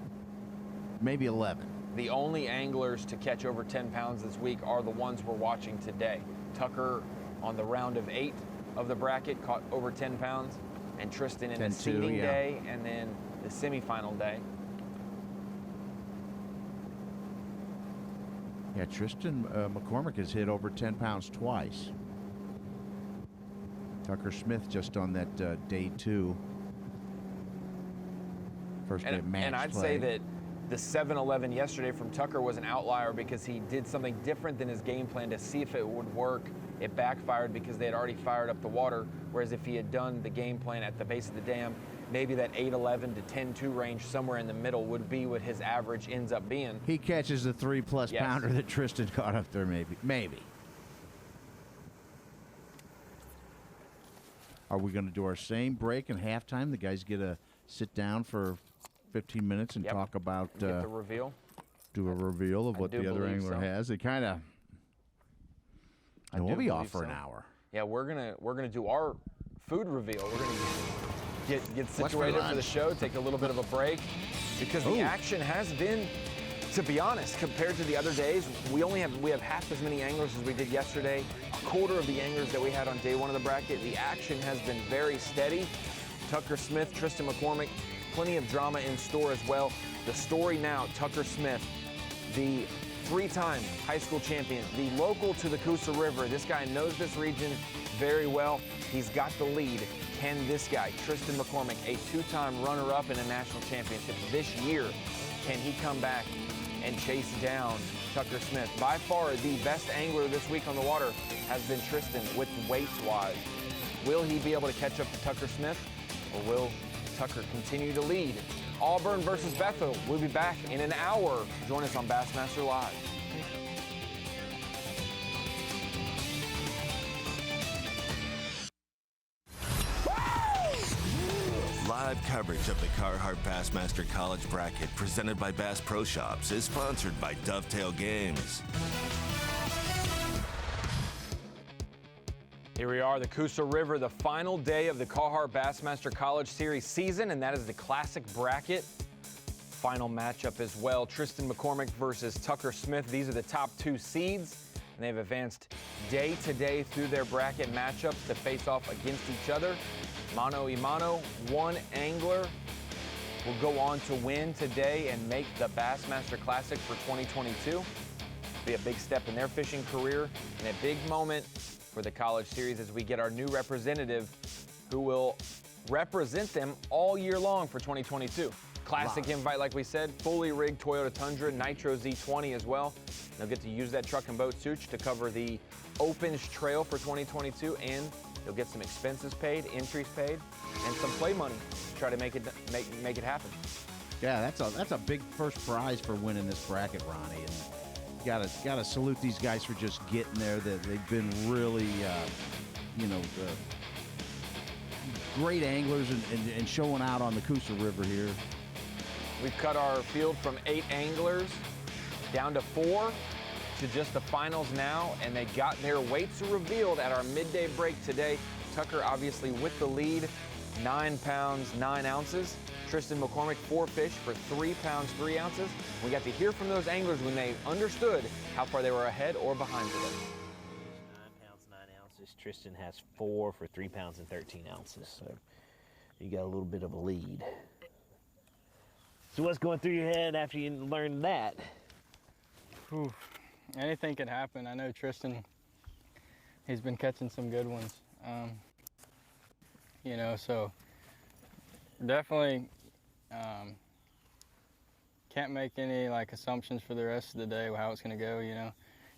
maybe 11. The only anglers to catch over 10 pounds this week are the ones we're watching today. Tucker on the round of 8 of the bracket caught over 10 pounds, and Tristan in the seeding day and then the semifinal day. Yeah, Tristan McCormick has hit over 10 pounds twice. Tucker Smith just on that day 2. First day of match And I'd play. say that the 7-11 yesterday from Tucker was an outlier because he did something different than his game plan to see if it would work. It backfired because they had already fired up the water, whereas if he had done the game plan at the base of the dam, maybe that 8-11 to 10-2 range somewhere in the middle would be what his average ends up being. He catches the 3+ pounder that Tristan caught up there, maybe. Are we going to do our same break and halftime? The guys get to sit down for 15 minutes and talk about get the reveal. Do a reveal of what the other angler has. They kind of. And we'll be off for an hour. Yeah, we're gonna do our food reveal. We're gonna get situated for the show, take a little bit of a break, because the action has been, to be honest, compared to the other days, we have half as many anglers as we did yesterday. A quarter of the anglers that we had on day 1 of the bracket. The action has been very steady. Tucker Smith, Tristan McCormick, plenty of drama in store as well. The story now, Tucker Smith, the 3-time high school champion, the local to the Coosa River. This guy knows this region very well. He's got the lead. Can this guy, Tristan McCormick, a 2-time runner-up in a national championship this year, can he come back and chase down Tucker Smith? By far the best angler this week on the water has been Tristan with weights-wise. Will he be able to catch up to Tucker Smith, or will Tucker continue to lead? Auburn versus Bethel. We'll be back in an hour. Join us on Bassmaster Live. Live coverage of the Carhartt Bassmaster College Bracket presented by Bass Pro Shops is sponsored by Dovetail Games. Here we are, the Coosa River, the final day of the Carhartt Bassmaster College Series season, and that is the Classic Bracket. Final matchup as well, Tristan McCormick versus Tucker Smith. These are the top 2 seeds, and they've advanced day to day through their bracket matchups to face off against each other. Mano y mano, 1 angler will go on to win today and make the Bassmaster Classic for 2022. Be a big step in their fishing career and a big moment for the College Series as we get our new representative who will represent them all year long for 2022. Classic invite, like we said, fully rigged Toyota Tundra, Nitro Z20 as well. They'll get to use that truck and boat Such to cover the Opens Trail for 2022, and they'll get some expenses paid, entries paid, and some play money to try to make it happen. Yeah, that's a big first prize for winning this bracket, Ronnie. And gotta salute these guys for just getting there. That they've been really, great anglers and showing out on the Coosa River here. We've cut our field from 8 anglers down to 4 to just the finals now, and they got their weights revealed at our midday break today. Tucker obviously with the lead, 9 pounds, 9 ounces. Tristan McCormick, 4 fish for 3 pounds, 3 ounces. We got to hear from those anglers when they understood how far they were ahead or behind today. 9 pounds, 9 ounces. Tristan has 4 for 3 pounds and 13 ounces. So you got a little bit of a lead. So what's going through your head after you learned that? Whew. Anything could happen. I know Tristan, he's been catching some good ones. So definitely can't make any assumptions for the rest of the day how it's gonna go.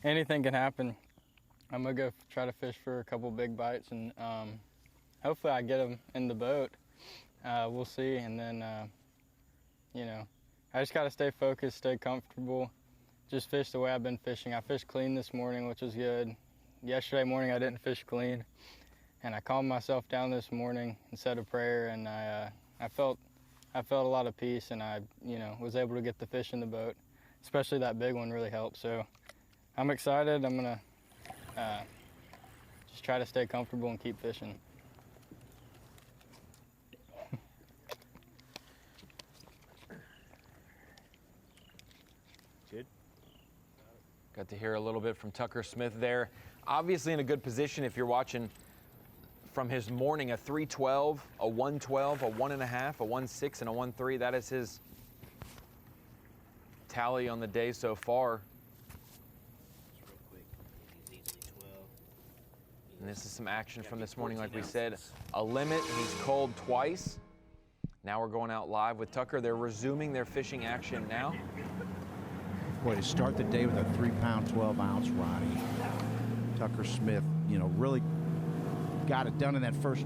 Anything can happen. I'm gonna go try to fish for a couple big bites, and hopefully I get them in the boat. We'll see, and then I just gotta stay focused, stay comfortable, just fish the way I've been fishing. I fished clean this morning, which was good. Yesterday morning I didn't fish clean, and I calmed myself down this morning and said a prayer, and I felt a lot of peace, and I was able to get the fish in the boat, especially that big one really helped. So I'm excited. I'm gonna just try to stay comfortable and keep fishing. Good. Got to hear a little bit from Tucker Smith there. Obviously in a good position if you're watching from his morning, a 312, a 112, a 1.5, a 1.6, and a 1.3. That is his tally on the day so far. Just real quick. He's easily 12. And this is some action from this morning, like we said. A limit, he's called twice. Now we're going out live with Tucker. They're resuming their fishing action now. Boy, to start the day with a 3 pound, 12 ounce Ronnie. Tucker Smith, really got it done in that first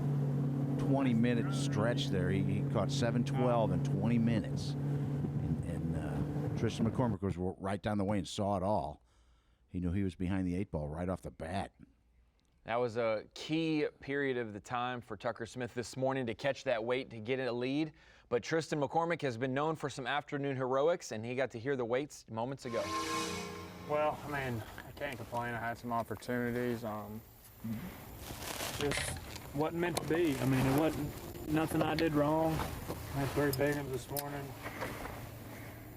20-minute stretch there. He caught 7-12 in 20 minutes. And Tristan McCormick was right down the way and saw it all. He knew he was behind the 8 ball right off the bat. That was a key period of the time for Tucker Smith this morning to catch that weight to get a lead. But Tristan McCormick has been known for some afternoon heroics, and he got to hear the weights moments ago. Well, I can't complain. I had some opportunities. Just wasn't meant to be. It wasn't nothing I did wrong. I had 3 big ones this morning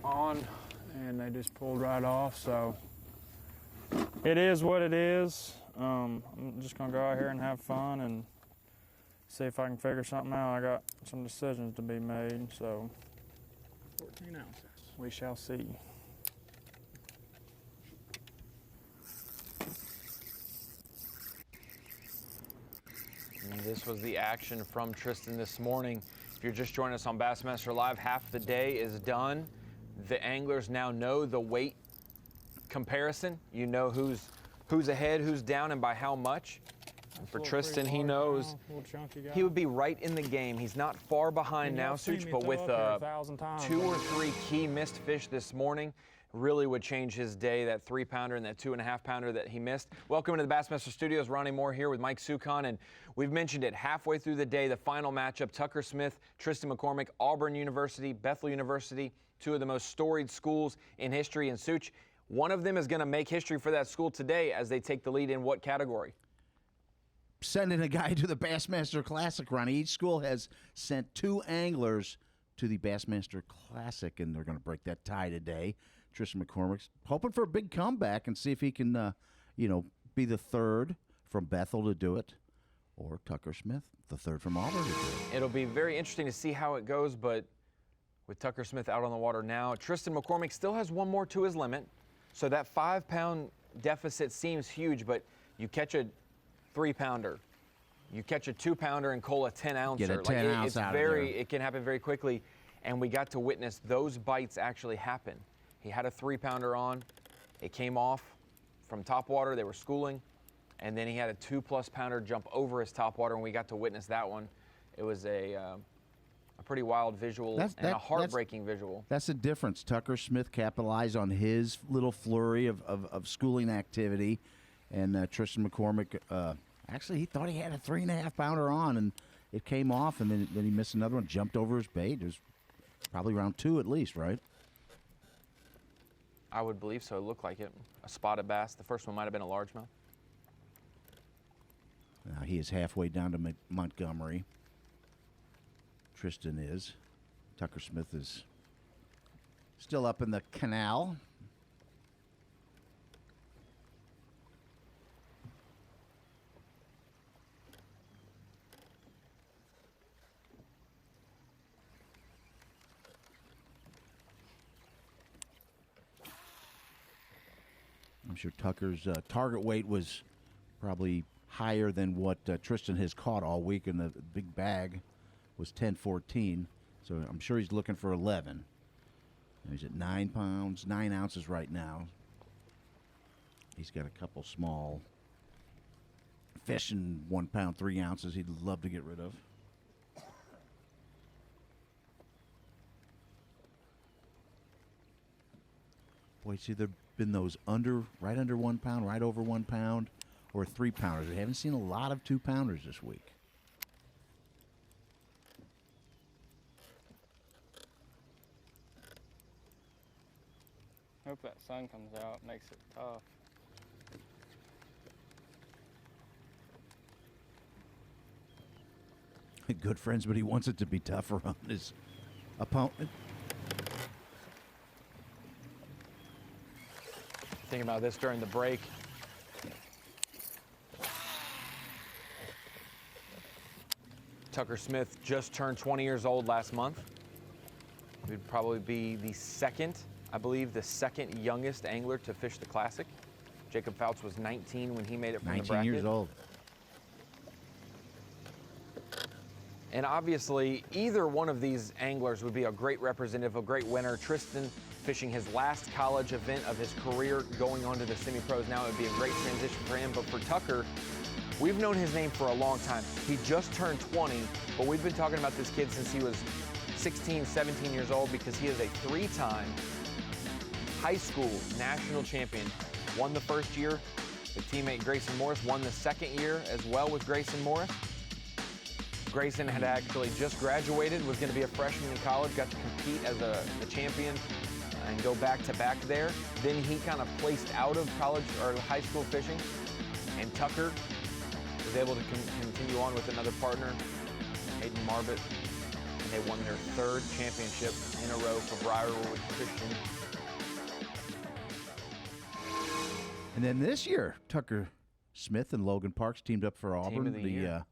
on, and they just pulled right off. So it is what it is. I'm just gonna go out here and have fun and see if I can figure something out. I got some decisions to be made, so 14 ounces. We shall see. And this was the action from Tristan this morning. If you're just joining us on Bassmaster Live, half the day is done. The anglers now know the weight comparison. You know who's ahead, who's down, and by how much. And for Tristan, he knows he would be right in the game. He's not far behind now, Such, but with 2 or 3 key missed fish this morning, really would change his day, that 3-pounder and that 2.5-pounder that he missed. Welcome to the Bassmaster Studios. Ronnie Moore here with Mike Sukon, and we've mentioned it halfway through the day, the final matchup, Tucker Smith, Tristan McCormick, Auburn University, Bethel University, 2 of the most storied schools in history. And Such, one of them is going to make history for that school today as they take the lead in what category? Sending a guy to the Bassmaster Classic, Ronnie. Each school has sent 2 anglers to the Bassmaster Classic, and they're going to break that tie today. Tristan McCormick's hoping for a big comeback and see if he can, be the 3rd from Bethel to do it, or Tucker Smith, the 3rd from Auburn to do it. It'll be very interesting to see how it goes, but with Tucker Smith out on the water now, Tristan McCormick still has 1 more to his limit, so that 5-pound deficit seems huge, but you catch a 3-pounder, you catch a 2-pounder and Cole a 10-ouncer. Get a 10 ounce out of there. It can happen very quickly. and we got to witness those bites actually happen. He had a 3-pounder on, it came off from topwater, they were schooling, and then he had a 2+ pounder jump over his topwater, and we got to witness that one. It was a pretty wild visual and a heartbreaking visual. That's the difference. Tucker Smith capitalized on his little flurry of schooling activity, and Tristan McCormick, actually, he thought he had a 3.5 pounder on, and it came off, and then he missed another one, jumped over his bait. It was probably round 2 at least, right? I would believe so. It looked like it. A spotted bass. The first one might have been a largemouth. Now he is halfway down to Montgomery. Tristan is. Tucker Smith is still up in the canal. I'm sure Tucker's target weight was probably higher than what Tristan has caught all week, and the big bag was 10-14. So I'm sure he's looking for 11. He's at 9 pounds, 9 ounces right now. He's got a couple small fish in 1 pound, 3 ounces he'd love to get rid of. Boy, see, there have been those right under 1 pound, right over 1 pound, or 3 pounders. We haven't seen a lot of 2 pounders this week. Hope that sun comes out, makes it tough. Good friends, but he wants it to be tougher on his opponent. Thinking about this during the break. Tucker Smith just turned 20 years old last month. He'd probably be the second, I believe, the second youngest angler to fish the Classic. Jacob Fouts was 19 when he made it from the bracket. 19 years old. And obviously, either one of these anglers would be a great representative, a great winner. Tristan fishing his last college event of his career, going on to the semi-pros now. It would be a great transition for him. But for Tucker, we've known his name for a long time. He just turned 20, but we've been talking about this kid since he was 16, 17 years old, because he is a 3-time high school national champion. Won the first year with teammate Grayson Morris, won the second year as well with Grayson Morris. Grayson had actually just graduated, was going to be a freshman in college, got to compete as a champion and go back-to-back there. Then he kind of placed out of college or high school fishing, and Tucker was able to continue on with another partner, Hayden Marbett, and they won their 3rd championship in a row for Briarwood Christian. And then this year, Tucker Smith and Logan Parks teamed up for Auburn, the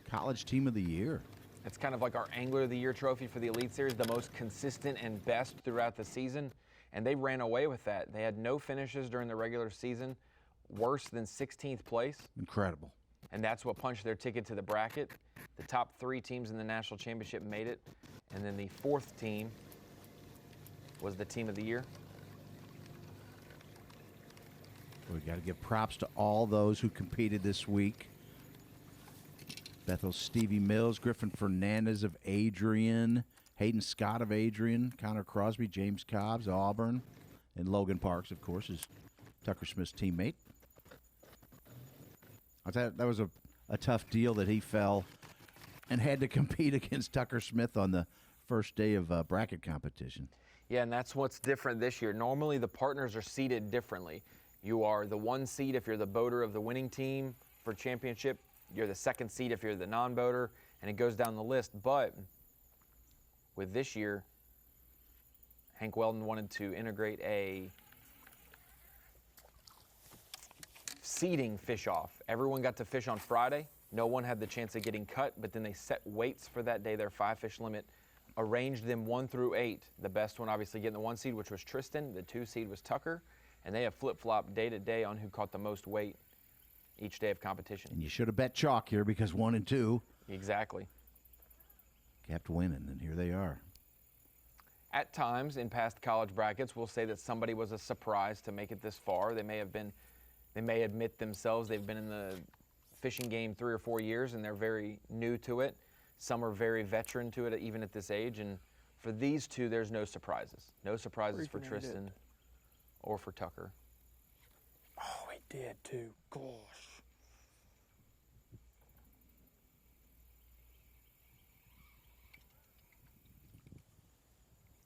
college team of the year. It's kind of like our Angler of the Year trophy for the Elite Series, the most consistent and best throughout the season, and they ran away with that. They had no finishes during the regular season, worse than 16th place. Incredible. And that's what punched their ticket to the bracket. The top 3 teams in the national championship made it, and then the 4th team was the team of the year. We got to give props to all those who competed this week. Bethel's Stevie Mills, Griffin Fernandez of Adrian, Hayden Scott of Adrian, Connor Crosby, James Cobbs, Auburn, and Logan Parks, of course, is Tucker Smith's teammate. I thought that was a tough deal that he fell and had to compete against Tucker Smith on the first day of bracket competition. Yeah, and that's what's different this year. Normally the partners are seated differently. You are the 1 seed if you're the boater of the winning team for championship. You're the 2nd seed if you're the non-boater, and it goes down the list. But with this year, Hank Weldon wanted to integrate a seeding fish-off. Everyone got to fish on Friday. No one had the chance of getting cut, but then they set weights for that day, their 5-fish limit, arranged them 1 through 8. The best one obviously getting the 1 seed, which was Tristan. The 2 seed was Tucker. And they have flip-flopped day to day on who caught the most weight each day of competition. And you should have bet chalk here because 1 and 2 Exactly. kept winning, and here they are. At times in past college brackets, we'll say that somebody was a surprise to make it this far. They may admit themselves they've been in the fishing game 3 or 4 years and they're very new to it. Some are very veteran to it even at this age. And for these two, there's no surprises. No surprises for Tristan or for Tucker. Oh, he did too. Gosh.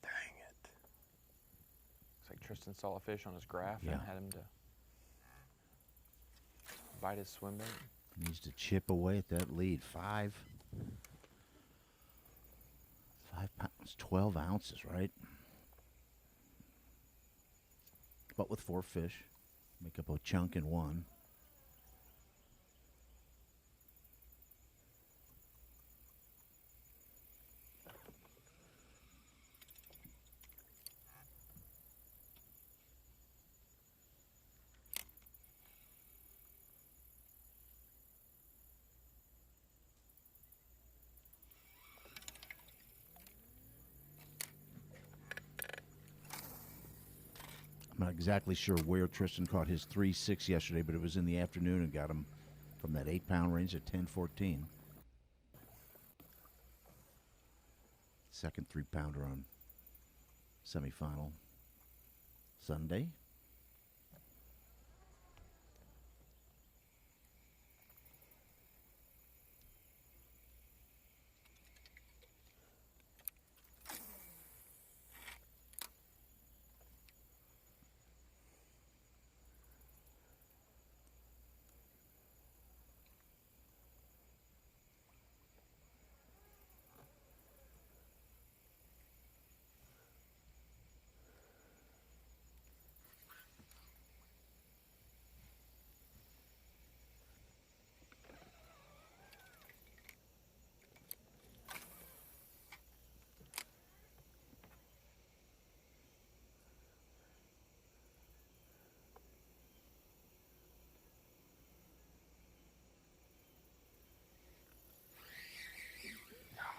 Dang it. Looks like Tristan saw a fish on his graph and had him to bite his swim bait. Needs to chip away at that lead. 5 pounds, 12 ounces, right? But with 4 fish, make up a chunk in one. I'm not exactly sure where Tristan caught his 3.6 yesterday, but it was in the afternoon and got him from that 8-pound range at 10.14. Second 3-pounder on semifinal Sunday.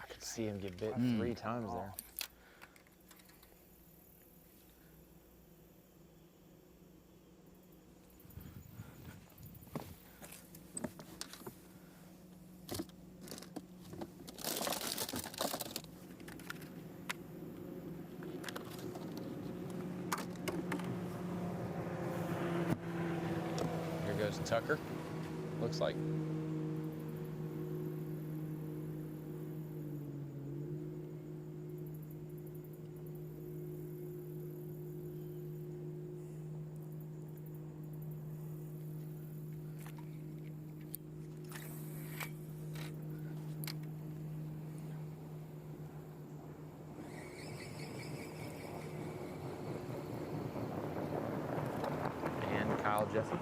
I could see him get bit 3 times there. Here goes Tucker. Looks like. And Kyle Jessup.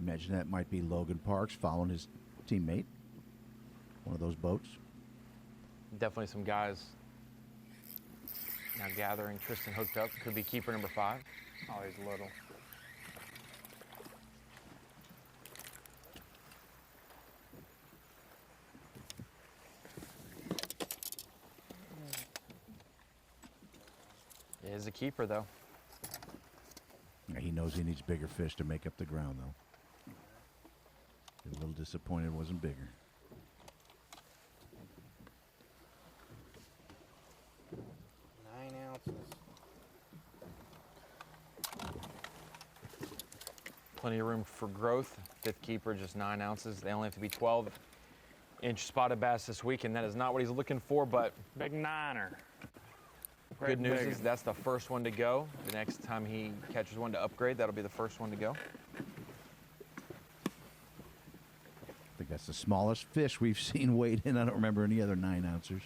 Imagine that might be Logan Parks following his teammate. One of those boats. Definitely some guys now gathering. Tristan hooked up. Could be keeper number 5. Oh, he's little. It is a keeper, though. Yeah, he knows he needs bigger fish to make up the ground, though. A little disappointed it wasn't bigger. Plenty of room for growth. Fifth keeper, just 9 ounces. They only have to be 12-inch spotted bass this week, and that is not what he's looking for, but Big niner. good news big is that's the first one to go. The next time he catches one to upgrade, that'll be the first one to go. I think that's the smallest fish we've seen weighed in. I don't remember any other 9-ouncers.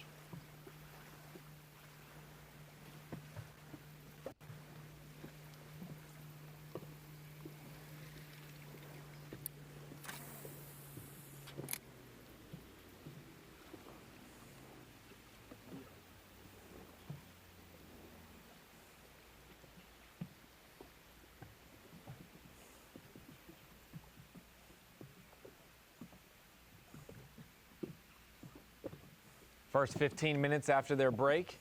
First 15 minutes after their break,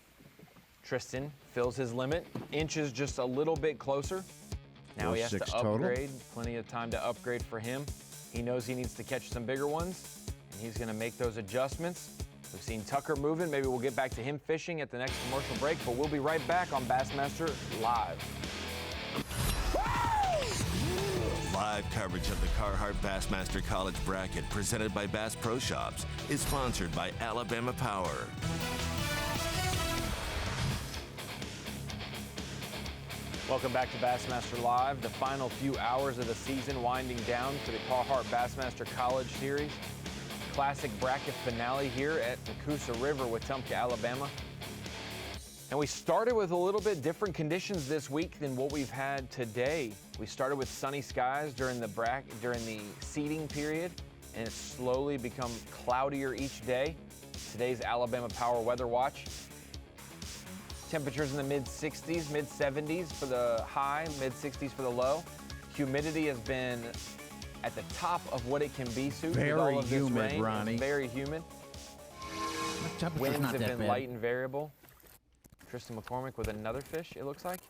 Tristan fills his limit, inches just a little bit closer. Now he has to 4-6 total. upgrade. Plenty of time to upgrade for him. He knows he needs to catch some bigger ones, and he's going to make those adjustments. We've seen Tucker moving. Maybe we'll get back to him fishing at the next commercial break, but we'll be right back on Bassmaster Live. Live coverage of the Carhartt Bassmaster College Bracket presented by Bass Pro Shops is sponsored by Alabama Power. Welcome back to Bassmaster Live. The final few hours of the season winding down for the Carhartt Bassmaster College Series. Classic bracket finale here at the Coosa River with Wetumpka, Alabama. And we started with a little bit different conditions this week than what we've had today. We started with sunny skies during the seeding period, and it's slowly become cloudier each day. Today's Alabama Power Weather Watch. Temperatures in the mid-60s, mid-70s for the high, mid-60s for the low. Humidity has been at the top of what it can be, Sue. Very with all of this humid, rain. Ronnie. It's very humid. Temperature's Winds not have that been bad. light and variable. Tristan McCormick with another fish, it looks like.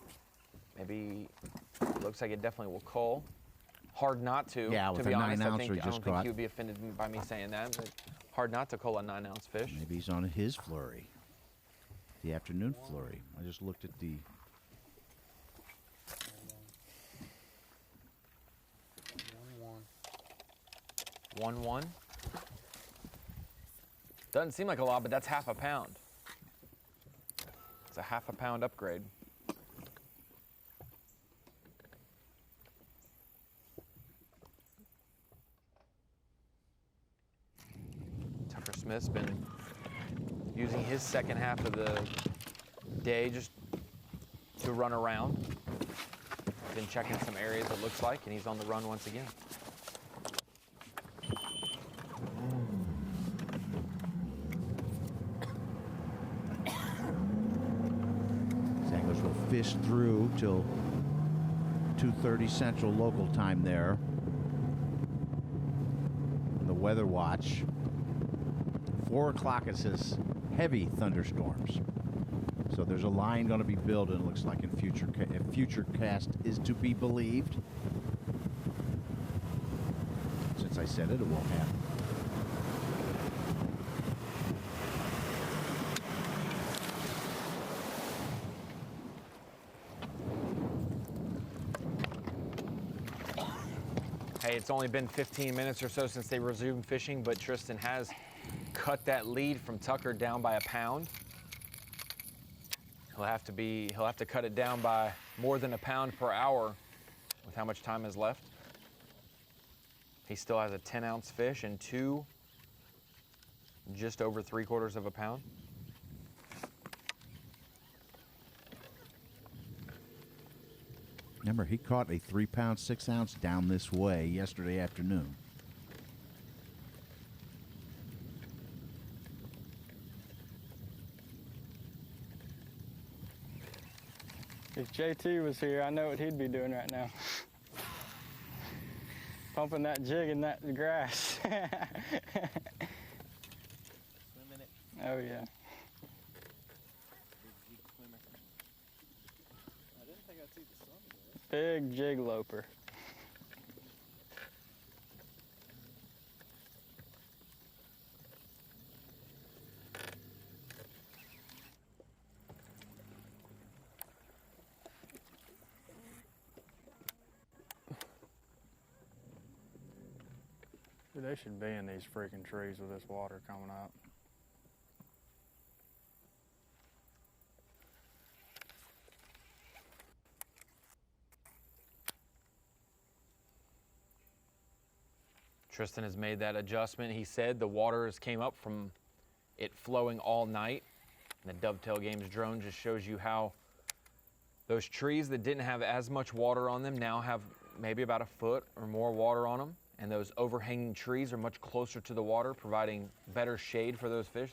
Maybe, it looks like it definitely will cull. Hard not to. Yeah, to with be a honest, 9-ouncer I he don't just think caught. he would be offended by me saying that. But hard not to cull a 9-ounce fish. Maybe he's on his flurry. The afternoon flurry. I just looked at the... 1-1. Doesn't seem like a lot, but that's half a pound. It's a half a pound upgrade. Tucker Smith's been using his second half of the day just to run around. Been checking some areas, it looks like, and he's on the run once again. Anglers will fish through till 2:30 Central local time there. The weather watch. 4 o'clock it says heavy thunderstorms. So there's a line going to be built, and it looks like in future cast is to be believed. Since I said it, it won't happen. Hey, it's only been 15 minutes or so since they resumed fishing, but Tristan has cut that lead from Tucker down by a pound. He'll have to cut it down by more than a pound per hour with how much time is left. He still has a 10-ounce fish and 2 just over 3/4 of a pound. Remember, he caught a 3-pound, 6-ounce down this way yesterday afternoon. If JT was here, I know what he'd be doing right now. Pumping that jig in that grass. Oh, yeah. Big jig loper. Dude, they should be in these freaking trees with this water coming up. Tristan has made that adjustment. He said the waters came up from it flowing all night. And the Dovetail Games drone just shows you how those trees that didn't have as much water on them now have maybe about a foot or more water on them. And those overhanging trees are much closer to the water, providing better shade for those fish.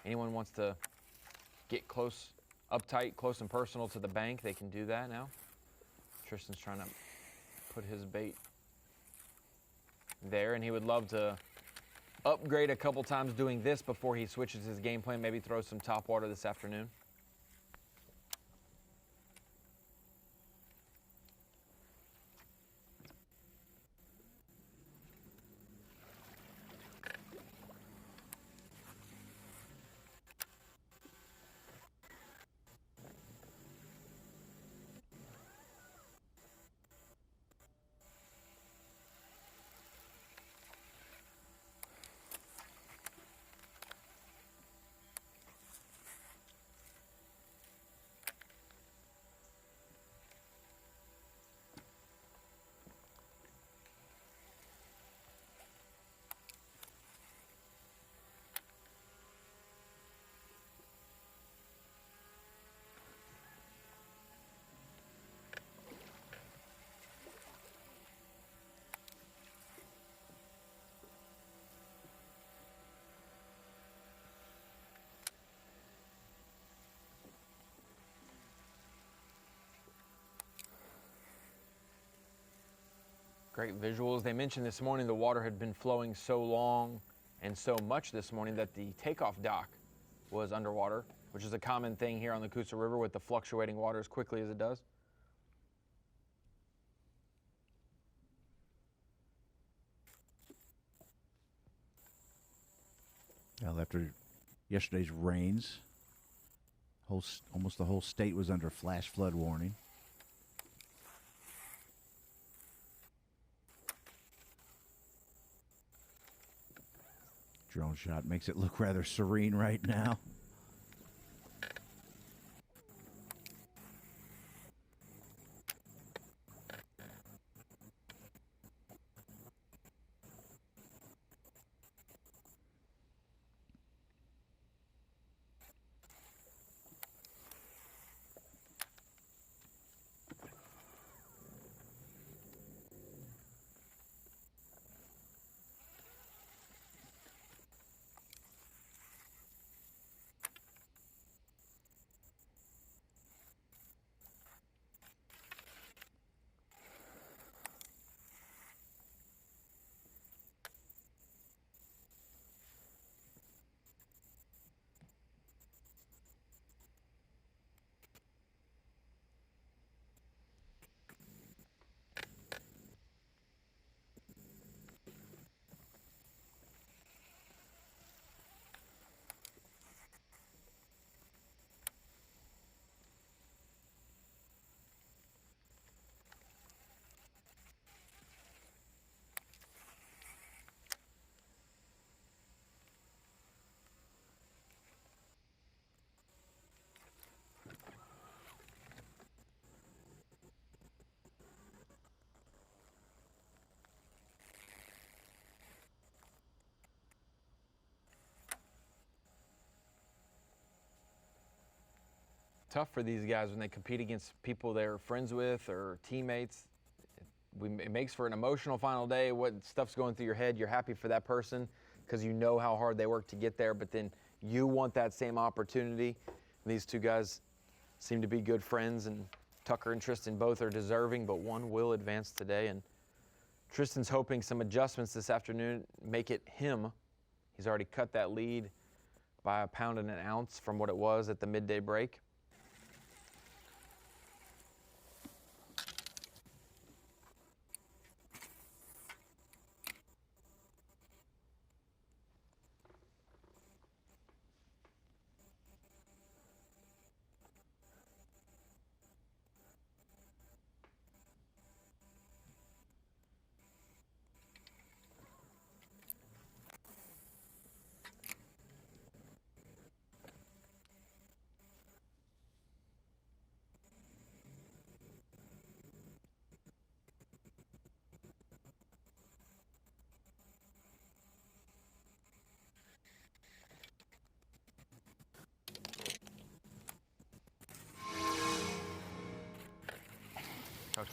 Anyone wants to get close, uptight, close and personal to the bank, they can do that now. Tristan's trying to put his bait there, and he would love to upgrade a couple times doing this before he switches his game plan, maybe throw some top water this afternoon. Great visuals. They mentioned this morning the water had been flowing so long and so much this morning that the takeoff dock was underwater, which is a common thing here on the Coosa River with the fluctuating water as quickly as it does. Well, after yesterday's rains, almost the whole state was under flash flood warning. Drone shot makes it look rather serene right now. Tough for these guys when they compete against people they're friends with or teammates. It makes for an emotional final day. What stuff's going through your head, you're happy for that person because you know how hard they work to get there, but then you want that same opportunity. And these two guys seem to be good friends, and Tucker and Tristan both are deserving, but one will advance today. And Tristan's hoping some adjustments this afternoon make it him. He's already cut that lead by 1 pound and an ounce from what it was at the midday break.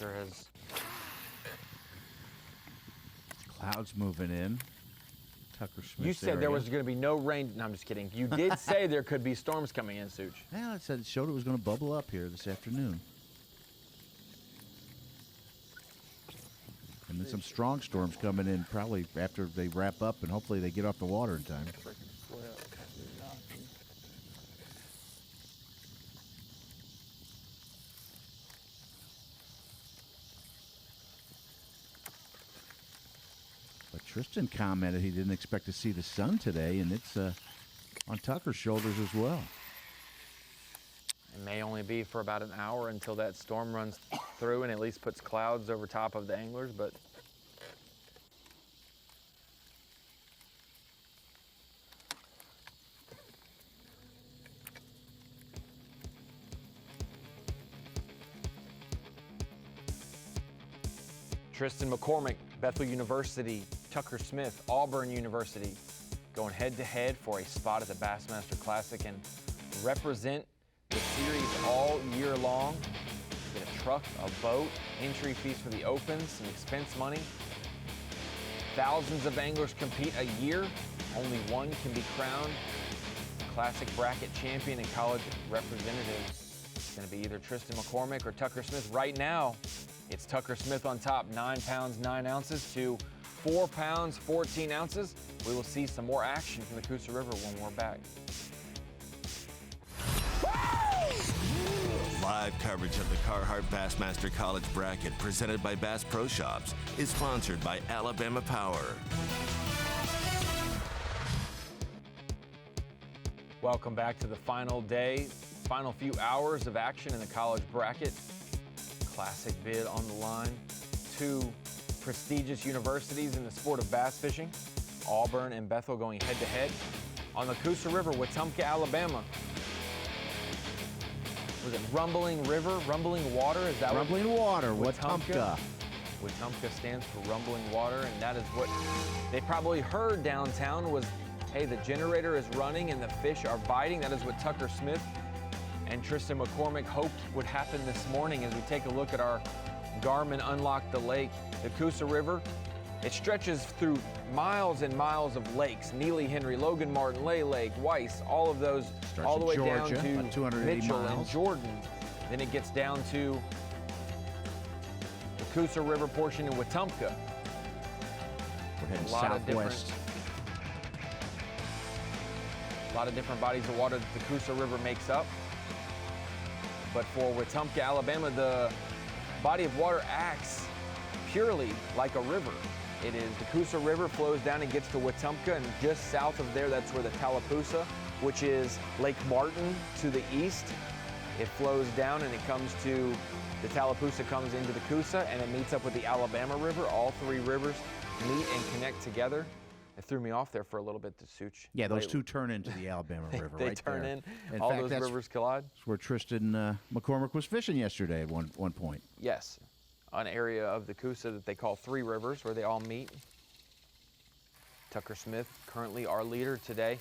Tucker has Clouds moving in. Tucker Smith. You said there was going to be no rain. No, I'm just kidding. You did say there could be storms coming in, Such. Yeah, it showed it was going to bubble up here this afternoon. And then some strong storms coming in probably after they wrap up, and hopefully they get off the water in time. But Tristan commented he didn't expect to see the sun today, and it's on Tucker's shoulders as well. It may only be for about an hour until that storm runs through and at least puts clouds over top of the anglers, but Tristan McCormick, Bethel University, Tucker Smith, Auburn University, going head-to-head for a spot at the Bassmaster Classic and represent the series all year long. Get a truck, a boat, entry fees for the Opens, some expense money. Thousands of anglers compete a year. Only one can be crowned Classic Bracket Champion and College Representative. It's going to be either Tristan McCormick or Tucker Smith. Right now, it's Tucker Smith on top, 9 pounds, 9 ounces to 4 pounds, 14 ounces. We will see some more action from the Coosa River when we're back. Live coverage of the Carhartt Bassmaster College Bracket presented by Bass Pro Shops is sponsored by Alabama Power. Welcome back to the final day, final few hours of action in the college bracket. Classic bid on the line. 2 prestigious universities in the sport of bass fishing, Auburn and Bethel going head-to-head. On the Coosa River, Wetumpka, Alabama. Was it Rumbling River, Rumbling Water? Is that Rumbling Water, Wetumpka. Wetumpka. Wetumpka stands for Rumbling Water, and that is what they probably heard downtown was, hey, the generator is running and the fish are biting. That is what Tucker Smith and Tristan McCormick hoped would happen this morning as we take a look at our Garmin Unlock the Lake. The Coosa River, it stretches through miles and miles of lakes. Neely Henry, Logan Martin, Lay Lake, Weiss, all of those, Starts all the way in Georgia, down about to 280 Mitchell and miles. Jordan. Then it gets down to the Coosa River portion in Wetumpka. We're heading A lot of southwest. A lot of different bodies of water that the Coosa River makes up. But for Wetumpka, Alabama, the body of water acts purely like a river. It is the Coosa River flows down and gets to Wetumpka, and just south of there, that's where the Tallapoosa, which is Lake Martin to the east, it flows down and it comes to, the Tallapoosa comes into the Coosa and it meets up with the Alabama River. All 3 rivers meet and connect together. It threw me off there for a little bit, the Such. Yeah, those two turn into the Alabama River They right turn there. in, all fact, those that's rivers collide. where Tristan McCormick was fishing yesterday at one point. Yes, an area of the Coosa that they call 3 rivers where they all meet. Tucker Smith, currently our leader today,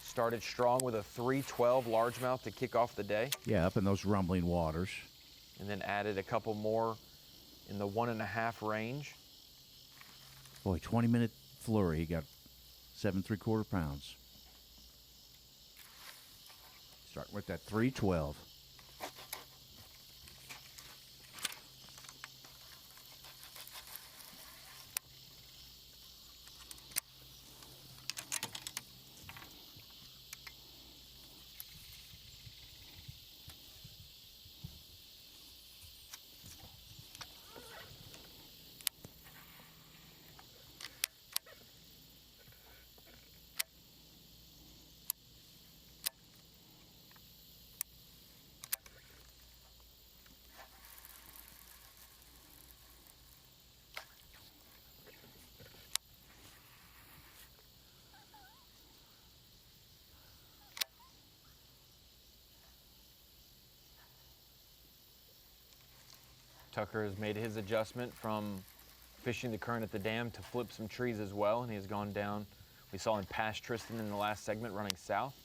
started strong with a 312 largemouth to kick off the day, Yeah, up in those rumbling waters. and then added a couple more in the 1.5 range. Boy, 20-minute flurry. He got 7 3/4 pounds. Starting with that 312. Tucker has made his adjustment from fishing the current at the dam to flip some trees as well, and he has gone down. We saw him pass Tristan in the last segment running south.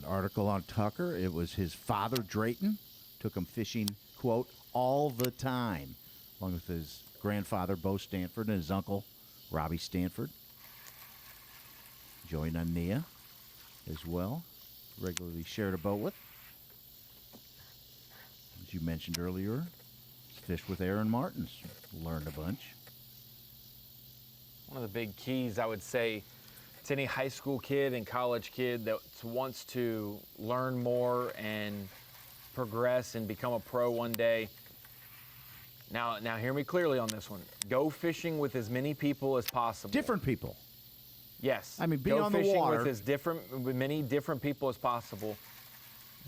article on Tucker. It was his father, Drayton, took him fishing, quote, all the time, along with his grandfather, Bo Stanford, and his uncle, Robbie Stanford. Joey Nania as well, regularly shared a boat with. As you mentioned earlier, fished with Aaron Martins, learned a bunch. One of the big keys, I would say, to any high school kid and college kid that wants to learn more and progress and become a pro one day. Now hear me clearly on this one. Go fishing with as many people as possible. Different people. Yes. I mean, be Go on the fishing water. with many different people as possible,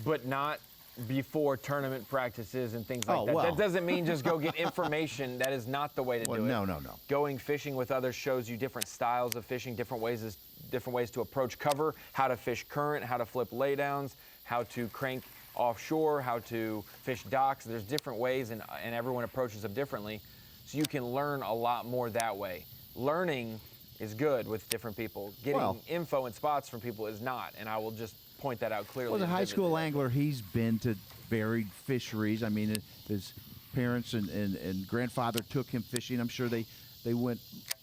but not before tournament practices and things like that. Well. That doesn't mean just go get information. That is not the way to do it. No. Going fishing with others shows you different styles of fishing, different ways to approach cover, how to fish current, how to flip laydowns, how to crank offshore, how to fish docks. There's different ways, and everyone approaches them differently. So you can learn a lot more that way. Learning is good with different people. Getting info and spots from people is not, and I will just point that out clearly. Well, as a high school angler, he's been to varied fisheries. I mean, his parents and grandfather took him fishing. I'm sure they went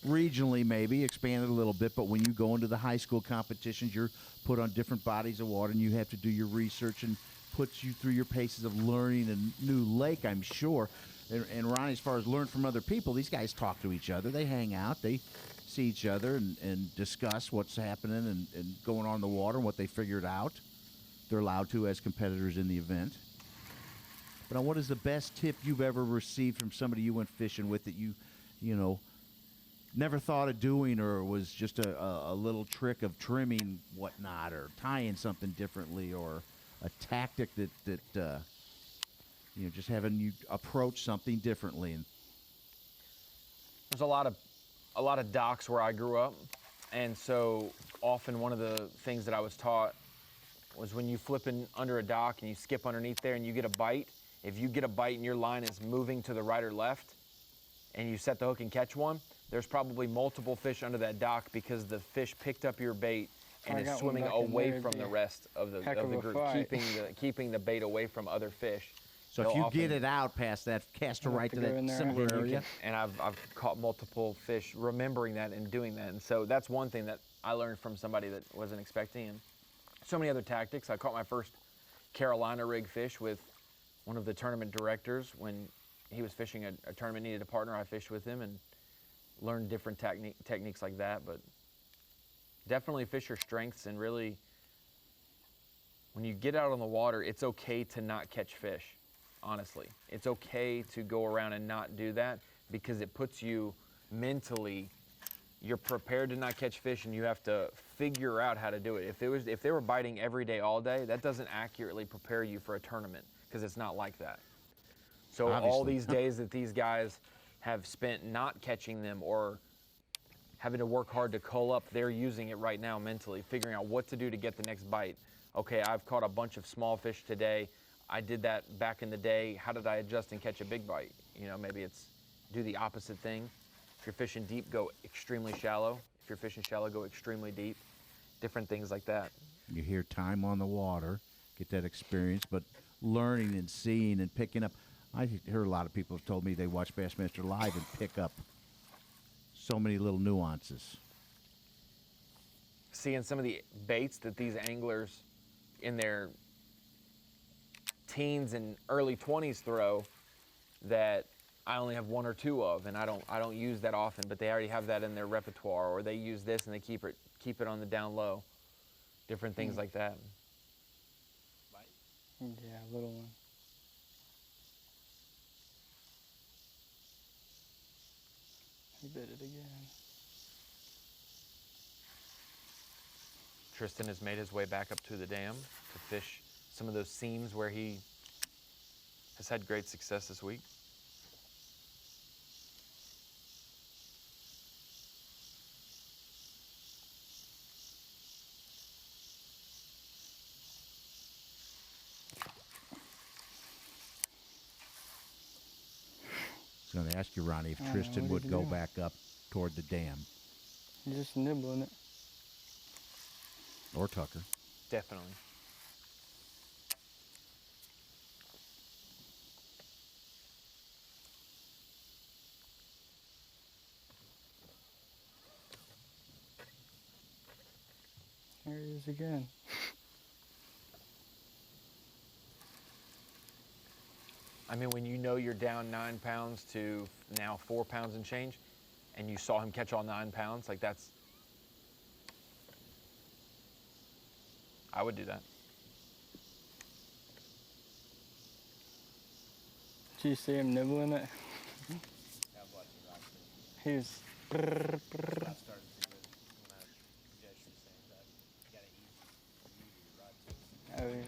regionally, maybe expanded a little bit, but when you go into the high school competitions, you're put on different bodies of water, and you have to do your research and puts you through your paces of learning a new lake, I'm sure. And Ronnie, as far as learn from other people, these guys talk to each other. They hang out. They see each other and discuss what's happening and going on in the water and what they figured out. They're allowed to as competitors in the event. But what is the best tip you've ever received from somebody you went fishing with that you never thought of doing, or was just a little trick of trimming whatnot or tying something differently, or a tactic that just having you approach something differently? And there's a lot of docks where I grew up, and so often one of the things that I was taught was when you flip in under a dock and you skip underneath there and you get a bite, if you get a bite and your line is moving to the right or left and you set the hook and catch one, there's probably multiple fish under that dock because the fish picked up your bait and is swimming away from the rest of the group, keeping the bait away from other fish. So if you get it out past that, cast her right to that similar area. And I've caught multiple fish remembering that and doing that. And so that's one thing that I learned from somebody that wasn't expecting. And so many other tactics. I caught my first Carolina rig fish with one of the tournament directors when he was fishing a tournament, needed a partner. I fished with him and learned different techniques like that. But definitely fish your strengths, and really, when you get out on the water, it's okay to not catch fish. Honestly, it's okay to go around and not do that, because it puts you mentally, you're prepared to not catch fish, and you have to figure out how to do it. If they were biting every day, all day, that doesn't accurately prepare you for a tournament, because it's not like that. So obviously, all these days that these guys have spent not catching them or having to work hard to cull up, they're using it right now mentally, figuring out what to do to get the next bite. Okay, I've caught a bunch of small fish today. I did that back in the day. How did I adjust and catch a big bite? Maybe it's do the opposite thing. If you're fishing deep, go extremely shallow. If you're fishing shallow, go extremely deep. Different things like that. You hear time on the water, get that experience, but learning and seeing and picking up. I hear a lot of people have told me they watch Bassmaster live and pick up so many little nuances. Seeing some of the baits that these anglers in their teens and early 20s throw that I only have one or two of, and I don't use that often, but they already have that in their repertoire, or they use this and they keep it on the down low. Different things like that. Yeah, little one. He bit it again. Tristan has made his way back up to the dam to fish some of those seams where he has had great success this week. I was going to ask you, Ronnie, if Tristan would go back up toward the dam. He's just nibbling it. Or Tucker. Definitely. it is again. I mean, when you know you're down 9 pounds to now 4 pounds and change, and you saw him catch all 9 pounds, like that's, I would do that. Did you see him nibbling it? He was. Oh yeah.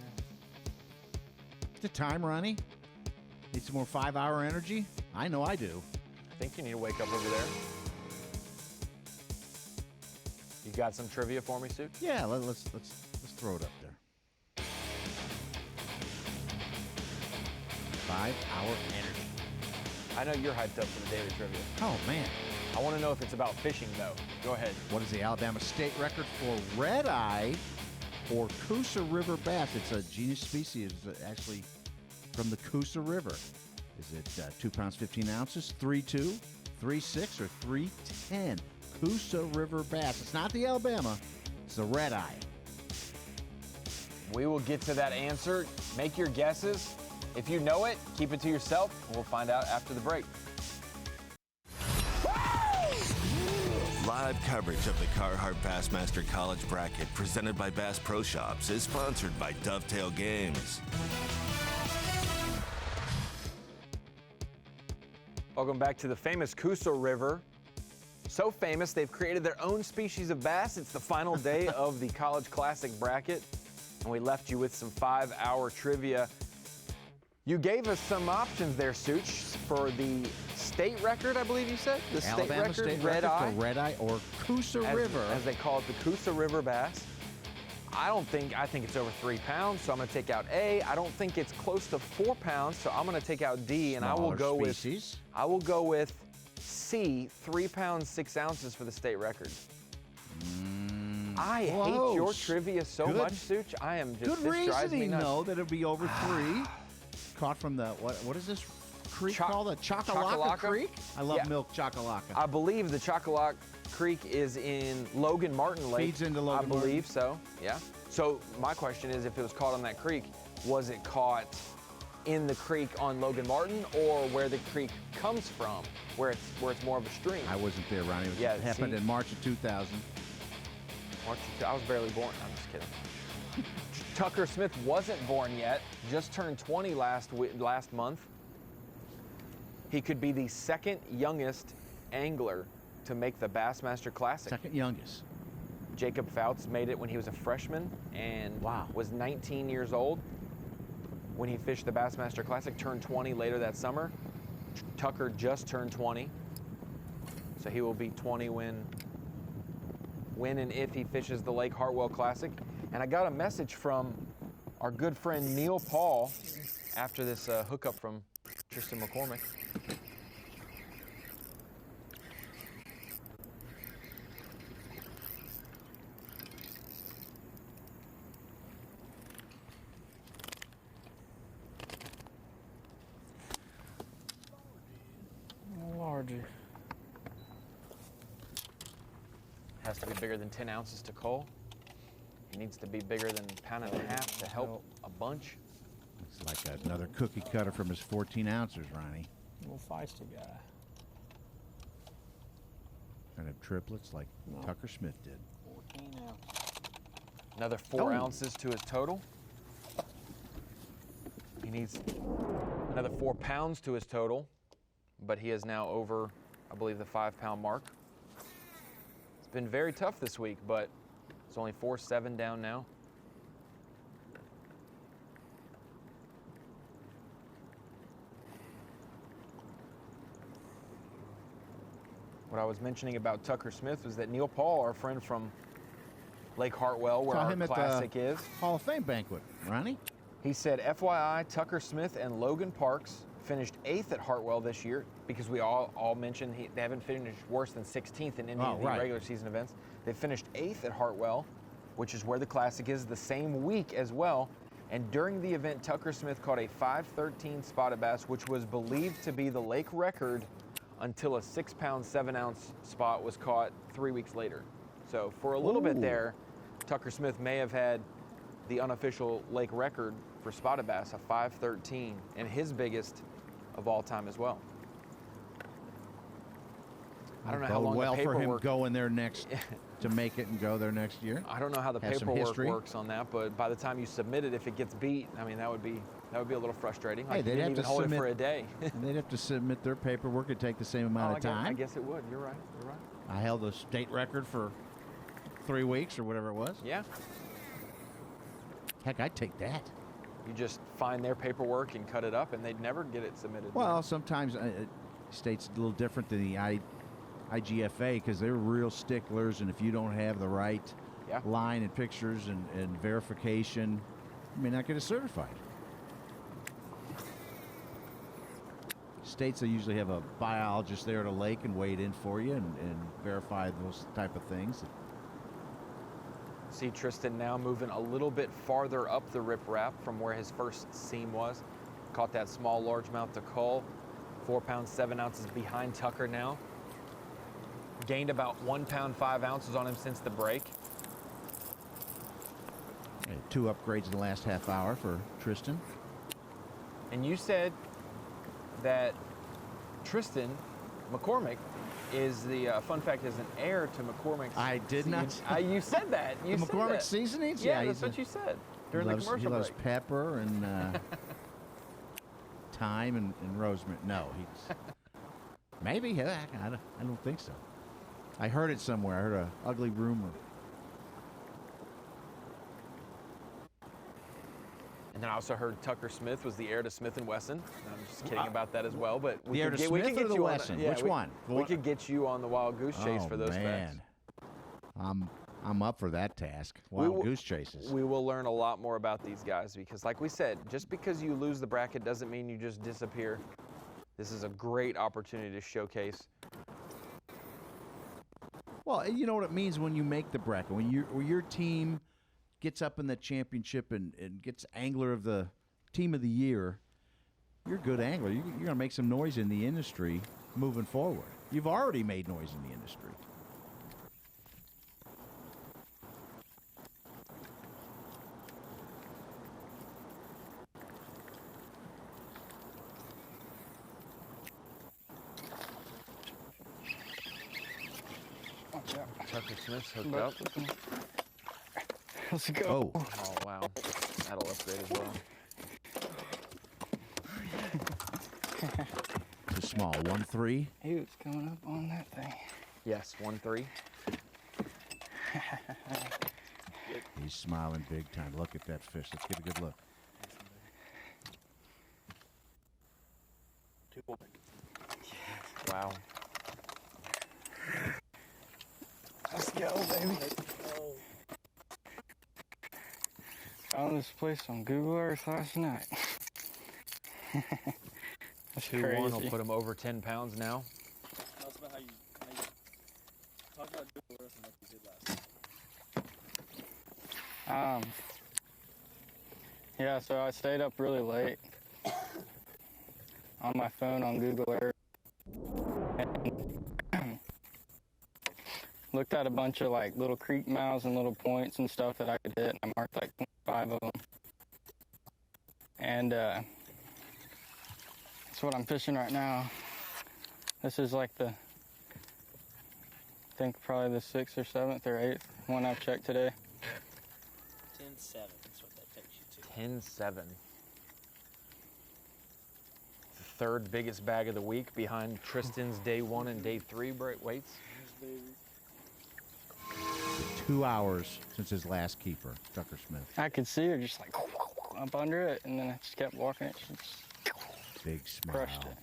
The time, Ronnie? Need some more 5-hour energy? I know I do. I think you need to wake up over there. You got some trivia for me, Suit? Yeah, let's throw it up there. 5-hour energy. I know you're hyped up for the daily trivia. Oh man. I want to know if it's about fishing, though. Go ahead. What is the Alabama state record for red eye or Coosa River bass? It's a genus species, actually from the Coosa River. Is it 2 pounds 15 ounces, 3.2, 3.6, or 3.10? Coosa River bass. It's not the Alabama. It's the red eye. We will get to that answer. Make your guesses. If you know it, keep it to yourself. We'll find out after the break. Live coverage of the Carhartt Bassmaster College Bracket presented by Bass Pro Shops is sponsored by Dovetail Games. Welcome back to the famous Coosa River. So famous, they've created their own species of bass. It's the final day of the College Classic Bracket, and we left you with some 5-hour trivia. You gave us some options there, Such, for the state record, I believe you said? The Alabama state record for red eye or Coosa River. As they call it, the Coosa River bass. I think it's over 3 pounds, so I'm gonna take out A. I don't think it's close to 4 pounds, so I'm gonna take out D, and I will go with C, 3 pounds 6 ounces for the state record. I hate your trivia so much, Such. I am just, good this drives me reasoning, nuts. though, that it'll be over 3. Caught from the, what is this creek called? The Chockalaka Creek? I love milk Chockalaka. I believe the Chockalaka Creek is in Logan Martin Lake. Feeds into Logan I believe so, yeah. So my question is, if it was caught on that creek, was it caught in the creek on Logan Martin, or where the creek comes from, where it's more of a stream? I wasn't there, Ronnie. It happened in March of 2000. I was barely born. I'm just kidding. Tucker Smith wasn't born yet, just turned 20 last month. He could be the second youngest angler to make the Bassmaster Classic. Second youngest. Jacob Fouts made it when he was a freshman and was 19 years old when he fished the Bassmaster Classic, turned 20 later that summer. Tucker just turned 20, so he will be 20 when and if he fishes the Lake Hartwell Classic. And I got a message from our good friend Neil Paul after this hookup from Tristan McCormick. Largy. Has to be bigger than 10 ounces to cull. He needs to be bigger than a pound and a half to help a bunch. It's like another cookie cutter from his 14 ounces, Ronnie. Little feisty guy. And have triplets like Tucker Smith did. 14 ounces. Another 4 ounces to his total. He needs another 4 pounds to his total, but he is now over, I believe, the 5-pound mark. It's been very tough this week, but it's only 4-7 down now. What I was mentioning about Tucker Smith was that Neil Paul, our friend from Lake Hartwell, where our classic is, Hall of Fame banquet, Ronnie. He said, FYI, Tucker Smith and Logan Parks finished 8th at Hartwell this year, because we all mentioned they haven't finished worse than 16th in any of the regular season events. They finished 8th at Hartwell, which is where the Classic is, the same week as well. And during the event, Tucker Smith caught a 513 spotted bass, which was believed to be the lake record until a 6-pound, 7-ounce spot was caught 3 weeks later. So for a little bit there, Tucker Smith may have had the unofficial lake record for spotted bass, a 5.13, and his biggest of all time as well. I don't know how long well the for him paperwork going there next to make it and go there next year. I don't know how the Have some paperwork history. works on that, but by the time you submit it, if it gets beat, I mean that would be a little frustrating. Like, Hey, you they'd didn't have even to hold it submit for a day. They'd have to submit their paperwork. It'd take the same amount of time. I guess it would. You're right. You're right. I held a state record for 3 weeks or whatever it was. Yeah. Heck, I'd take that. You just find their paperwork and cut it up, and they'd never get it submitted. Well, sometimes state's a little different than the IGFA because they're real sticklers, and if you don't have the right line and pictures and verification, you may not get it certified. States, they usually have a biologist there at a lake and weigh it in for you and verify those type of things. See Tristan now moving a little bit farther up the riprap from where his first seam was. Caught that small largemouth to cull. 4 pounds 7 ounces behind Tucker now. Gained about 1 pound 5 ounces on him since the break. And 2 upgrades in the last half hour for Tristan. And you said that Tristan McCormick is the fun fact is an heir to McCormick's. I did not. You said that. You The said McCormick that. seasonings? Yeah, Yeah, that's what you said during the commercial He loves break. pepper and thyme and rosemary. No, he's maybe. I don't think so. I heard it somewhere. I heard an ugly rumor. And then I also heard Tucker Smith was the heir to Smith & Wesson. I'm just kidding about that as well, but we The heir could to get, we Smith could or get the you Wesson? on the, Which one? We could get you on the Wild Goose Chase for those man. facts. I'm up for that task. Wild goose chases. We will learn a lot more about these guys because, like we said, just because you lose the bracket doesn't mean you just disappear. This is a great opportunity to showcase. Well, you know what it means when you make the bracket. When your team gets up in the championship and gets angler of the team of the year, you're a good angler. You're going to make some noise in the industry moving forward. You've already made noise in the industry. Tucker Smith's hooked up. Let's go. Oh, Oh, wow. That'll upgrade as well. it's a small 1-3. He was coming up on that thing. Yes, 1-3. He's smiling big time. Look at that fish. Let's get a good look. Wow. Let's go, baby. Found this place on Google Earth last night. That's 2-1 will crazy. put him over 10 pounds now. Tell us about how you talk about Google Earth and what you did last night. Yeah, so I stayed up really late on my phone on Google Earth. And looked at a bunch of like little creek mouths and little points and stuff that I could hit. I marked like 25 of them. And that's what I'm fishing right now. This is like I think probably the 6th or 7th or 8th one I've checked today. 10-7 is what that takes you to. 10-7. The third biggest bag of the week behind Tristan's day 1 and day 3 weights. 2 hours since his last keeper, Tucker Smith. I could see her just like up under it, and then I just kept walking it. She just Big smile. crushed it.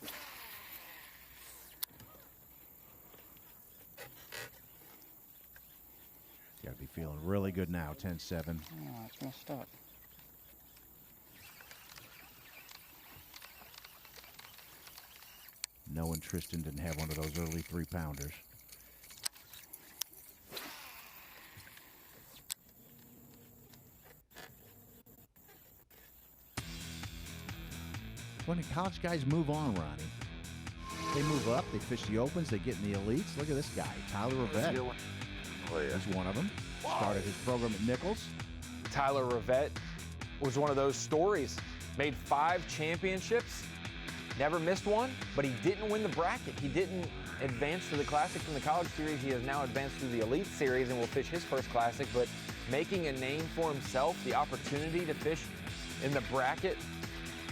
Got to be feeling really good now, 10-7. Oh, it's messed up. Knowing Tristan didn't have one of those early 3-pounders. When the college guys move on, Ronnie, they move up, they fish the opens, they get in the elites. Look at this guy, Tyler Rivette. He's one of them. started his program at Nichols. Tyler Rivette was one of those stories. Made 5 championships, never missed one, but he didn't win the bracket. He didn't advance to the Classic from the College Series. He has now advanced to the Elite Series and will fish his first Classic, but making a name for himself, the opportunity to fish in the bracket.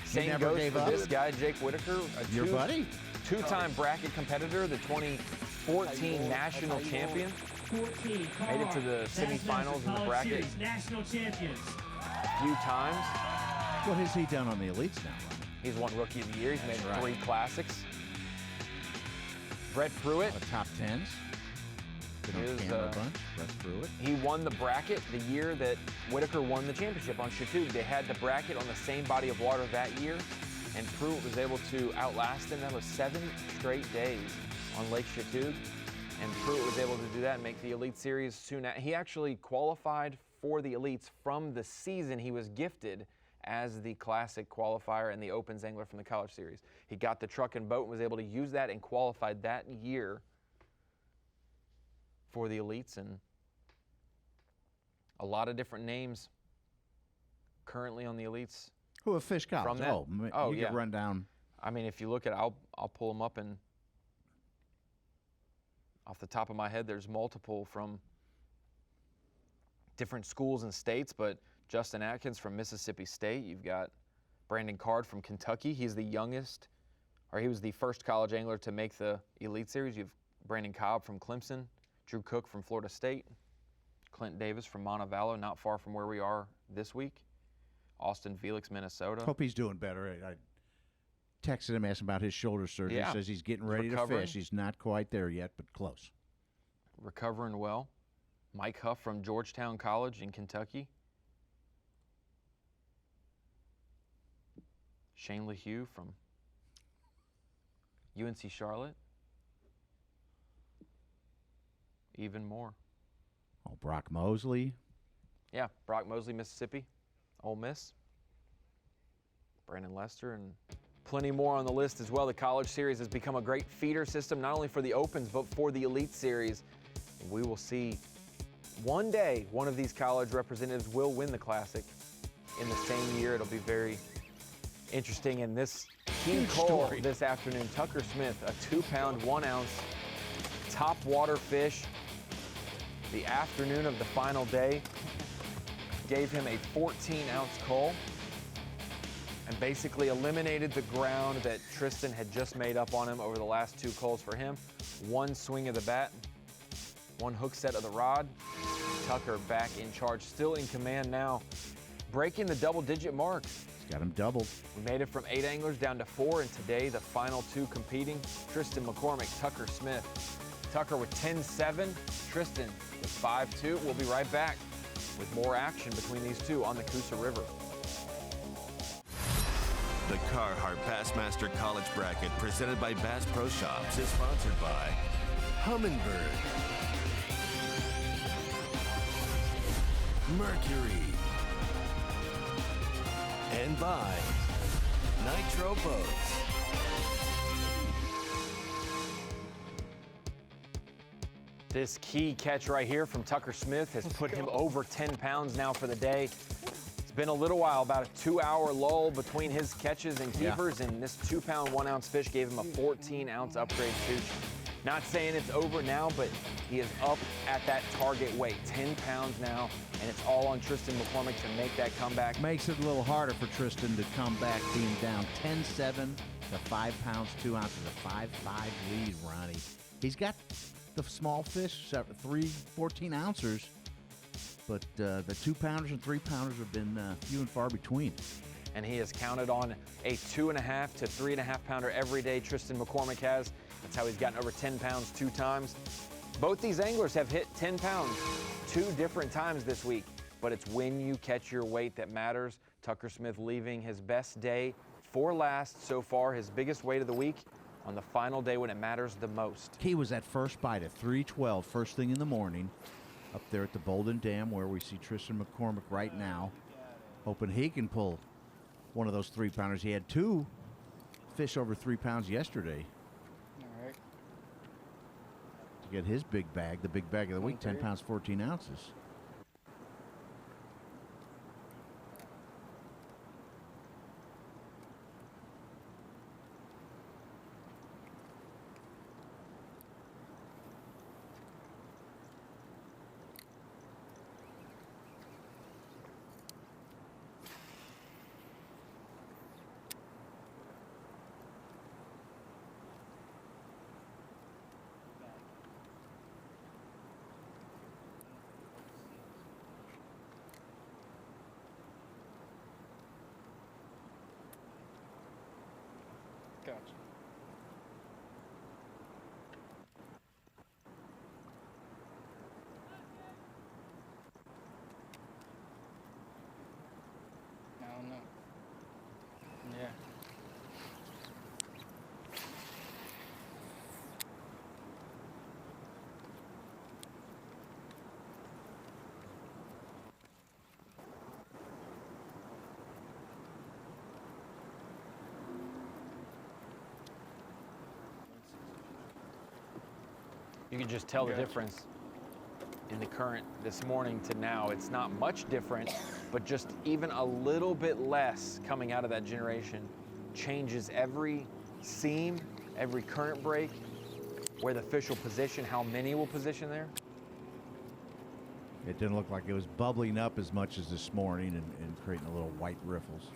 Same never goes gave for up? this guy, Jake Whitaker. Your buddy? Two-time bracket competitor, the 2014 national champion. 14, Made it to the semifinals in the bracket national champions. a few times. What has he done on the Elites now, Ronnie? He's won Rookie of the Year. He's made That's right. 3 Classics. Brett Pruitt. A lot of top 10s. Been on Is, camera a bunch. Brett Pruitt. He won the bracket the year that Whitaker won the championship on Chateaugue. They had the bracket on the same body of water that year, and Pruitt was able to outlast him. That was 7 straight days on Lake Chateaugue, and Pruitt was able to do that and make the Elite Series soon. He actually qualified for the Elites from the season he was gifted as the Classic qualifier and the Opens angler from the College Series. He got the truck and boat and was able to use that and qualified that year for the Elites, and a lot of different names currently on the Elites. Who have fished college? From that- You yeah. could run down. I mean, if you look at it, I'll pull them up, and off the top of my head, there's multiple from different schools and states, but Justin Atkins from Mississippi State. You've got Brandon Card from Kentucky. He's the youngest, or he was the first college angler to make the Elite Series. You have Brandon Cobb from Clemson, Drew Cook from Florida State, Clint Davis from Montevallo, not far from where we are this week, Austin Felix, Minnesota. Hope he's doing better. I texted him, asked him about his shoulder surgery. Yeah. Says he's getting ready Recovering. to fish. He's not quite there yet, but close. Recovering well. Mike Huff from Georgetown College in Kentucky. Shane LeHue from UNC Charlotte. Even more. Oh, Brock Mosley. Yeah, Brock Mosley, Mississippi, Ole Miss. Brandon Lester, and plenty more on the list as well. The College Series has become a great feeder system, not only for the Opens, but for the Elite Series. We will see one day one of these college representatives will win the Classic in the same year. It'll be very interesting. And this key call this afternoon, Tucker Smith, a 2-pound, 1-ounce top water fish. The afternoon of the final day gave him a 14-ounce cull and basically eliminated the ground that Tristan had just made up on him over the last 2 culls for him. 1 swing of the bat, 1 hook set of the rod. Tucker back in charge, still in command now, breaking the double-digit mark. He's got him doubled. We made it from 8 anglers down to 4, and today the final 2 competing, Tristan McCormick, Tucker Smith. Tucker with 10-7, Tristan with 5-2. We'll be right back with more action between these two on the Coosa River. The Carhartt Bassmaster College Bracket, presented by Bass Pro Shops, is sponsored by Humminbird, Mercury, and by Nitro Boats. This key catch right here from Tucker Smith has put him over 10 pounds now for the day. It's been a little while, about a 2-hour lull between his catches and keepers, and this 2-pound, 1-ounce fish gave him a 14-ounce upgrade too. Not saying it's over now, but he is up at that target weight, 10 pounds now, and it's all on Tristan McCormick to make that comeback. Makes it a little harder for Tristan to come back being down 10-7 to 5 pounds, 2 ounces, a 5-5 lead, Ronnie. He's got the small fish, 14 ounces, but the 2-pounders and 3-pounders have been few and far between. And he has counted on a 2.5 to 3.5 pounder every day. Tristan McCormick has. That's how he's gotten over 10 pounds 2 times. Both these anglers have hit 10 pounds 2 different times this week, but it's when you catch your weight that matters. Tucker Smith leaving his best day for last so far, his biggest weight of the week, on the final day when it matters the most. He was at first bite at 3:12, first thing in the morning, up there at the Bolden Dam where we see Tristan McCormick right now, hoping he can pull one of those 3-pounders. He had 2 fish over 3 pounds yesterday. All right. To get his big bag, the big bag of the week, 10 pounds, 14 ounces. You can just tell the Gotcha. difference in the current this morning to now. It's not much different, but just even a little bit less coming out of that generation changes every seam, every current break, where the fish will position, how many will position there. It didn't look like it was bubbling up as much as this morning and creating a little white riffles.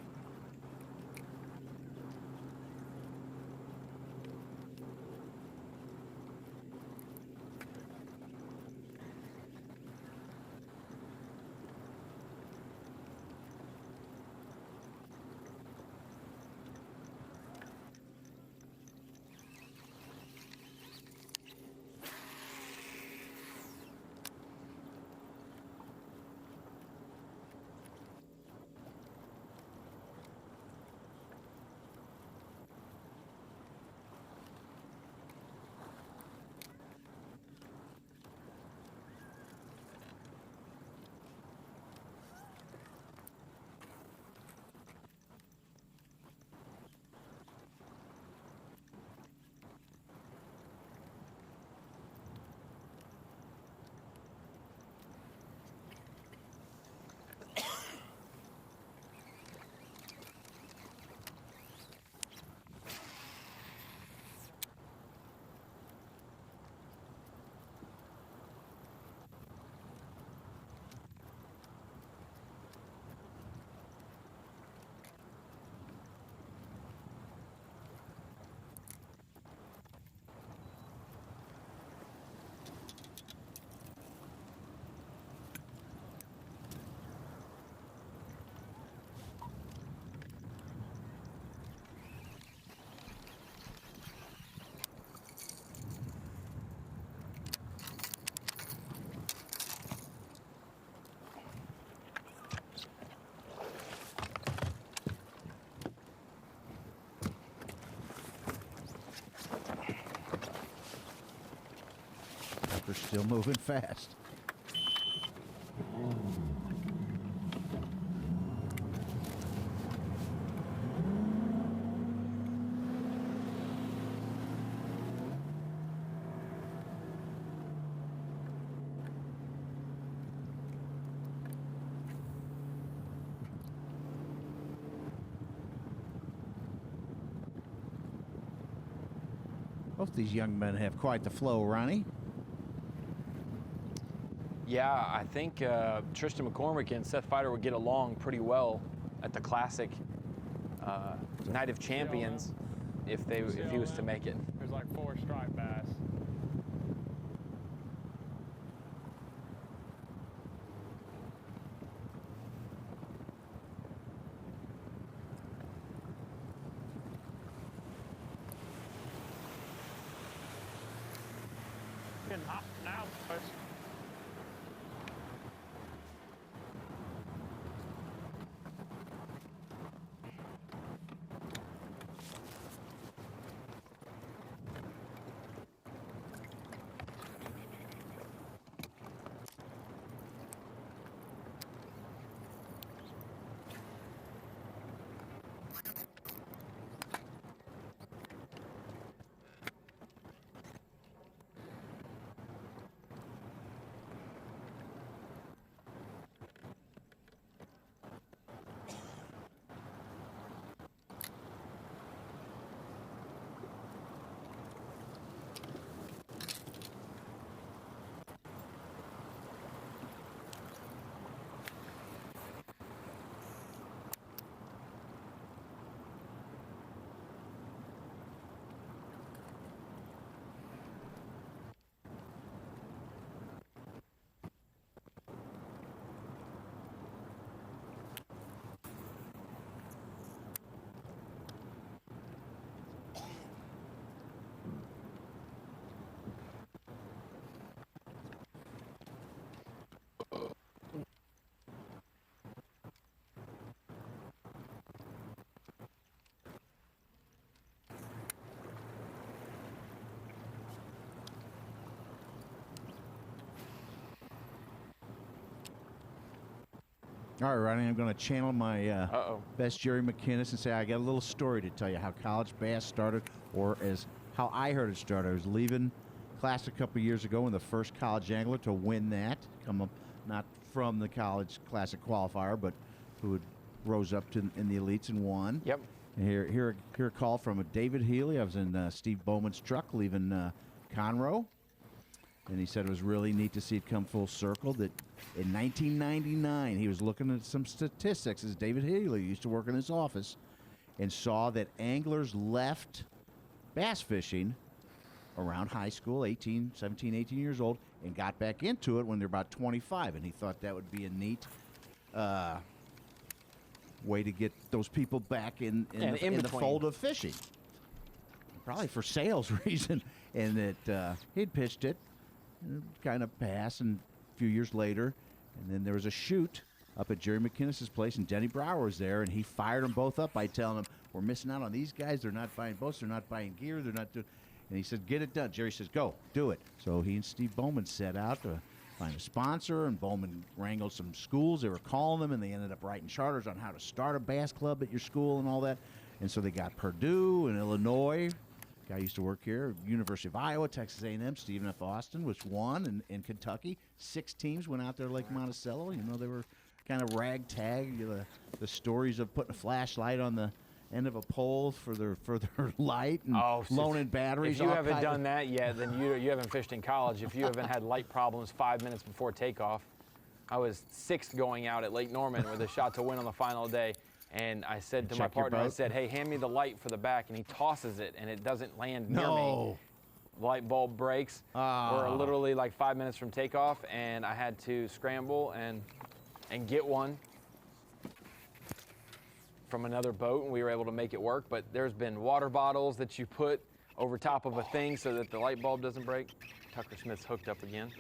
They're still moving fast. Both these young men have quite the flow, Ronnie. Yeah, I think Tristan McCormick and Seth Feider would get along pretty well at the Classic Night of Champions if he was to make it. There's like 4 striped bass. Getting hot now, boys. All right, Ronnie, I'm going to channel my best Jerry McInnes and say I got a little story to tell you how college bass started, or as how I heard it started. I was leaving Classic a couple years ago and the first college angler to win that. Come up, not from the college classic qualifier, but who had rose up to in the elites and won. Yep. Here a call from David Healy. I was in Steve Bowman's truck leaving Conroe, and he said it was really neat to see it come full circle. That in 1999 he was looking at some statistics as David Healy used to work in his office, and saw that anglers left bass fishing around high school, 17, 18 years old, and got back into it when they're about 25. And he thought that would be a neat way to get those people back in the fold of fishing. Probably for sales reason. And that he'd pitched it, kind of passed, and a few years later, and then there was a shoot up at Jerry McInnes's place, and Denny Brower was there, and he fired them both up by telling them, we're missing out on these guys. They're not buying boats. They're not buying gear. They're not doing... And he said, get it done. Jerry says, go, do it. So he and Steve Bowman set out to find a sponsor, and Bowman wrangled some schools. They were calling them, and they ended up writing charters on how to start a bass club at your school and all that. And so they got Purdue and Illinois. Guy used to work here. University of Iowa, Texas A&M, Stephen F. Austin, which won in Kentucky. 6 teams went out there Lake Monticello. You know, they were kind of ragtag. The stories of putting a flashlight on the end of a pole for their light and loaning batteries. If you haven't done that yet, then you haven't fished in college. If you haven't had light problems 5 minutes before takeoff. I was 6th going out at Lake Norman with a shot to win on the final day. And I said to my partner, I said, hey, hand me the light for the back. And he tosses it, and it doesn't land near me. Light bulb breaks. We're literally like 5 minutes from takeoff, and I had to scramble and get one from another boat, and we were able to make it work. But there's been water bottles that you put over top of a thing so that the light bulb doesn't break. Tucker Smith's hooked up again.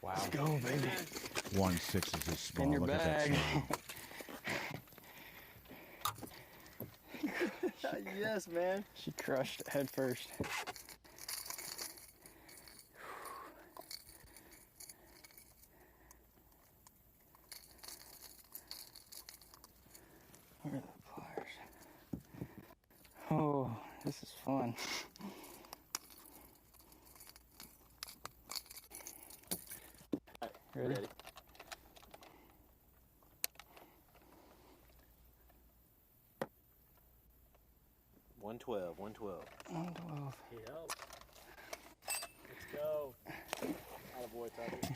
Wow. Let's go, baby. 1.6 is small. In your Look bag. At that Yes, man. She crushed it head first. Where are the pliers? Oh, this is fun. Ready? 112, 112. 112. Yep. Let's go. Attaboy, Tucker.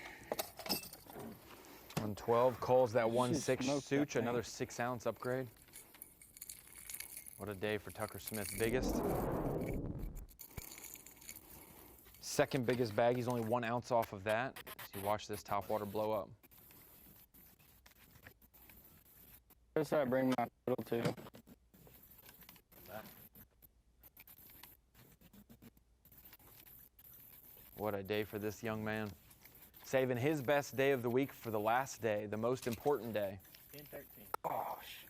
112. Cole's that 1.6 smoked such, that another thing. 6-ounce upgrade. What a day for Tucker Smith. Biggest. Second biggest bag. He's only 1 ounce off of that. So you watch this topwater blow up. Guess I bring my fiddle too. What a day for this young man. Saving his best day of the week for the last day, the most important day. 10-13. Gosh.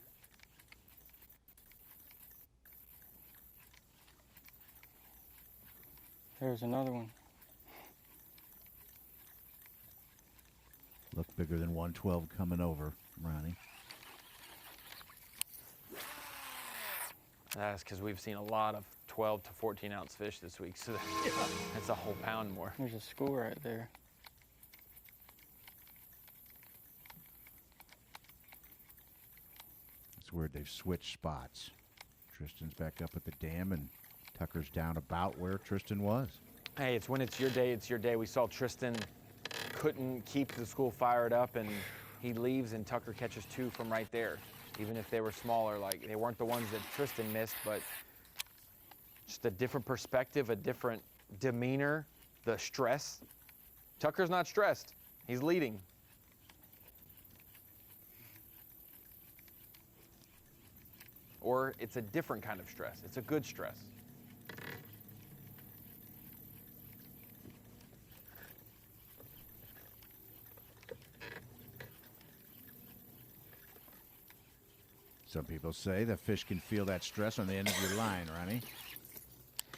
There's another one. Look bigger than 112 coming over, Ronnie. That's because we've seen a lot of 12 to 14 ounce fish this week, so that's a whole pound more. There's a school right there. It's weird they've switched spots. Tristan's back up at the dam, and Tucker's down about where Tristan was. Hey, it's when it's your day, it's your day. We saw Tristan couldn't keep the school fired up, and he leaves, and Tucker catches 2 from right there. Even if they were smaller, like they weren't the ones that Tristan missed, but just a different perspective, a different demeanor, the stress. Tucker's not stressed. He's leading. Or it's a different kind of stress. It's a good stress. Some people say the fish can feel that stress on the end of your line, Ronnie.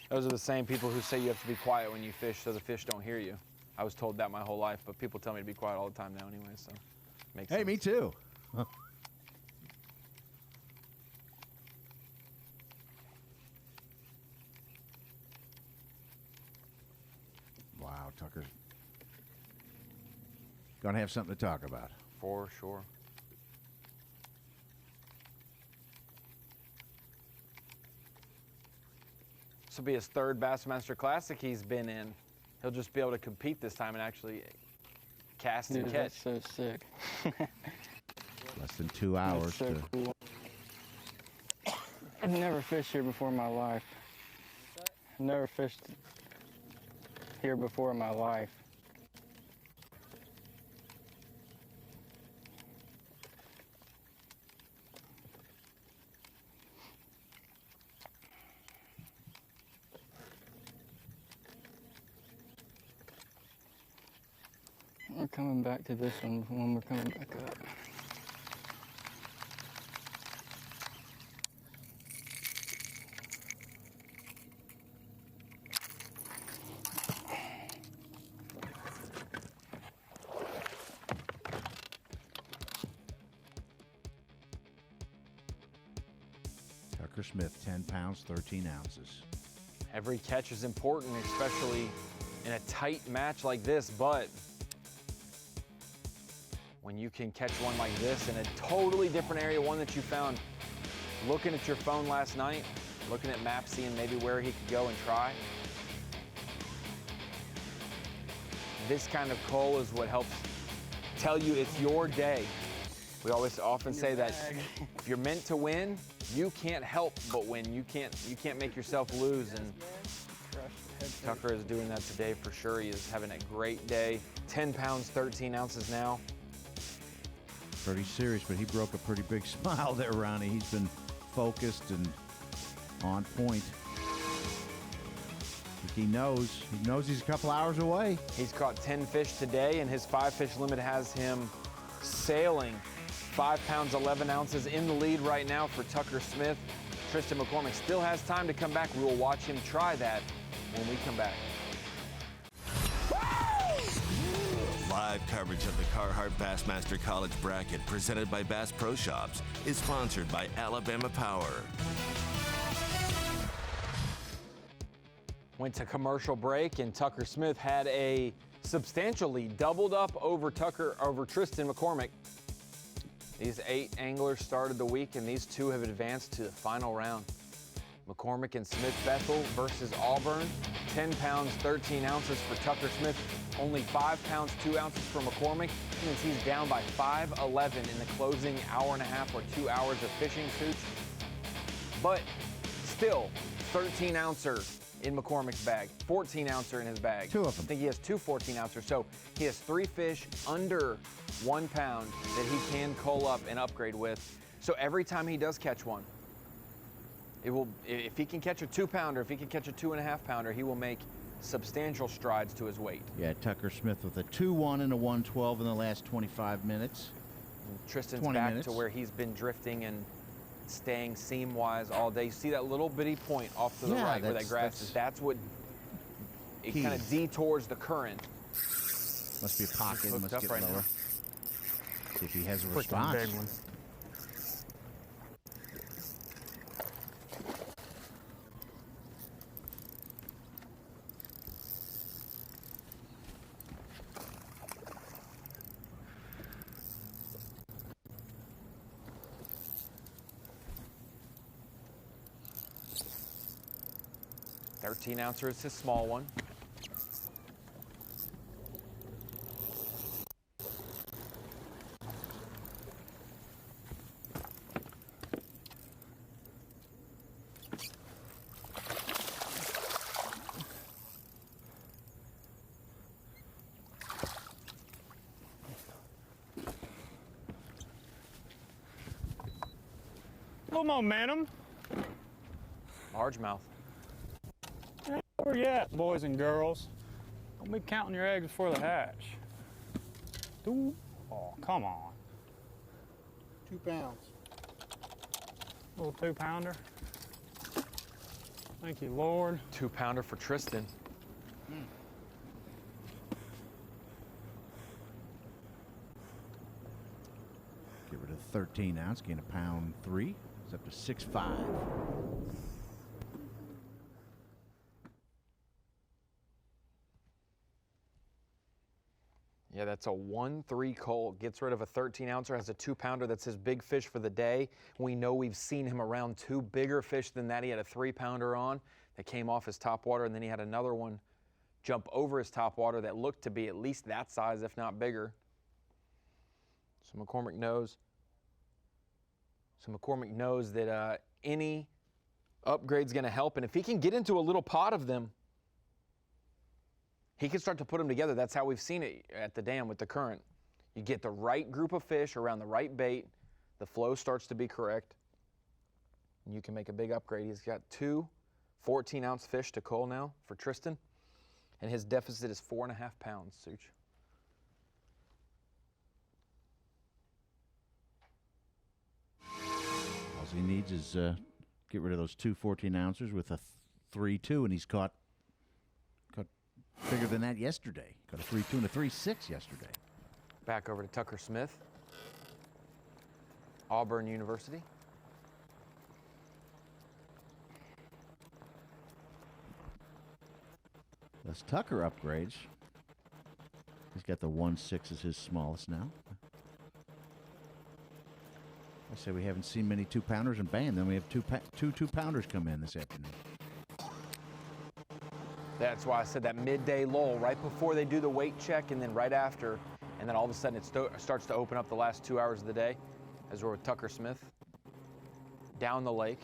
Those are the same people who say you have to be quiet when you fish so the fish don't hear you. I was told that my whole life, but people tell me to be quiet all the time now anyway, so makes sense. Hey, me too. Tucker's gonna have something to talk about. For sure. This will be his third Bassmaster Classic he's been in. He'll just be able to compete this time and actually cast and Dude, catch. that's so sick. Less than 2 hours. That's so cool. I've never fished here before in my life. I've never fished here before in my life. We're coming back to this one when we're coming back up. Tucker Smith, 10 pounds, 13 ounces. Every catch is important, especially in a tight match like this, but when you can catch one like this in a totally different area, one that you found looking at your phone last night, looking at maps, seeing maybe where he could go and try. This kind of coal is what helps tell you it's your day. We always often say that if you're meant to win, you can't help but win. You can't make yourself lose, and Tucker is doing that today for sure. He is having a great day. 10 pounds, 13 ounces now. Pretty serious, but he broke a pretty big smile there, Ronnie. He's been focused and on point. He knows he's a couple hours away. He's caught 10 fish today, and his 5-fish limit has him sailing. 5 pounds, 11 ounces in the lead right now for Tucker Smith. Tristan McCormick still has time to come back. We will watch him try that when we come back. Live coverage of the Carhartt Bassmaster College Bracket presented by Bass Pro Shops is sponsored by Alabama Power. Went to commercial break, and Tucker Smith had a substantial lead, doubled up over Tristan McCormick. These 8 anglers started the week, and these 2 have advanced to the final round. McCormick and Smith Bethel versus Auburn. 10 pounds, 13 ounces for Tucker Smith. Only 5 pounds, 2 ounces for McCormick. That means he's down by 5:11 in the closing hour and a half or 2 hours of fishing, Suits. But still, 13 ouncer in McCormick's bag, 14 ouncer in his bag. 2 of them. I think he has 2 14 ouncers. So he has 3 fish under 1 pound that he can cull up and upgrade with. So every time he does catch one, if he can catch a 2-pounder, if he can catch a 2.5-pounder, he will make substantial strides to his weight. Yeah, Tucker Smith with a 2-1 and a 112 in the last 25 minutes. And Tristan's 20 back minutes. to where he's been drifting and staying seam-wise all day. You see that little bitty point off to the right where that grass is? That's what it kind of detours the current. Must be a pocket. Hooked Must up get right lower. now. See if he has a Freaking response. big one. Thirteen ouncer is his small one. Little momentum. Largemouth. Where you at, boys and girls? Don't be counting your eggs before they hatch. Ooh. Oh, come on. 2 pounds. Little 2-pounder. Thank you, Lord. 2-pounder for Tristan. Get rid of 13 ounce, gain a pound 3. It's up to 6.5. Yeah, that's a 1-3 Cole. Gets rid of a 13 ouncer, has a 2-pounder. That's his big fish for the day. We know we've seen him around 2 bigger fish than that. He had a 3-pounder on that came off his top water, and then he had another one jump over his top water that looked to be at least that size, if not bigger. So McCormick knows. That any upgrade's going to help, and if he can get into a little pot of them, he can start to put them together. That's how we've seen it at the dam with the current. You get the right group of fish around the right bait, the flow starts to be correct, and you can make a big upgrade. He's got 2 14-ounce fish to cull now for Tristan, and his deficit is 4.5 pounds, Such. All he needs is get rid of those 2 14-ounces with a 3-2, and he's caught bigger than that yesterday. Got a 3-2 and a 3-6 yesterday. Back over to Tucker Smith, Auburn University. That's Tucker upgrades. He's got the 1-6 as his smallest now. I say we haven't seen many 2-pounders, and bam, then we have two 2-pounders come in this afternoon. That's why I said that midday lull, right before they do the weight check and then right after, and then all of a sudden it starts to open up the last 2 hours of the day, as we're with Tucker Smith, down the lake.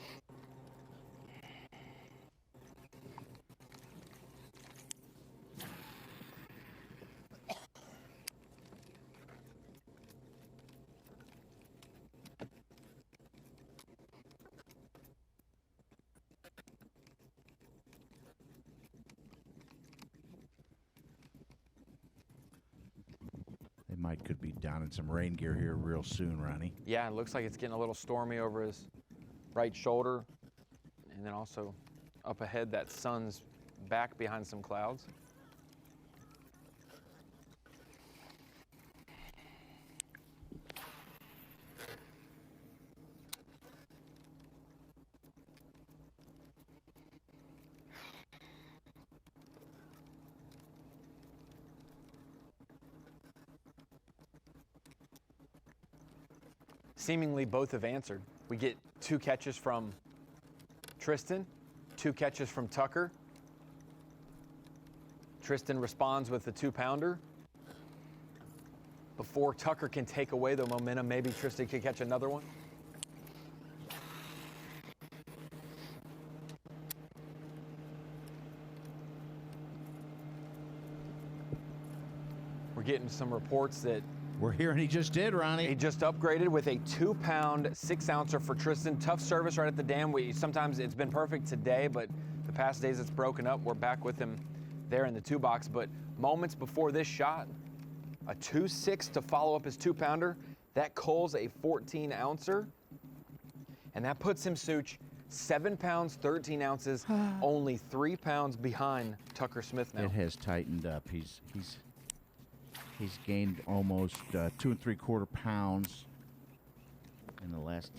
Could be down in some rain gear here real soon, Ronnie. Yeah, it looks like it's getting a little stormy over his right shoulder. And then also up ahead, that sun's back behind some clouds. Seemingly both have answered. We get 2 catches from Tristan, 2 catches from Tucker. Tristan responds with the 2-pounder. Before Tucker can take away the momentum, maybe Tristan could catch another one. We're getting some reports that we're hearing he just did, Ronnie. He just upgraded with a 2-pound 6-ouncer for Tristan. Tough service right at the dam. Sometimes it's been perfect today, but the past days it's broken up. We're back with him there in the 2-box. But moments before this shot, a 2-6 to follow up his 2-pounder. That culls a 14-ouncer. And that puts him, Such, 7 pounds, 13 ounces, only 3 pounds behind Tucker Smith now. It has tightened up. He's gained almost 2 3/4 pounds in the last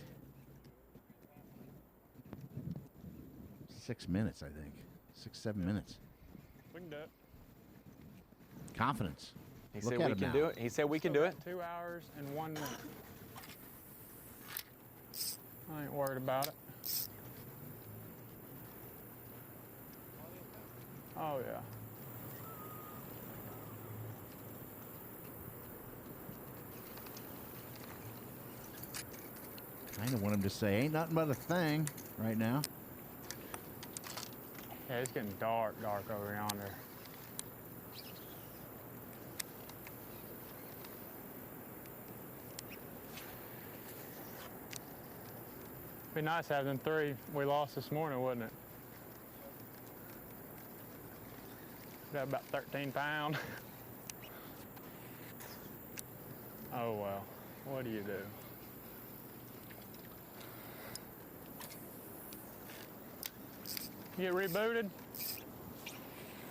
6 minutes, I think. 6-7 minutes. We can do it. Confidence. He said we can do it. He said we can do it. 2 hours and 1 minute. I ain't worried about it. Oh, yeah. I don't want him to say, ain't nothing but a thing right now. Yeah, it's getting dark over yonder. Be nice having 3 we lost this morning, wouldn't it? Got about 13 pounds. Oh well, what do you do? Get rebooted,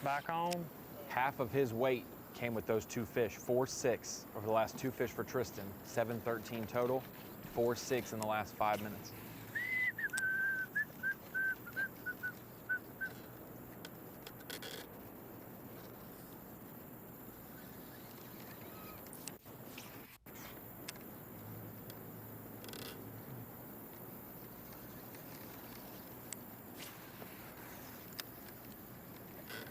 back on. Half of his weight came with those 2 fish, 4-6 over the last 2 fish for Tristan, 7-13 total, 4-6 in the last 5 minutes.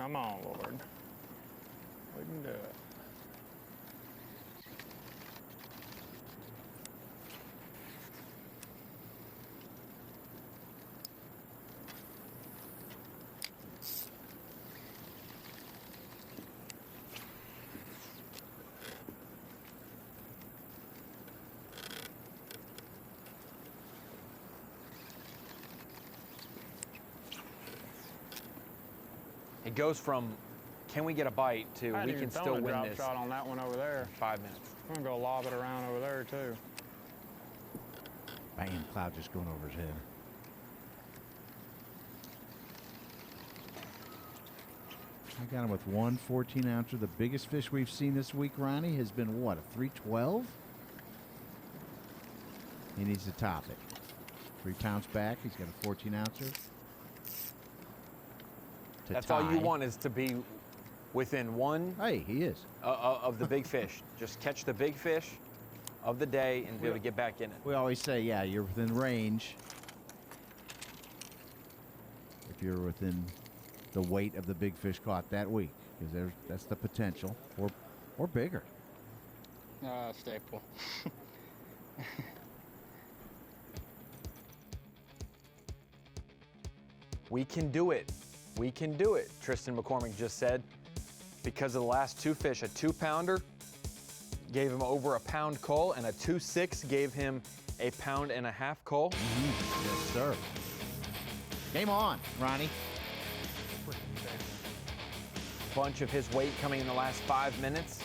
Come on, Lord. We can do it. It goes from, can we get a bite, to we can still win drop this shot on that one over there. in 5 minutes. I'm gonna go lob it around over there too. Bam, cloud just going over his head. I got him with one 14-ouncer. The biggest fish we've seen this week, Ronnie, has been what, a 312? He needs to top it. 3 pounds back. He's got a 14-ouncer. That's all you want, is to be within one Hey, he is. of the big fish. Just catch the big fish of the day and be able to get back in it. We always say, yeah, you're within range. If you're within the weight of the big fish caught that week, because that's the potential, or bigger. Staple. We can do it. We can do it, Tristan McCormick just said. Because of the last 2 fish, a 2-pounder gave him over a pound cull, and a 2.6 gave him a 1.5 pound cull. Yes, sir. Game on, Ronnie. Bunch of his weight coming in the last 5 minutes.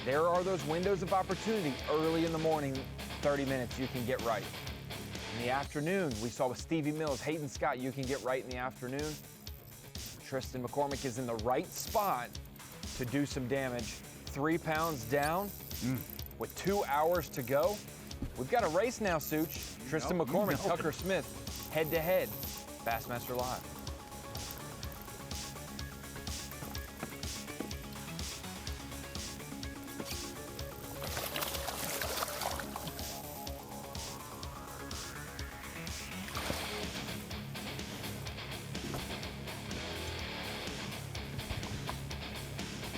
There are those windows of opportunity early in the morning, 30 minutes you can get right. In the afternoon, we saw with Stevie Mills, Hayden Scott, you can get right in the afternoon. Tristan McCormick is in the right spot to do some damage. 3 pounds down with 2 hours to go. We've got a race now, Such. Tristan McCormick, Tucker Smith, head-to-head. Bassmaster Live.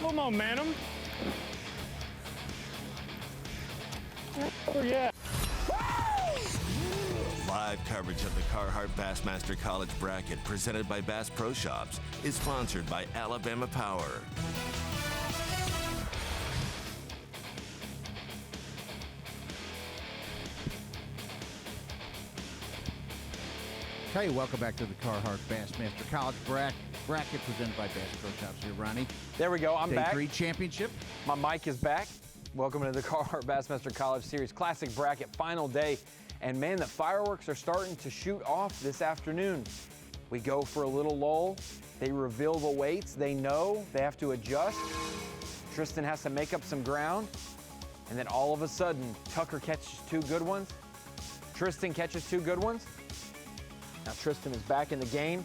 Little momentum. Oh, yeah. Live coverage of the Carhartt Bassmaster College Bracket, presented by Bass Pro Shops, is sponsored by Alabama Power. Hey, welcome back to the Carhartt Bassmaster College Bracket presented by Bass Pro Shops. Here, Ronnie. There we go, I'm back. Day 3 championship. My mic is back. Welcome to the Carhartt Bassmaster College Series Classic Bracket final day. And man, the fireworks are starting to shoot off this afternoon. We go for a little lull. They reveal the weights. They know they have to adjust. Tristan has to make up some ground. And then all of a sudden, Tucker catches 2 good ones. Tristan catches 2 good ones. Now Tristan is back in the game.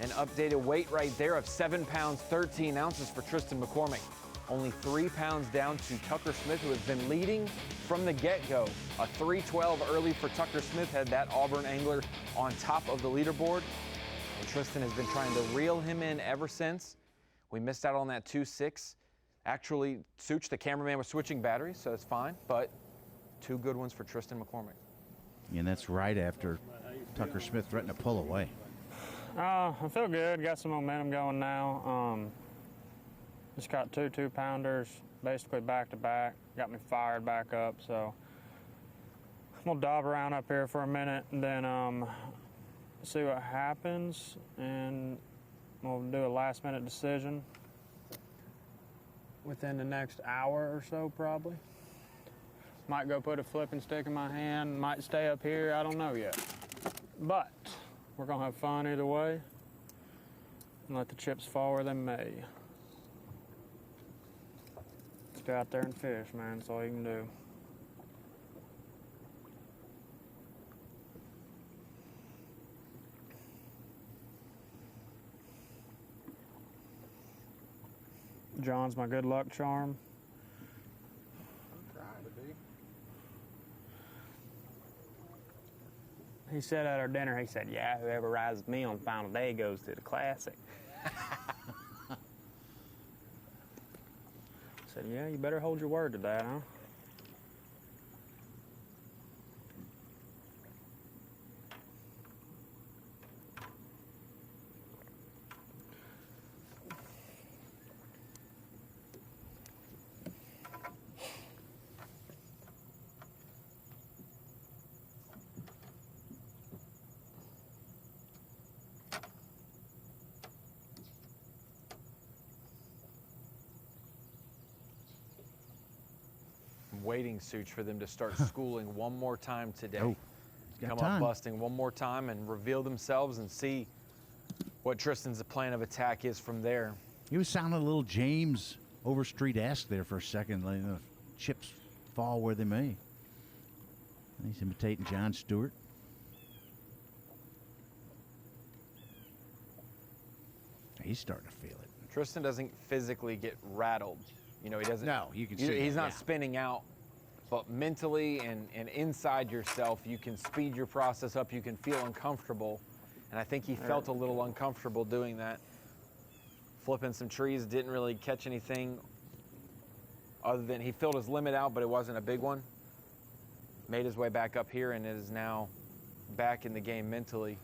An updated weight right there of 7 pounds, 13 ounces for Tristan McCormick. Only 3 pounds down to Tucker Smith, who has been leading from the get-go. A 312 early for Tucker Smith had that Auburn angler on top of the leaderboard. And Tristan has been trying to reel him in ever since. We missed out on that 2.6. Actually, Such, the cameraman, was switching batteries, so it's fine. But 2 good ones for Tristan McCormick. And that's right after Tucker Smith threatened to pull away. I feel good. Got some momentum going now. Just got 2 2-pounders, basically back to back. Got me fired back up. So I'm gonna dive around up here for a minute and then see what happens, and we'll do a last-minute decision within the next hour or so, probably. Might go put a flipping stick in my hand. Might stay up here. I don't know yet. But we're gonna have fun either way and let the chips fall where they may. Let's go out there and fish, man. That's all you can do. John's my good luck charm. I'm trying to be. He said at our dinner, he said, yeah, whoever rises me on final day goes to the Classic. said, yeah, you better hold your word to that, huh? Waiting, Such, for them to start schooling one more time today. Oh, he's got Come time. up busting one more time and reveal themselves and see what Tristan's plan of attack is from there. He was sounding a little James Overstreet-esque there for a second, letting the chips fall where they may. He's imitating John Stewart. He's starting to feel it. Tristan doesn't physically get rattled. You know, he doesn't. No, you can see He's that, not yeah. spinning out, but mentally and inside yourself, you can speed your process up. You can feel uncomfortable, and I think he felt a little uncomfortable doing that. Flipping some trees, didn't really catch anything other than he filled his limit out, but it wasn't a big one. Made his way back up here and is now back in the game mentally.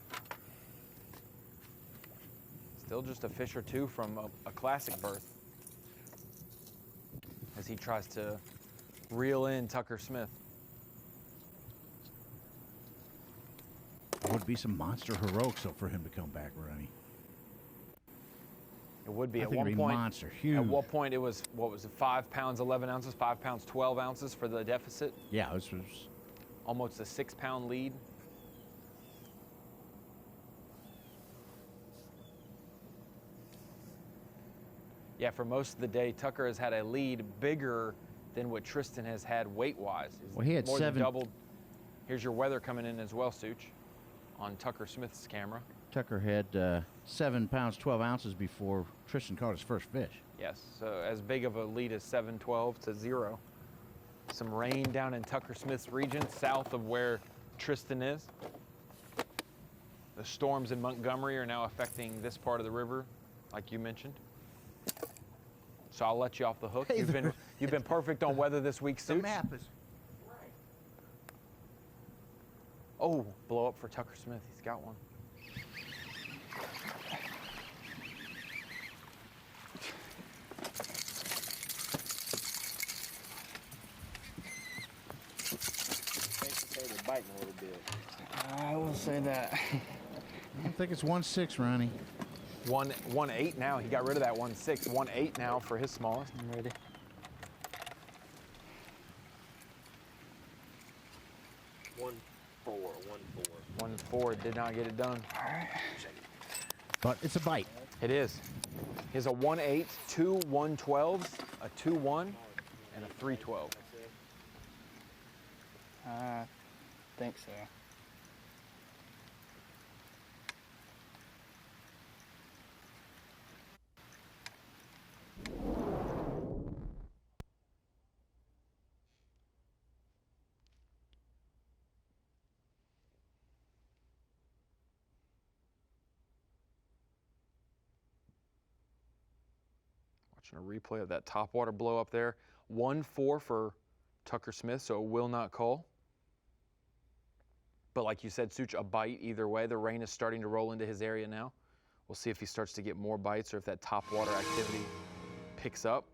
Still just a fish or two from a classic berth as he tries to reel in Tucker Smith. It would be some monster heroics for him to come back running. It would be I at think one it'd be point. monster, huge. At one point, it was, what was it, 5 pounds 11 ounces, 5 pounds 12 ounces for the deficit. Yeah, this was Almost a 6-pound lead. Yeah, for most of the day, Tucker has had a lead bigger than what Tristan has had weight-wise. He's Well, he had more seven- than doubled. Here's your weather coming in as well, Such, on Tucker Smith's camera. Tucker had 7 pounds 12 ounces before Tristan caught his first fish. Yes, so as big of a lead as 7-12 to 0. Some rain down in Tucker Smith's region, south of where Tristan is. The storms in Montgomery are now affecting this part of the river, like you mentioned. So I'll let you off the hook. Hey, You've been perfect on weather this week, Such. is. Oh, blow up for Tucker Smith. He's got one. They're biting a little bit. I will say that. I think it's 1.6, Ronnie. 1.8 now. He got rid of that 1.6. 1.8 now for his smallest. I'm ready. 1.4, 1.4. 1.4 did not get it done. But it's a bite. It is. He has a 1.8, 2 1.12s, a 2.1, and a 3.12. I think so. Watching a replay of that topwater blow up there. 1.4 for Tucker Smith, so it will not call. But like you said, Such, a bite either way. The rain is starting to roll into his area now. We'll see if he starts to get more bites or if that topwater activity picks up.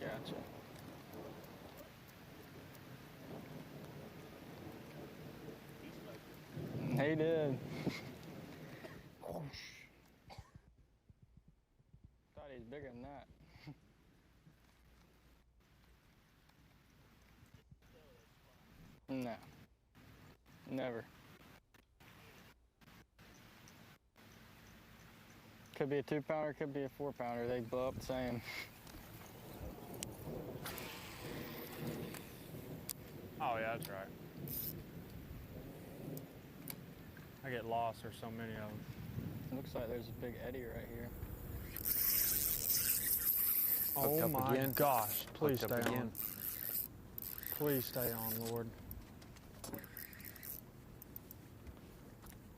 Gotcha. He did. Thought he was bigger than that. No. Never. Could be a 2-pounder, could be a 4-pounder. They blow up the same. Oh, yeah, that's right. I get lost. There's so many of them. Looks like there's a big eddy right here. Hooked Oh up my again. gosh! Please Hooked stay up on. again. Please stay on, Lord.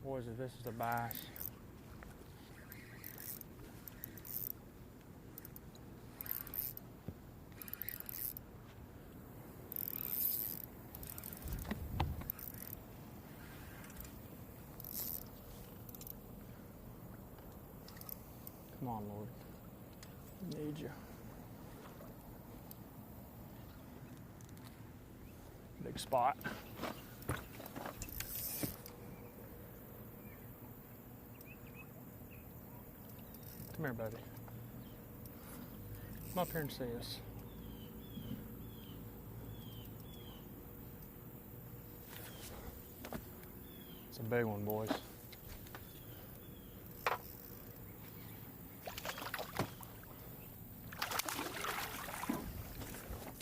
Boys, if this is a bass. Come on, Lord. Need you. Big spot. Come here, buddy. Come up here and see us. It's a big one, boys.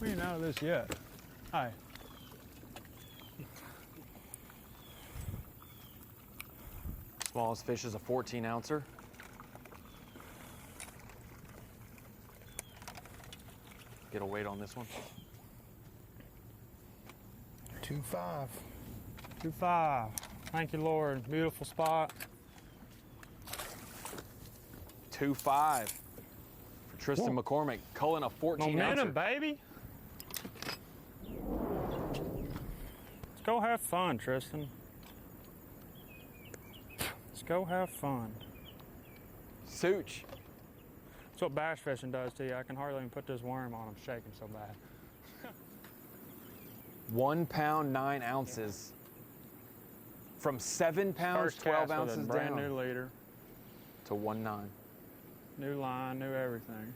We ain't out of this yet. Hi. Smallest fish is a 14 ouncer. Get a weight on this one. 2.5. 2.5. Thank you, Lord. Beautiful spot. 2.5 for Tristan McCormick, culling a 14 Momentum, ouncer. baby. Let's go have fun, Tristan. Let's go have fun. Such. That's what bass fishing does to you. I can hardly even put this worm on. I'm shaking so bad. 1 pound, 9 ounces. From 7 pounds, First 12 cast with ounces a brand down new leader, to 1.9. new line, new everything.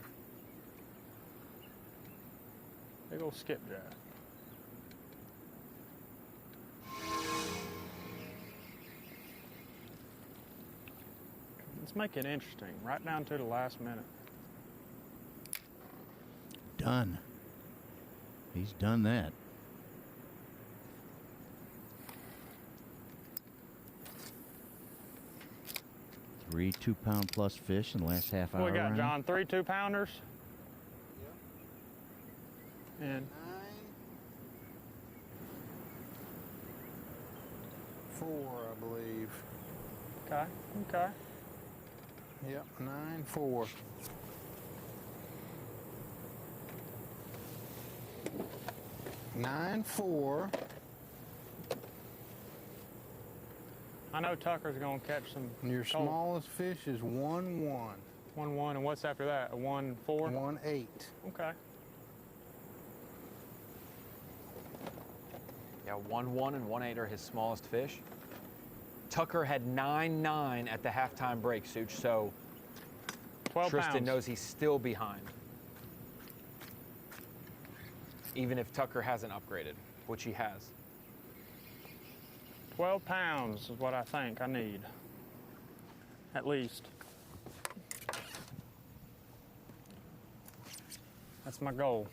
Big old skipjack. Let's make it interesting, right down to the last minute. Done. He's done that. 3 2-pound plus fish in the last half hour. What we got, round. John? 3 2-pounders? Yep. And 9.4, I believe. okay, okay. Yep, 9.4. $9.4. I know Tucker's gonna catch some. Your cold. smallest fish is 1.1. 1-1, and what's after that? A 1-4? 1.8. Okay. Yeah, 1.1 and 1.8 are his smallest fish. Tucker had 9.9 at the halftime break, Such, so 12 Tristan pounds. knows he's still behind. Even if Tucker hasn't upgraded, which he has. 12 pounds is what I think I need. At least. That's my goal.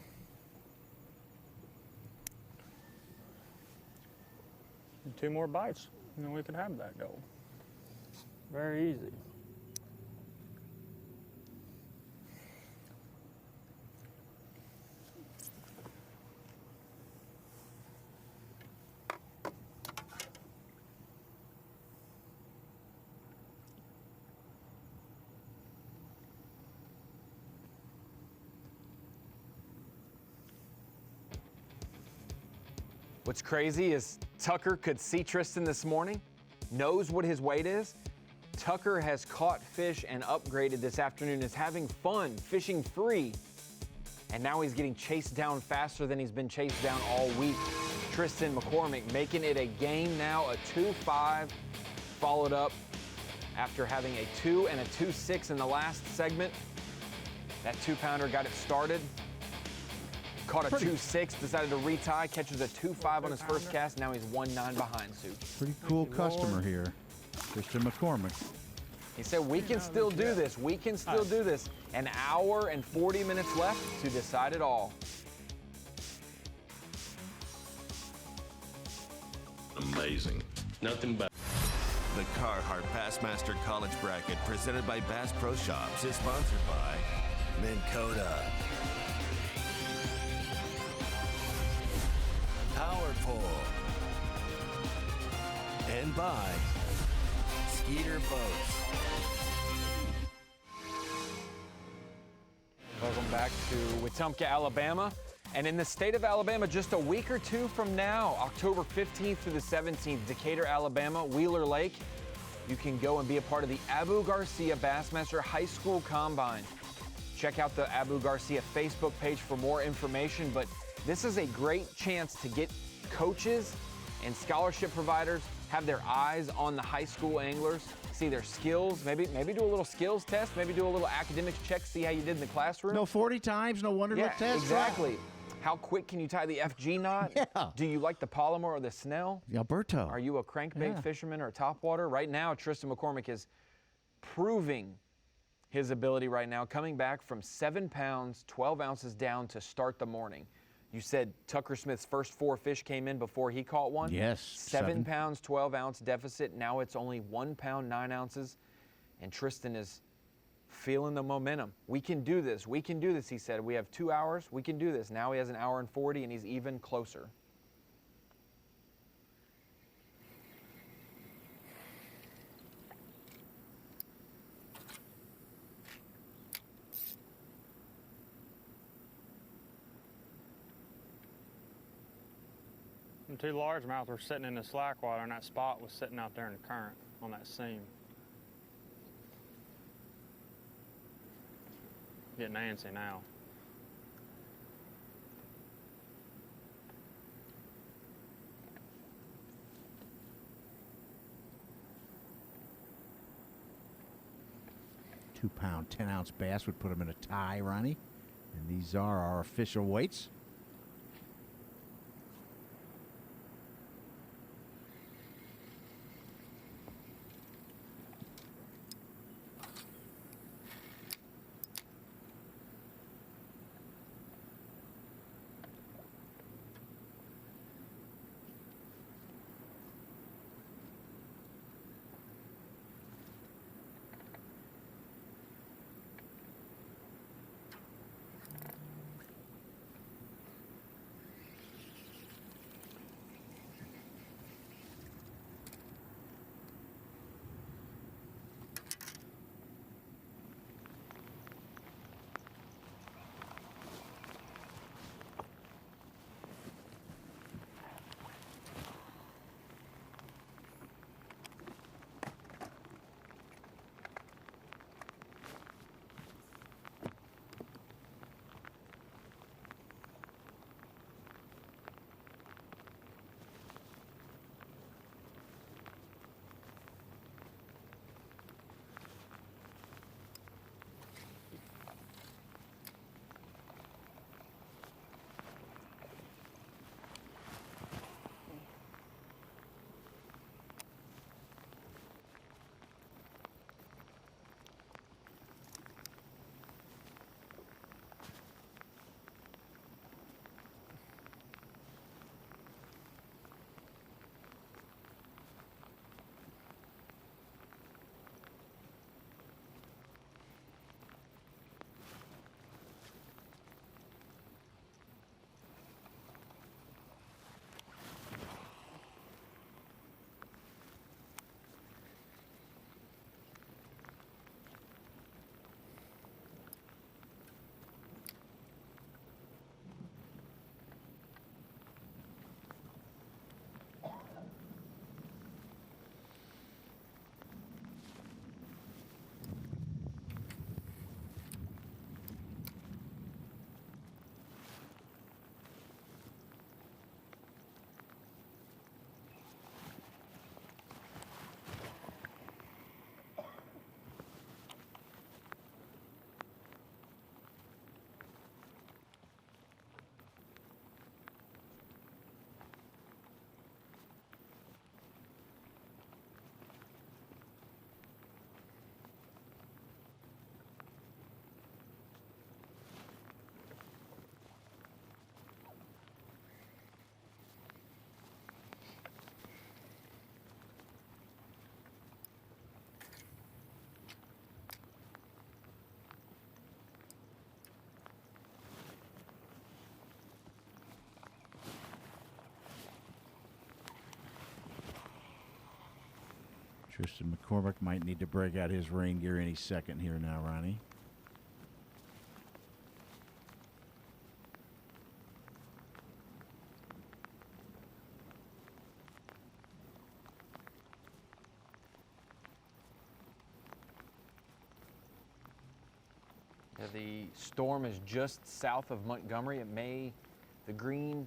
And 2 more bites, and then we could have that goal. Very easy. What's crazy is Tucker could see Tristan this morning, knows what his weight is. Tucker has caught fish and upgraded this afternoon, is having fun, fishing free. And now he's getting chased down faster than he's been chased down all week. Tristan McCormick making it a game now, a 2.5, followed up after having a 2 and a 2.6 in the last segment. That 2-pounder got it started. Caught a 2.6, decided to retie, catches a 2.5 on his first cast. Now he's 1.9 behind Such. Pretty cool customer here, Tristan McCormick. He said, we can still do this. We can still do this. An hour and 40 minutes left to decide it all. Amazing. Nothing but. The Carhartt Bassmaster College Bracket, presented by Bass Pro Shops, is sponsored by Minn Kota, for. And by Skeeter Boats. Welcome back to Wetumpka, Alabama. And in the state of Alabama, just a week or two from now, October 15th through the 17th, Decatur, Alabama, Wheeler Lake, you can go and be a part of the Abu Garcia Bassmaster High School Combine. Check out the Abu Garcia Facebook page for more information, but this is a great chance to get coaches and scholarship providers have their eyes on the high school anglers, see their skills, maybe do a little skills test, maybe do a little academics check, see how you did in the classroom. No 40 times, no wonder look test. Exactly. How quick can you tie the FG knot? Yeah. Do you like the Palomar or the Snell? The Alberto. Are you a crankbait fisherman or a topwater? Right now, Tristan McCormick is proving his ability right now, coming back from 7 pounds, 12 ounces down to start the morning. You said Tucker Smith's first 4 fish came in before he caught one? Yes. 7 pounds, 12 ounce deficit. Now it's only 1 pound, 9 ounces. And Tristan is feeling the momentum. We can do this. We can do this, he said. We have 2 hours. We can do this. Now he has an hour and 40, and he's even closer. And 2 largemouth were sitting in the slack water, and that spot was sitting out there in the current on that seam. Getting antsy now. £2, 10 ounce bass would put him in a tie, Ronnie. And these are our official weights. Tristan McCormick might need to break out his rain gear any second here now, Ronnie. Yeah, the storm is just south of Montgomery. The green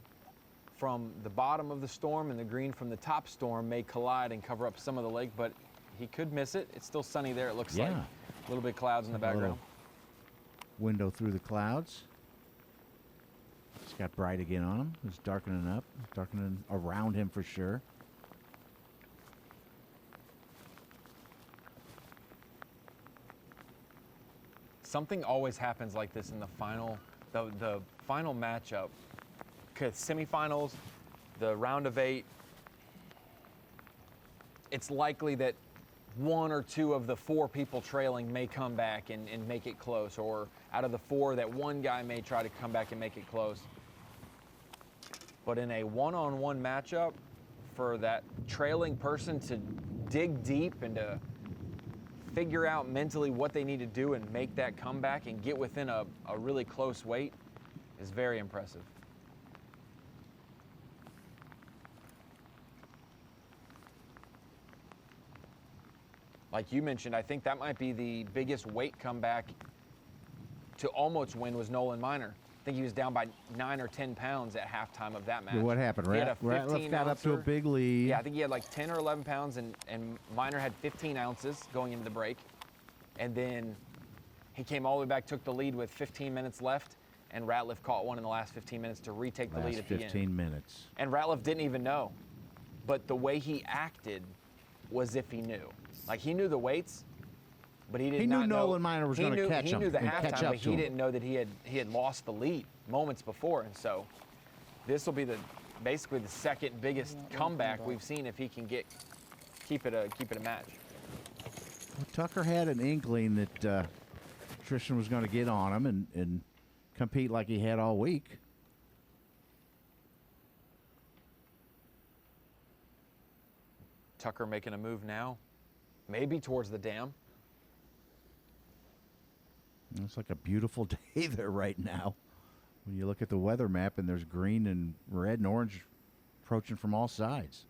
from the bottom of the storm and the green from the top storm may collide and cover up some of the lake, but he could miss it. It's still sunny there, it looks like. A little bit of clouds in the background. Window through the clouds. It's got bright again on him. It's darkening up, darkening around him for sure. Something always happens like this in the final matchup. Semifinals, the round of 8, it's likely that 1 or 2 of the 4 people trailing may come back and make it close, or out of the 4, that one guy may try to come back and make it close. But in a one-on-one matchup, for that trailing person to dig deep and to figure out mentally what they need to do and make that comeback and get within a really close weight is very impressive. Like you mentioned, I think that might be the biggest weight comeback to almost win was Nolan Minor. I think he was down by 9 or 10 pounds at halftime of that match. Yeah, what happened? Ratliff got up to a big lead. Yeah, I think he had like 10 or 11 pounds, and Minor had 15 ounces going into the break. And then he came all the way back, took the lead with 15 minutes left, and Ratliff caught one in the last 15 minutes to retake the lead at the end. 15 minutes. And Ratliff didn't even know. But the way he acted was if he knew. Like, he knew the weights, but he did not know. He knew Nolan Minor was going to catch him. He knew the and catch halftime, up but to he him. didn't know that he had lost the lead moments before. And so this will be basically the second biggest comeback we've seen if he can keep it a match. Well, Tucker had an inkling that Tristan was going to get on him and compete like he had all week. Tucker making a move now, maybe towards the dam. It's like a beautiful day there right now. When you look at the weather map and there's green and red and orange approaching from all sides.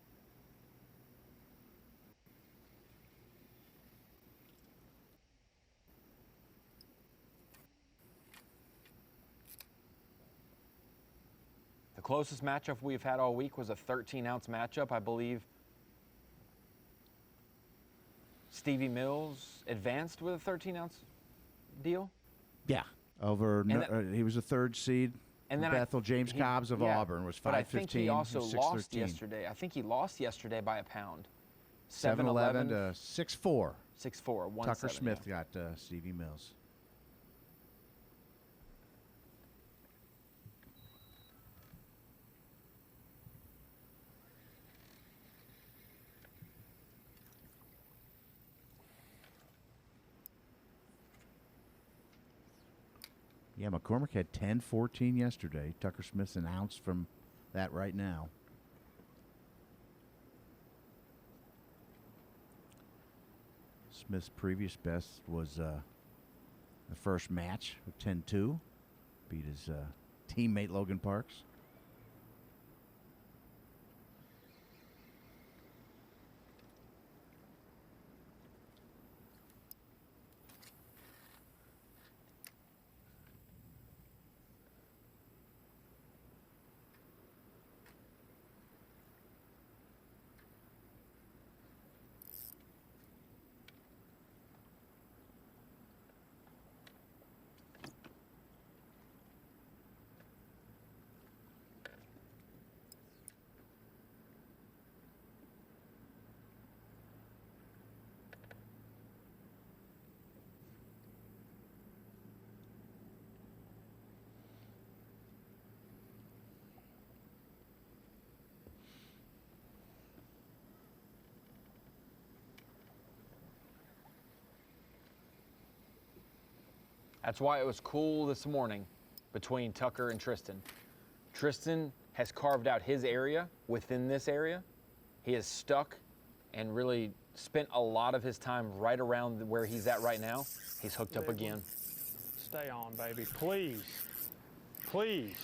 The closest matchup we've had all week was a 13-ounce matchup, I believe. Stevie Mills advanced with a 13-ounce deal? Yeah. He was a 3rd seed. And then Bethel James Cobbs of Auburn was 5'15". But I think he also 6'13". lost yesterday. I think he lost yesterday by a pound. 7'11" to 6'4". 6'4", 170. Tucker Smith got Stevie Mills. Yeah, McCormick had 10-14 yesterday. Tucker Smith's an ounce from that right now. Smith's previous best was the first match with 10-2. Beat his teammate Logan Parks. That's why it was cool this morning between Tucker and Tristan. Tristan has carved out his area within this area. He has stuck and really spent a lot of his time right around where he's at right now. He's hooked up again. Stay on, baby, please. Please.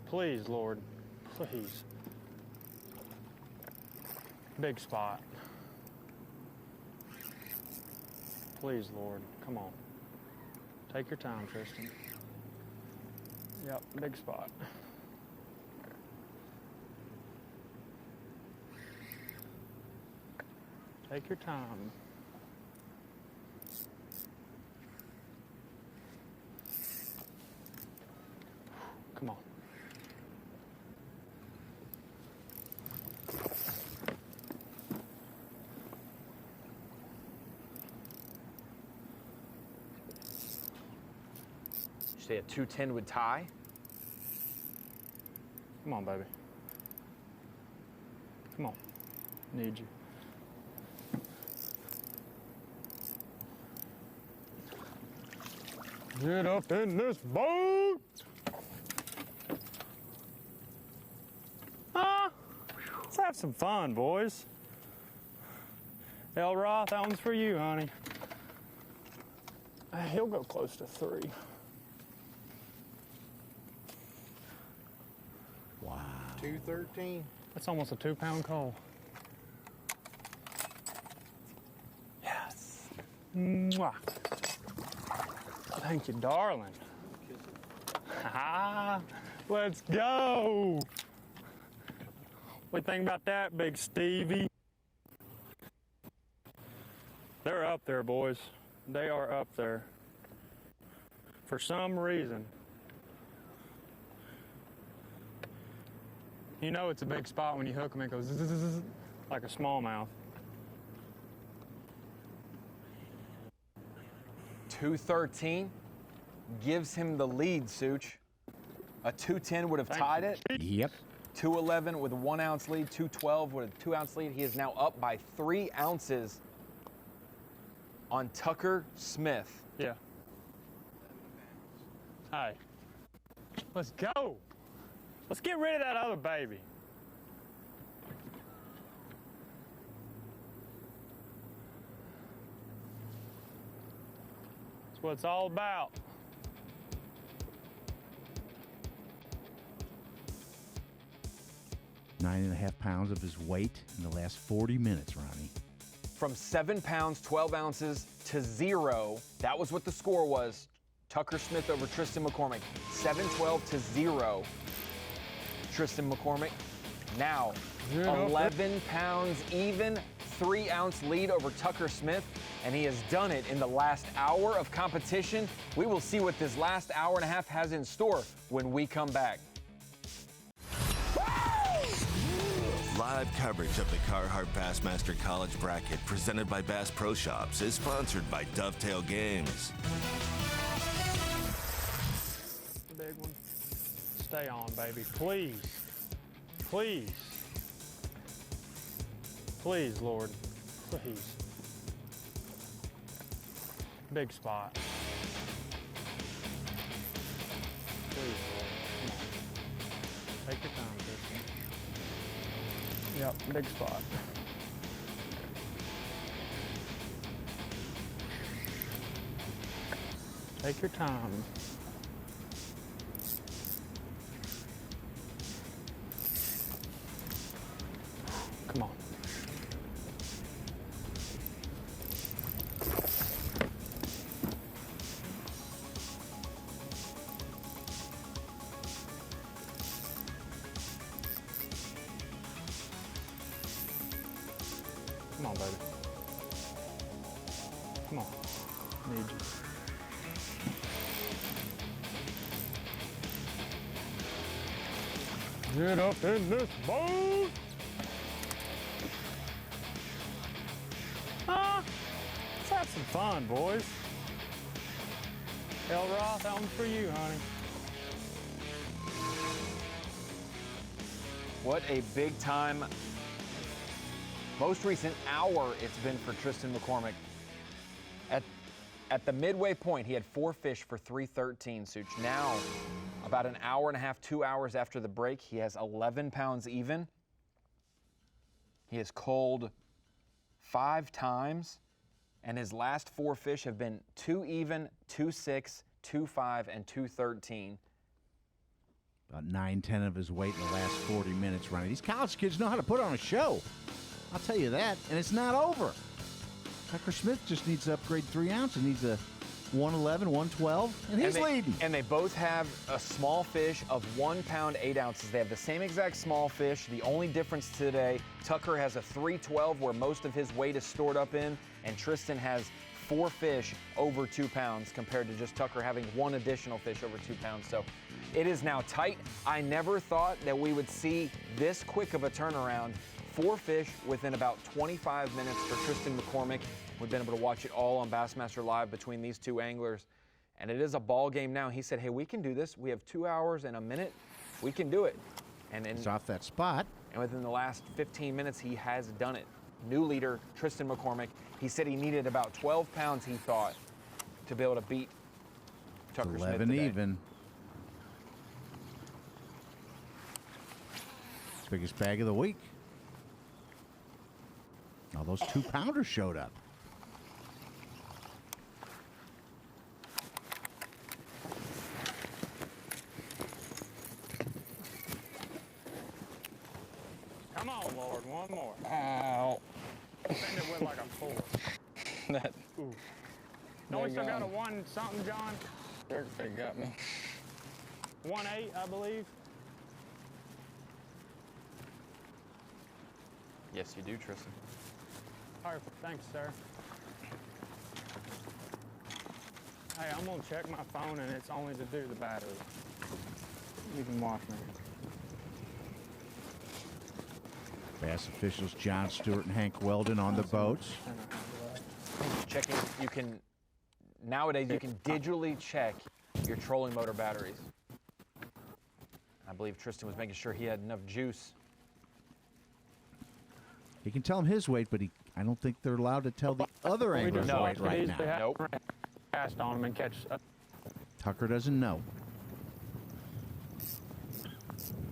Please, Lord, please. Big spot. Please, Lord, come on. Take your time, Tristan. Yep, big spot. Take your time. Come on. You say a 210 would tie? Come on, baby. Come on. Need you. Get up in this boat! Let's have some fun, boys. El Roth, that one's for you, honey. He'll go close to 3. Wow. 213. That's almost a 2-pound coal. Yes. Mwah. Thank you, darling. Ha! Let's go. What do you think about that, Big Stevie? They're up there, boys. They are up there. For some reason. You know it's a big spot when you hook them, it goes zzz, like a smallmouth. 213 gives him the lead, Such. A 210 would have tied it. Yep. 211 with a 1 ounce lead, 212 with a 2 ounce lead. He is now up by 3 ounces on Tucker Smith. Yeah. Hey, let's go. Let's get rid of that other baby. That's what it's all about. Nine and a half pounds of his weight in the last 40 minutes, Ronnie. From 7 pounds, 12 ounces to 0. That was what the score was. Tucker Smith over Tristan McCormick. 7-12 to 0. Tristan McCormick now 11 pounds even, 3 ounce lead over Tucker Smith, and he has done it in the last hour of competition. We will see what this last hour and a half has in store when we come back. Live coverage of the Carhartt Bassmaster College Bracket presented by Bass Pro Shops is sponsored by Dovetail Games. Big one. Stay on, baby. Please. Please. Please, Lord. Please. Big spot. Please, Lord. Come on. Take your time, Tristan. Yep, big spot. Take your time. Come on. Come on, baby. Come on. Need you. Get up in this boat! Let's have some fun, boys. El Roth, that one's for you, honey. What a big time, most recent hour it's been for Tristan McCormick. At the midway point, he had 4 fish for 313, Such. Now, about an hour and a half, 2 hours after the break, he has 11 pounds even. He has culled 5 times, and his last 4 fish have been 2 even, 2 6, 2 5, and 2 13. About 9-10 of his weight in the last 40 minutes running. These college kids know how to put on a show. I'll tell you that, and it's not over. Tucker Smith just needs to upgrade 3 ounce. He needs a 111, 112, and he's leading. And they both have a small fish of 1 pound 8 ounces. They have the same exact small fish. The only difference today, Tucker has a 312 where most of his weight is stored up in, and Tristan has 4 fish over 2 pounds compared to just Tucker having 1 additional fish over 2 pounds. So it is now tight. I never thought that we would see this quick of a turnaround. 4 fish within about 25 minutes for Tristan McCormick. We've been able to watch it all on Bassmaster Live between these 2 anglers. And it is a ball game now. He said, hey, we can do this. We have 2 hours and a minute. We can do it. And He's off that spot. And within the last 15 minutes, he has done it. New leader, Tristan McCormick. He said he needed about 12 pounds, he thought, to be able to beat Tucker Smith 11 today. even. Biggest bag of the week. All those 2-pounders showed up. Come on, Lord, one more. Ow. Send it with like a 4. That Don't we still They're got a gone. 1 something, John? jerkbait got me. 1.8, I believe. Yes, you do, Tristan. Perfect, thanks, sir. Hey, I'm gonna check my phone and it's only to do the battery. You can watch me. Bass officials John Stewart and Hank Weldon on the boats. Checking, you can, nowadays you can digitally check your trolling motor batteries. I believe Tristan was making sure he had enough juice. He can tell him his weight, but I don't think they're allowed to tell the other angler's No. weight right now. Nope. Cast on them and catch. Tucker doesn't know.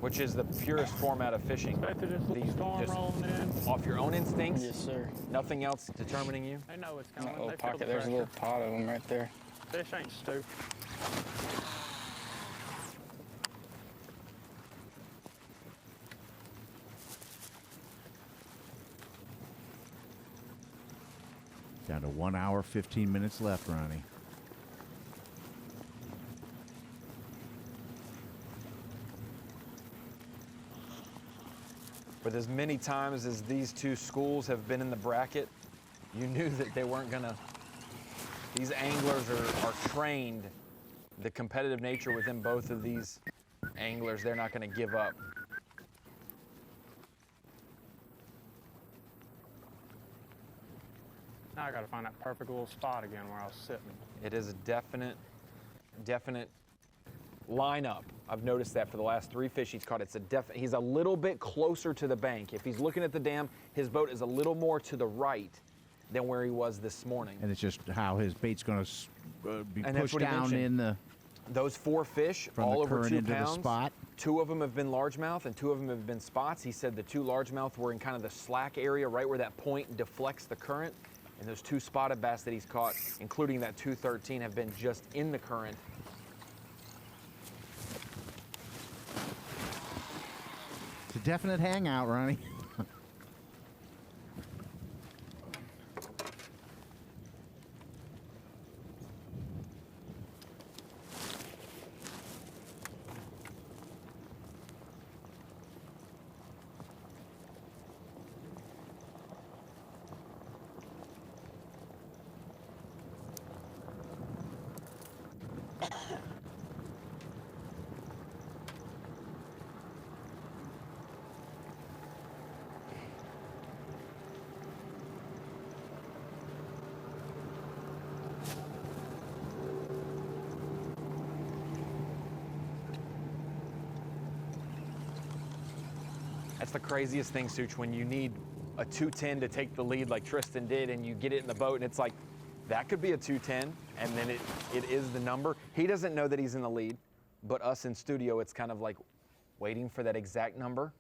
Which is the purest format of fishing. Expected this little storm just rolling in. off your own instincts, Yes, sir. nothing else determining you. They know it's In coming. that little They feel pocket, the there's a pressure. little pot of them right there. Fish ain't stupid. Down to 1 hour, 15 minutes left, Ronnie. With as many times as these 2 schools have been in the bracket, you knew that they weren't gonna, these anglers are trained, the competitive nature within both of these anglers, they're not gonna give up. Now I gotta find that perfect little spot again where I was sitting. It is a definite lineup. I've noticed that for the last 3 fish he's caught. He's a little bit closer to the bank. If he's looking at the dam, his boat is a little more to the right than where he was this morning. And it's just how his bait's going to be And that's pushed what he down mentioned. in the Those 4 fish, from all the over current 2 into pounds. the spot. 2 of them have been largemouth and 2 of them have been spots. He said the 2 largemouth were in kind of the slack area, right where that point deflects the current. And those 2 spotted bass that he's caught, including that 213, have been just in the current. It's a definite hangout, Ronnie. That's the craziest thing, Such, when you need a 210 to take the lead like Tristan did and you get it in the boat and it's like, that could be a 210 and then it is the number. He doesn't know that he's in the lead, but us in studio, it's kind of like waiting for that exact number.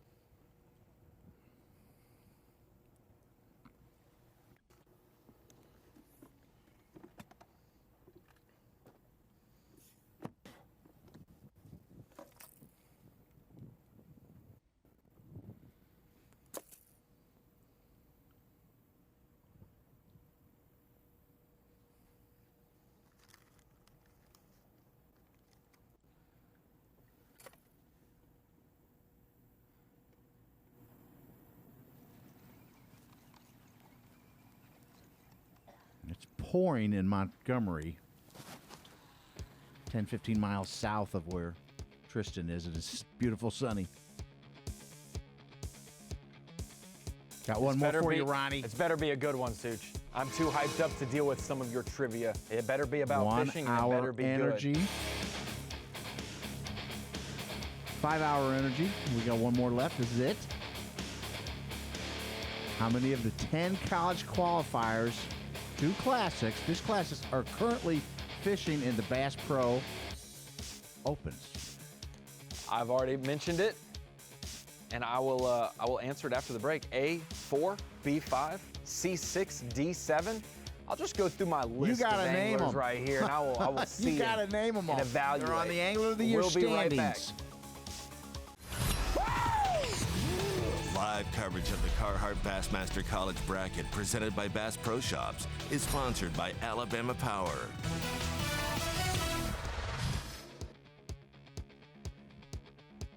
pouring in Montgomery, 10, 15 miles south of where Tristan is. It is beautiful sunny. Got one more for you, Ronnie. It's better be a good one, Such. I'm too hyped up to deal with some of your trivia. It better be about 1 fishing and it hour better be energy. good. 5-hour energy. We got one more left. This is it. How many of the 10 college qualifiers to Classics, fish Classics, are currently fishing in the Bass Pro Opens? I've already mentioned it, and I will answer it after the break. A4, B5, C6, D7. I'll just go through my list You gotta of name anglers them. right here, and I will see You gotta name them all. and evaluate. They're on the Angler of the Year We'll be right back. standings. Live coverage of the Carhartt Bassmaster College Bracket presented by Bass Pro Shops is sponsored by Alabama Power.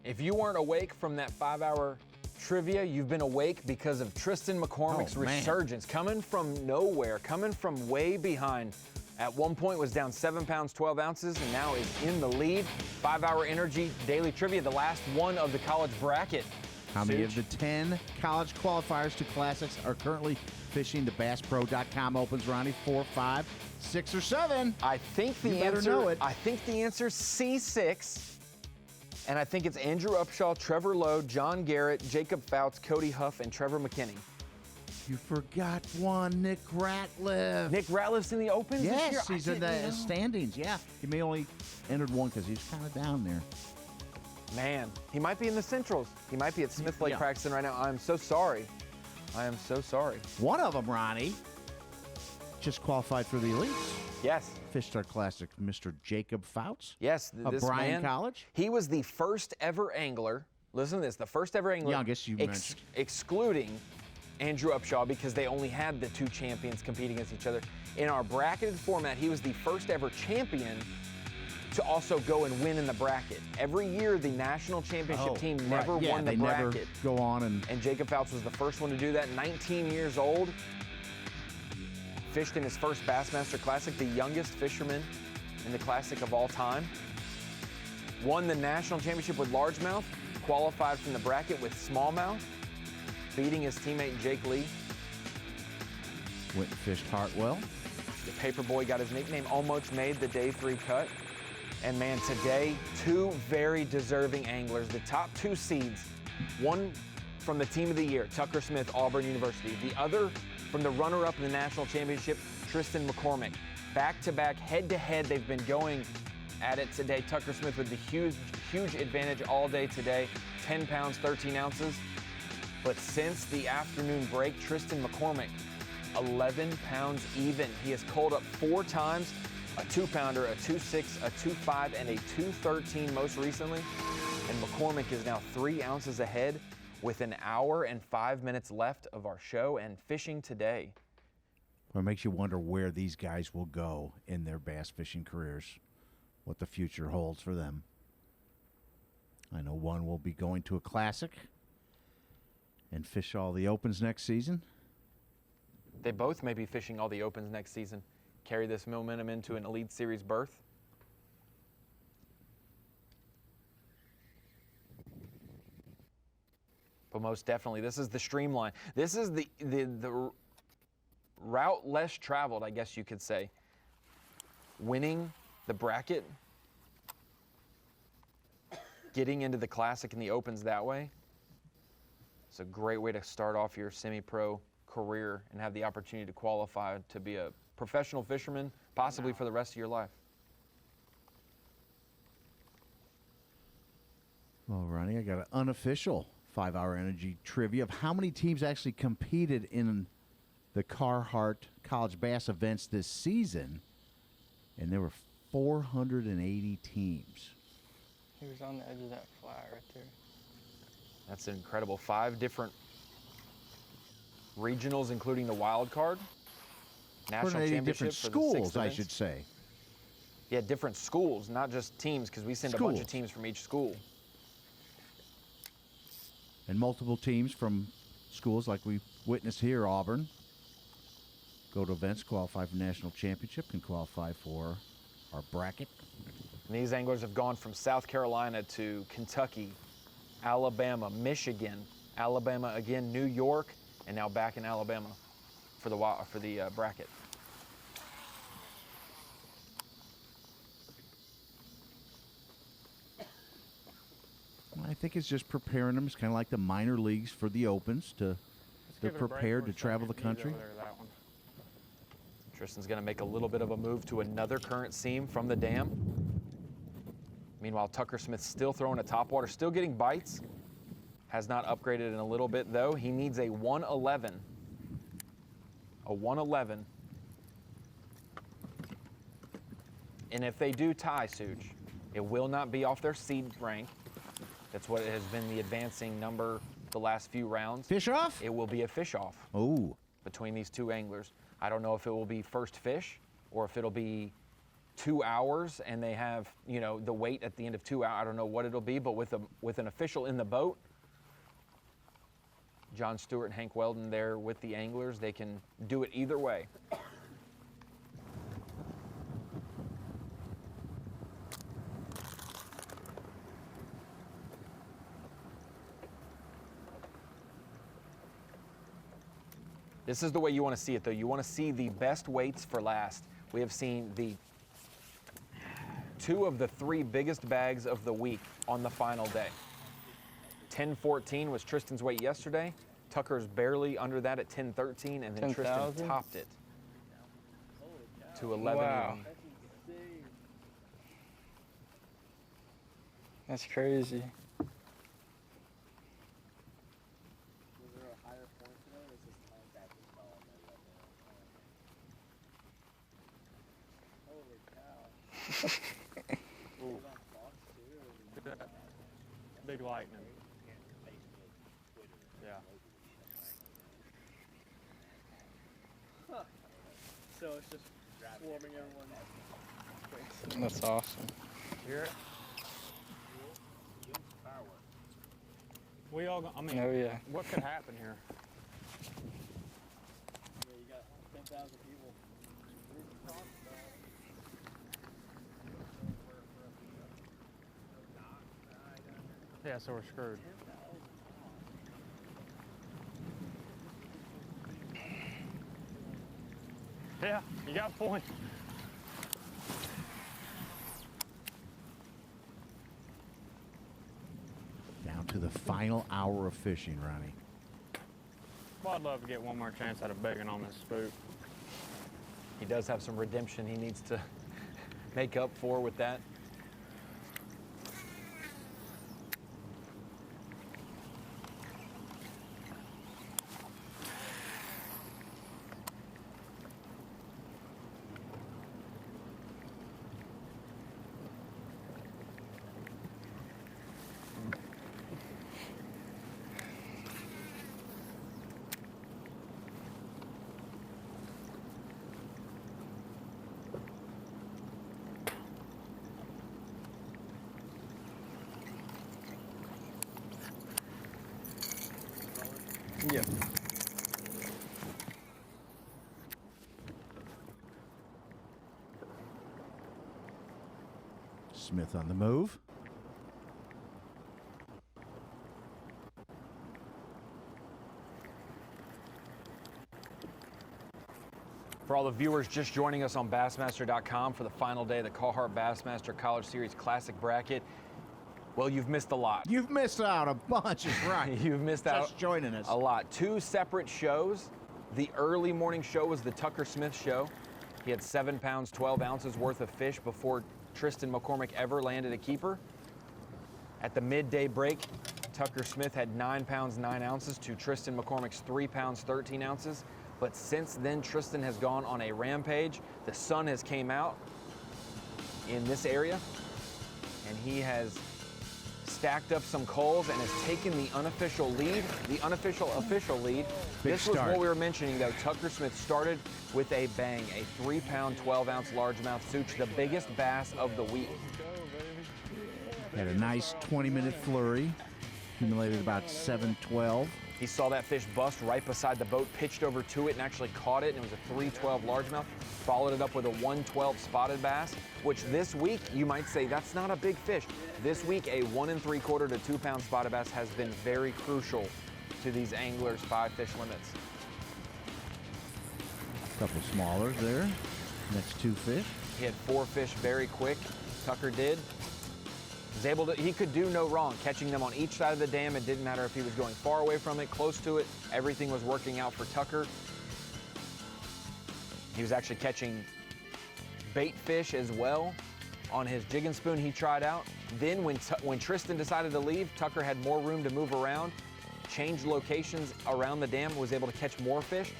If you weren't awake from that 5-hour trivia, you've been awake because of Tristan McCormick's resurgence. Coming from nowhere, coming from way behind. At one point was down 7 pounds, 12 ounces, and now is in the lead. 5-hour energy daily trivia, the last one of the college bracket. How many of the 10 college qualifiers to Classics are currently fishing the BassPro.com Opens, Ronnie? 4, 5, 6, or 7? I think You better know it. I think the answer's C6. And I think it's Andrew Upshaw, Trevor Lowe, John Garrett, Jacob Fouts, Cody Huff, and Trevor McKinney. You forgot one, Nick Ratliff. Nick Ratliff's in the Opens this year? Yes, he's in the standings. Yeah, he may only entered one because he's kind of down there. Man, he might be in the Centrals. He might be at Smith Lake practicing right now. I'm so sorry. I am so sorry. One of them, Ronnie, just qualified for the elites. Yes. Fish Star Classic, Mr. Jacob Fouts. Yes, of this Bryan man, College. He was the first ever angler. Listen to this, the first ever angler. Youngest you mentioned. Excluding Andrew Upshaw because they only had the two champions compete against each other. In our bracketed format, he was the first ever champion to also go and win in the bracket. Every year, the national championship team never won the they bracket. never go on And Jacob Fouts was the first one to do that. 19 years old. Fished in his first Bassmaster Classic, the youngest fisherman in the Classic of all time. Won the national championship with largemouth, qualified from the bracket with smallmouth, beating his teammate Jake Lee. Went and fished Hartwell. The Paperboy got his nickname, almost made the day 3 cut. And man, today, two very deserving anglers, the top 2 seeds. One from the team of the year, Tucker Smith, Auburn University. The other from the runner-up in the national championship, Tristan McCormick. Back-to-back, head-to-head, they've been going at it today. Tucker Smith with the huge advantage all day today, 10 pounds, 13 ounces. But since the afternoon break, Tristan McCormick, 11 pounds even. He has culled up 4 times, a 2-pounder, a 2.6, a 2.5, and a 2.13 most recently. And McCormick is now 3 ounces ahead with an hour and 5 minutes left of our show and fishing today. Well, it makes you wonder where these guys will go in their bass fishing careers, what the future holds for them. I know one will be going to a Classic and fish all the Opens next season. They both may be fishing all the Opens next season. Carry this momentum into an Elite Series berth. But most definitely, this is the streamline. This is the route less traveled, I guess you could say. Winning the bracket, getting into the Classic and the Opens that way. It's a great way to start off your semi-pro career and have the opportunity to qualify to be a professional fisherman, possibly for the rest of your life. Well, Ronnie, I got an unofficial 5-hour energy trivia of how many teams actually competed in the Carhartt College Bass events this season. And there were 480 teams. He was on the edge of that fly right there. That's incredible. 5 different regionals, including the wild card. National 480 different championship for the 6 schools, I events. should say. Yeah, different schools, not just teams, because we send a bunch of teams from each school. And multiple teams from schools like we witnessed here, Auburn, go to events, qualify for national championship, can qualify for our bracket. And these anglers have gone from South Carolina to Kentucky, Alabama, Michigan, Alabama again, New York, and now back in Alabama for the bracket. I think it's just preparing them. It's kind of like the minor leagues for the Opens. They're prepared to travel the country. Tristan's going to make a little bit of a move to another current seam from the dam. Meanwhile, Tucker Smith's still throwing a topwater, still getting bites. Has not upgraded in a little bit, though. He needs a 111. A 111. And if they do tie, Such, it will not be off their seed rank. That's what has been the advancing number the last few rounds. Fish off? It will be a fish off. Oh. Between these two anglers. I don't know if it will be first fish or if it'll be 2 hours and they have, you know, the weight at the end of 2 hours. I don't know what it'll be, but with an official in the boat, John Stewart and Hank Weldon there with the anglers, they can do it either way. This is the way you want to see it, though. You want to see the best weights for last. We have seen the 2 of the 3 biggest bags of the week on the final day. 10-14 was Tristan's weight yesterday. Tucker's barely under that at 10-13, and then 10, Tristan topped it to 11. Wow. That's crazy. Big lightning. Yeah. So it's just swarming everyone. That's awesome. Hear it? We all, I mean, Oh, yeah. what could happen here? Yeah, you got 10,000 people. Yeah, so we're screwed. Yeah, you got a point. Down to the final hour of fishing, Ronnie. Well, I'd love to get one more chance at a big one on this spook. He does have some redemption he needs to make up for with that. Yeah. Smith on the move. For all the viewers just joining us on Bassmaster.com for the final day of the Carhartt Bassmaster College Series Classic Bracket, well, you've missed a lot. You've missed out a bunch, is right. You've missed out Just joining us. a lot. 2 separate shows. The early morning show was the Tucker Smith show. He had 7 pounds, 12 ounces worth of fish before Tristan McCormick ever landed a keeper. At the midday break, Tucker Smith had 9 pounds, 9 ounces to Tristan McCormick's 3 pounds, 13 ounces. But since then, Tristan has gone on a rampage. The sun has came out in this area, and he has stacked up some coals and has taken the unofficial lead, the unofficial official lead. This was what we were mentioning, though. Tucker Smith started with a bang, a 3 pound, 12 ounce largemouth Such, the biggest bass of the week. Had a nice 20-minute flurry, accumulated about 7-12. He saw that fish bust right beside the boat, pitched over to it, and actually caught it, and it was a 312 largemouth. Followed it up with a 112 spotted bass, which this week, you might say, that's not a big fish. This week, a 1 3/4 to 2 pound spotted bass has been very crucial to these anglers' 5 fish limits. A couple smallers there. Next 2 fish. He had 4 fish very quick. Tucker did. Was able to, he could do no wrong, catching them on each side of the dam. It didn't matter if he was going far away from it, close to it. Everything was working out for Tucker. He was actually catching bait fish as well on his jig and spoon he tried out. Then when Tristan decided to leave, Tucker had more room to move around, changed locations around the dam, was able to catch more fish.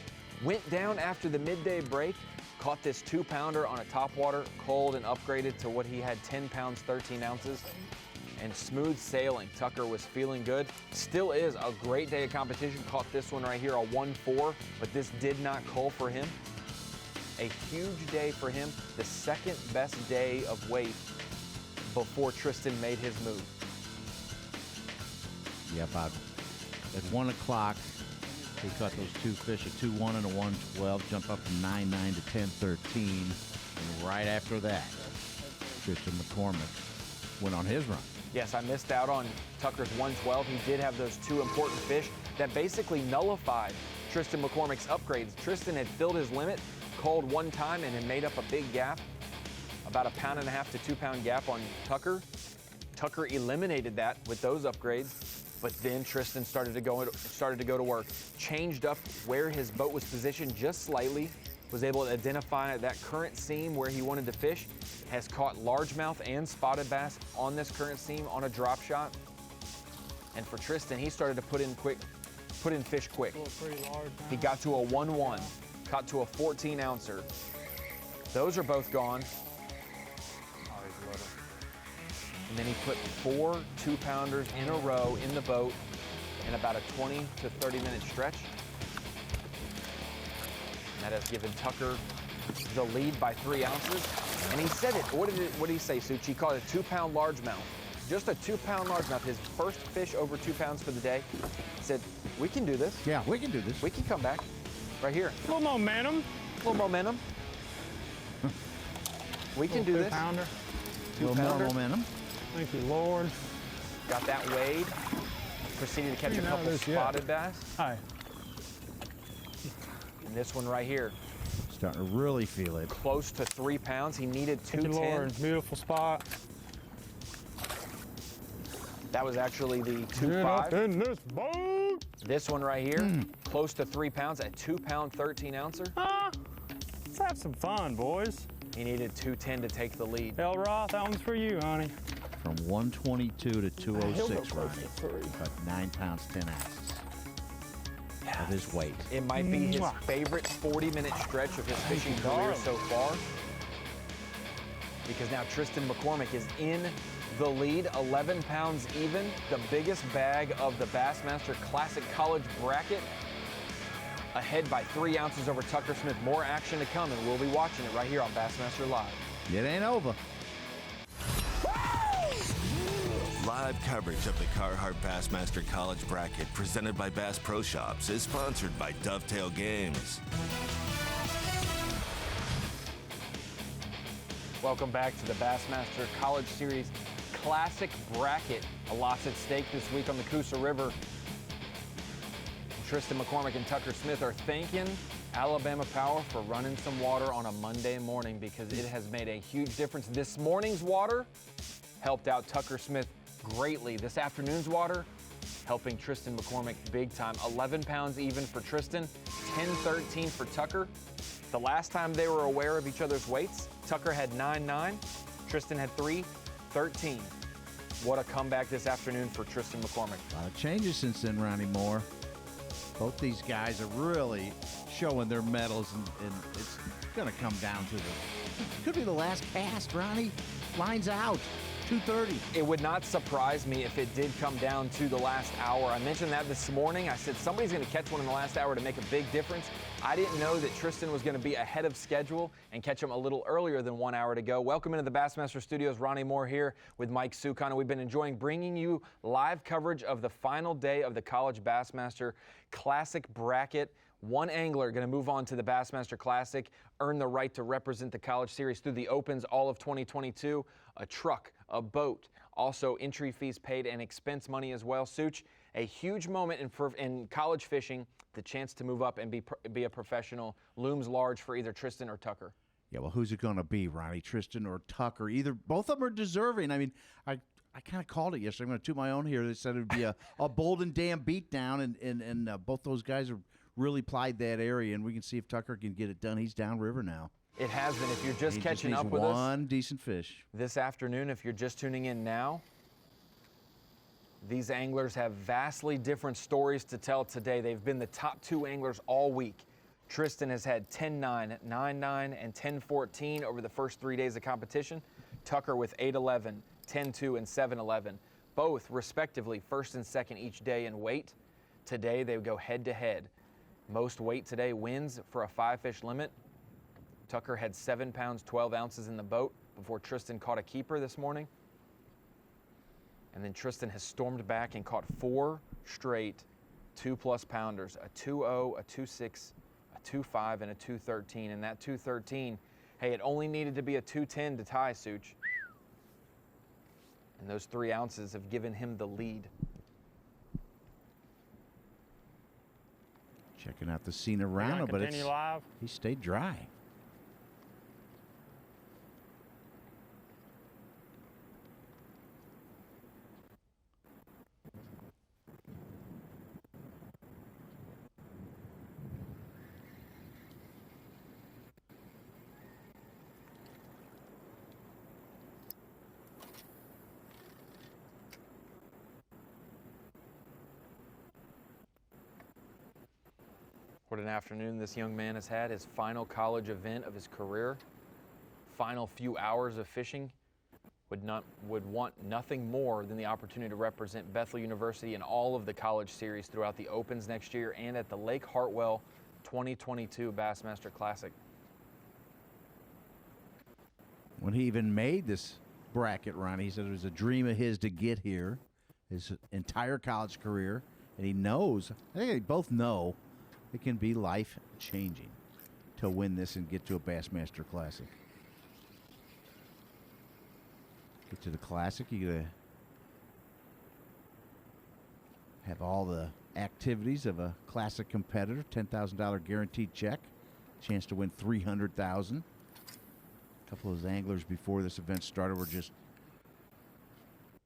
Went down after the midday break, caught this 2-pounder on a topwater, cold and upgraded to what he had 10 pounds, 13 ounces, and smooth sailing. Tucker was feeling good. Still is a great day of competition. Caught this one right here, a 1-4, but this did not cull for him. A huge day for him, the second best day of weight before Tristan made his move. Yeah, about at 1 o'clock, he caught those 2 fish, a 2-1 and a 112, jump up from 9-9 to 10-13. And right after that, Tristan McCormick went on his run. Yes, I missed out on Tucker's 112. He did have those 2 important fish that basically nullified Tristan McCormick's upgrades. Tristan had filled his limit, called 1 time, and had made up a big gap, about a 1.5 to 2 pound gap on Tucker. Tucker eliminated that with those upgrades, but then Tristan started to go to work, changed up where his boat was positioned just slightly, was able to identify that current seam where he wanted to fish, has caught largemouth and spotted bass on this current seam on a drop shot. And for Tristan, he started to put in fish quick. He got to a 1-1, caught to a 14 ouncer. Those are both gone. And then he put 4 2-pounders in a row in the boat in about a 20 to 30 minute stretch. And that has given Tucker the lead by 3 ounces. And he said it. What did he say, Suchi? He caught a 2-pound largemouth. Just a 2-pound largemouth, his first fish over 2 pounds for the day. He said, we can do this. Yeah, we can do this. We can come back. Right here. A little momentum. A little momentum. We can do this. 2-pounder. A little more momentum. Thank you, Lord. Got that weighed. Proceeded to catch a couple spotted bass. Hi. And this one right here. Starting to really feel it. Close to 3 pounds. He needed 210. Thank you, Lord. Beautiful spot. That was actually the Get up 2.5. in this boat. This one right here, close to 3 pounds, a 2-pound 13 ouncer. Let's have some fun, boys. He needed 210 to take the lead. El Roth, that one's for you, honey. From 122 to 206, Ronnie. About 9 pounds, 10 ounces of his weight. It might be his favorite 40-minute stretch of his fishing career so far. Because now Tristan McCormick is in the lead, 11 pounds even, the biggest bag of the Bassmaster Classic College bracket. Ahead by 3 ounces over Tucker Smith. More action to come, and we'll be watching it right here on Bassmaster Live. It ain't over. Live coverage of the Carhartt Bassmaster College bracket presented by Bass Pro Shops is sponsored by Dovetail Games. Welcome back to the Bassmaster College Series Classic bracket. A lot's at stake this week on the Coosa River. Tristan McCormick and Tucker Smith are thanking Alabama Power for running some water on a Monday morning because it has made a huge difference. This morning's water helped out Tucker Smith greatly. This afternoon's water helping Tristan McCormick big time. 11 pounds even for Tristan, 10-13 for Tucker. The last time they were aware of each other's weights, Tucker had 9-9, Tristan had 3-13. What a comeback this afternoon for Tristan McCormick. A lot of changes since then, Ronnie Moore. Both these guys are really showing their medals, and it's going to come down to could be the last cast, Ronnie. Line's out. 2:30. It would not surprise me if it did come down to the last hour. I mentioned that this morning. I said somebody's going to catch one in the last hour to make a big difference. I didn't know that Tristan was going to be ahead of schedule and catch him a little earlier than 1 hour to go. Welcome into the Bassmaster Studios. Ronnie Moore here with Mike Sukon, and we've been enjoying bringing you live coverage of the final day of the College Bassmaster Classic Bracket. One angler going to move on to the Bassmaster Classic, earn the right to represent the College Series through the Opens all of 2022. A truck, a boat, also entry fees paid and expense money as well. Such, a huge moment in college fishing. The chance to move up and be a professional looms large for either Tristan or Tucker. Yeah, well, who's it going to be, Ronnie? Tristan or Tucker? Both of them are deserving. I mean, I kind of called it yesterday. I'm going to toot my own here. They said it would be a Bolden Dam beatdown, and both those guys are really plied that area, and we can see if Tucker can get it done. He's downriver now. It has been. If you're just catching up with one decent fish this afternoon, if you're just tuning in now, these anglers have vastly different stories to tell today. They've been the top two anglers all week. Tristan has had 10-9, 9-9, and 10-14 over the first 3 days of competition. Tucker with 8-11, 10-2, and 7-11, both respectively first and second each day in weight. Today they go head-to-head. Most weight today wins for a 5-fish limit. Tucker had 7 pounds, 12 ounces in the boat before Tristan caught a keeper this morning. And then Tristan has stormed back and caught 4 straight 2+ pounders, a 2.0, a 2.6, a 2.5, and a 2.13. And that 2.13, hey, it only needed to be a 2.10 to tie Such. And those 3 ounces have given him the lead. Checking out the scene around him, but he stayed dry. What an afternoon this young man has had. His final college event of his career. Final few hours of fishing. Would want nothing more than the opportunity to represent Bethel University in all of the college series throughout the Opens next year and at the Lake Hartwell 2022 Bassmaster Classic. When he even made this bracket, Ronnie, he said it was a dream of his to get here his entire college career. And he knows, I think they both know, it can be life-changing to win this and get to a Bassmaster Classic. Get to the Classic, you're going to have all the activities of a Classic competitor, $10,000 guaranteed check, chance to win $300,000. A couple of those anglers before this event started were just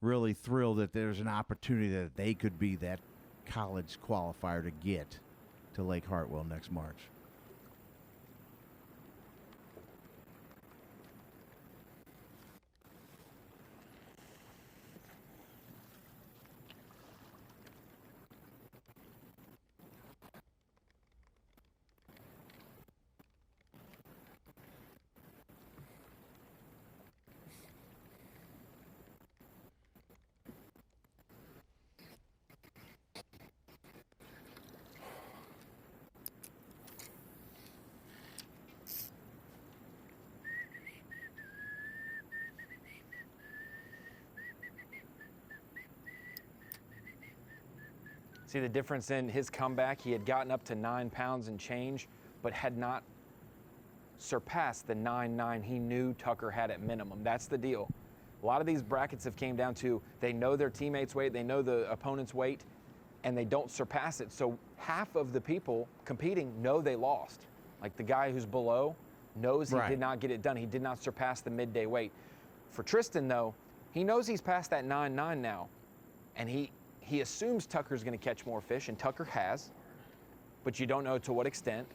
really thrilled that there's an opportunity that they could be that college qualifier to get to Lake Hartwell next March. See the difference in his comeback? He had gotten up to 9 pounds and change, but had not surpassed the 9.9 he knew Tucker had at minimum. That's the deal. A lot of these brackets have came down to they know their teammates' weight, they know the opponent's weight, and they don't surpass it. So half of the people competing know they lost. Like the guy who's below knows he did not get it done. He did not surpass the midday weight. For Tristan, though, he knows he's past that 9.9 now, and he assumes Tucker's going to catch more fish, and Tucker has, but you don't know to what extent.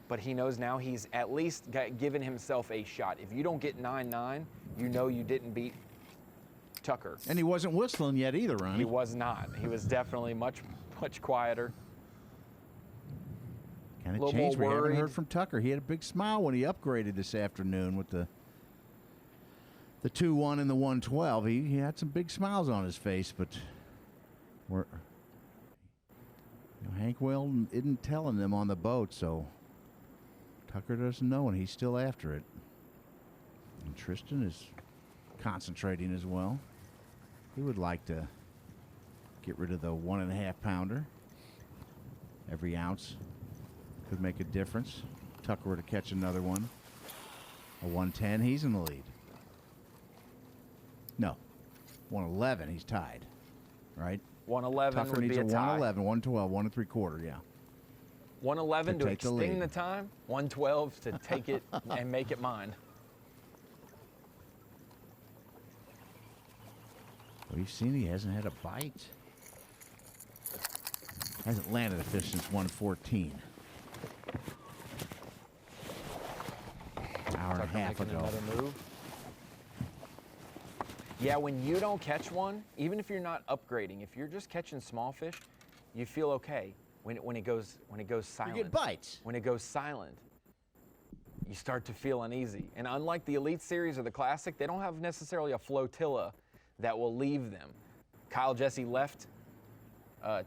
But he knows now he's at least given himself a shot. If you don't get 9.9, you know you didn't beat Tucker. And he wasn't whistling yet either, Ronnie. He was not. He was definitely much quieter. Kind of changed. We haven't heard from Tucker. He had a big smile when he upgraded this afternoon with the the 2-1 and the 112. He had some big smiles on his face, but Hank Weldon isn't telling them on the boat, so Tucker doesn't know, and he's still after it. And Tristan is concentrating as well. He would like to get rid of the 1.5 pounder. Every ounce could make a difference. Tucker were to catch another one. A 110, he's in the lead. No, 111, he's tied, right? 111 Tucker would needs be a a tie. 111, 112, 1 3/4, yeah. 111 to take the extend lead. the time, 112 to take it and make it mine. We've seen he hasn't had a bite. Hasn't landed a fish since 114. Hour and a Tucker half making ago. another move. Yeah, when you don't catch one, even if you're not upgrading, if you're just catching small fish, you feel okay. When it goes silent. You get bites. When it goes silent, you start to feel uneasy. And unlike the Elite Series or the Classic, they don't have necessarily a flotilla that will leave them. Kyle Jesse left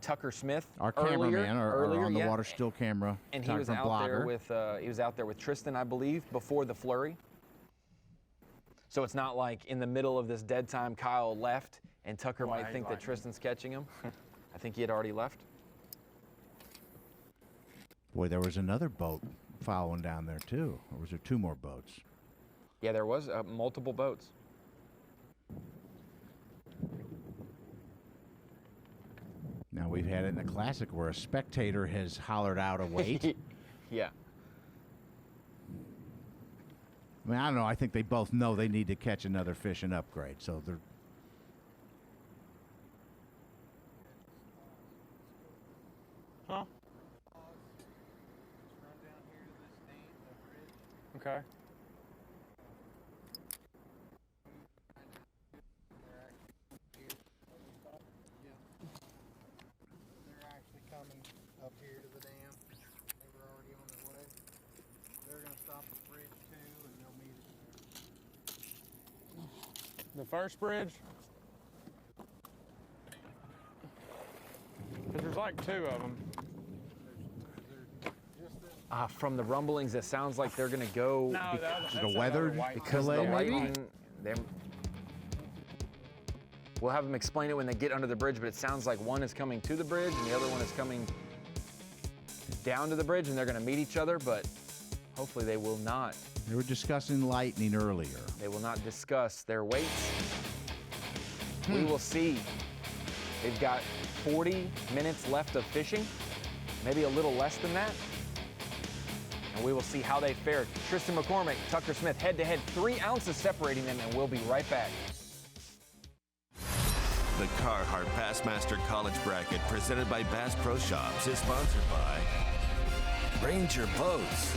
Tucker Smith Our earlier, cameraman, our on the yeah. water still camera, And he was out there with Tristan, I believe, before the flurry. So it's not like in the middle of this dead time, Kyle left and Tucker might think that Tristan's catching him. I think he had already left. Boy, there was another boat following down there too. Or was there 2 more boats? Yeah, there was multiple boats. Now we've had it in the Classic where a spectator has hollered out a weight. Yeah. I mean, I don't know. I think they both know they need to catch another fish and upgrade. So they're. Huh? Okay. They're actually coming up here to the dam. They were already on their way. They're going to stop at the bridge too, and they'll meet us there. The first bridge? 'Cause there's like 2 of them. From the rumblings, it sounds like they're going to go the weather because the lightning. We'll have them explain it when they get under the bridge, but it sounds like one is coming to the bridge and the other one is coming down to the bridge, and they're going to meet each other, but hopefully they will not. They were discussing lightning earlier. They will not discuss their weights. We will see. They've got 40 minutes left of fishing, maybe a little less than that. And we will see how they fare. Tristan McCormick, Tucker Smith, head-to-head, 3 ounces separating them, and we'll be right back. The Carhartt Bassmaster College Bracket, presented by Bass Pro Shops, is sponsored by Ranger Boats,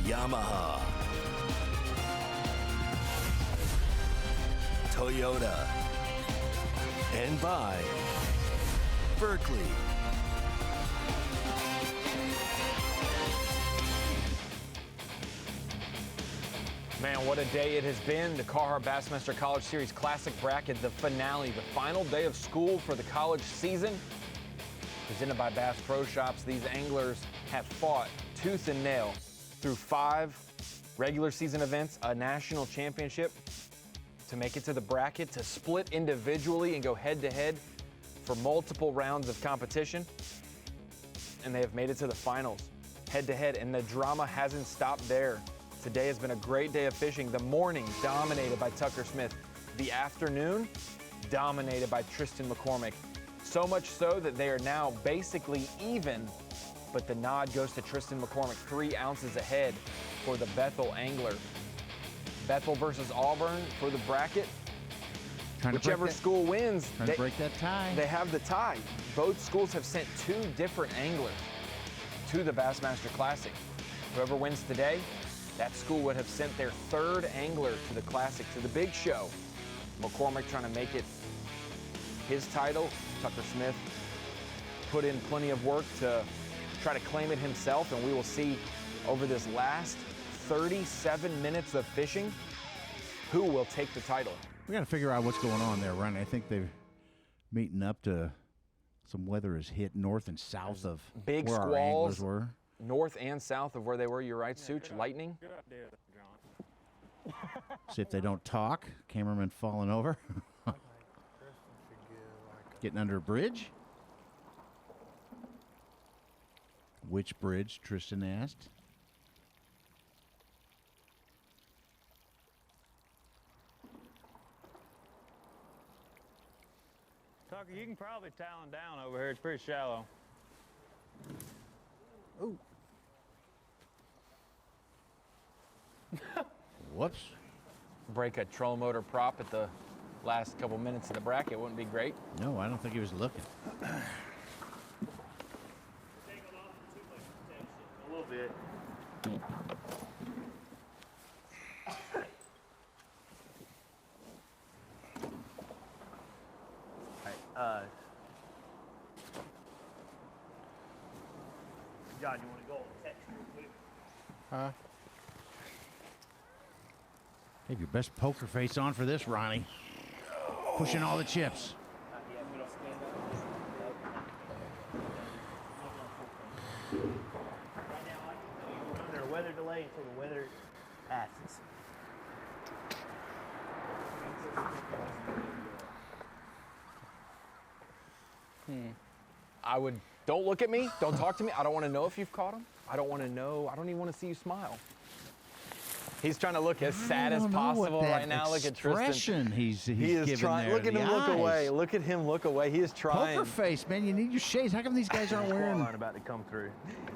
Yamaha, Toyota, and by Berkeley. Man, what a day it has been. The Carhartt Bassmaster College Series Classic Bracket, the finale, the final day of school for the college season. Presented by Bass Pro Shops, these anglers have fought tooth and nail through 5 regular season events, a national championship, to make it to the bracket, to split individually and go head-to-head for multiple rounds of competition. And they have made it to the finals, head-to-head, and the drama hasn't stopped there. Today has been a great day of fishing. The morning dominated by Tucker Smith. The afternoon dominated by Tristan McCormick. So much so that they are now basically even, but the nod goes to Tristan McCormick, 3 ounces ahead for the Bethel angler. Bethel versus Auburn for the bracket. Whichever school wins, Trying to break that tie. they have the tie. Both schools have sent 2 different anglers to the Bassmaster Classic. Whoever wins today, that school would have sent their 3rd angler to the Classic, to the big show. McCormick trying to make it his title. Tucker Smith put in plenty of work to try to claim it himself, and we will see over this last 37 minutes of fishing. Who will take the title? We got to figure out what's going on there, Ronnie. I think they're meeting up to some weather has hit north and south of big where our anglers squalls were. North and south of where they were. You're right, Such. Lightning. Good idea, John. See if they don't talk. Cameraman falling over. Getting under a bridge. Which bridge? Tristan asked. Tucker, you can probably talon down over here. It's pretty shallow. Ooh. Whoops. Break a trolling motor prop at the last couple minutes of the bracket wouldn't be great. No, I don't think he was looking. A little bit. John, you want to go on text real quick? Huh? Have your best poker face on for this, Ronnie. Pushing all the chips. Yeah, we don't stand up. Right now, you're under a weather delay until the weather passes. I would, don't look at me, don't talk to me. I don't want to know if you've caught him. I don't want to know, I don't even want to see you smile. He's trying to look as sad as possible right now. Look at Tristan. Expression he's He is giving trying. there, Look at the him look eyes. away. Look at him look away. He is trying. Poker face, man. You need your shades. How come these guys aren't Squall wearing? line about to come through.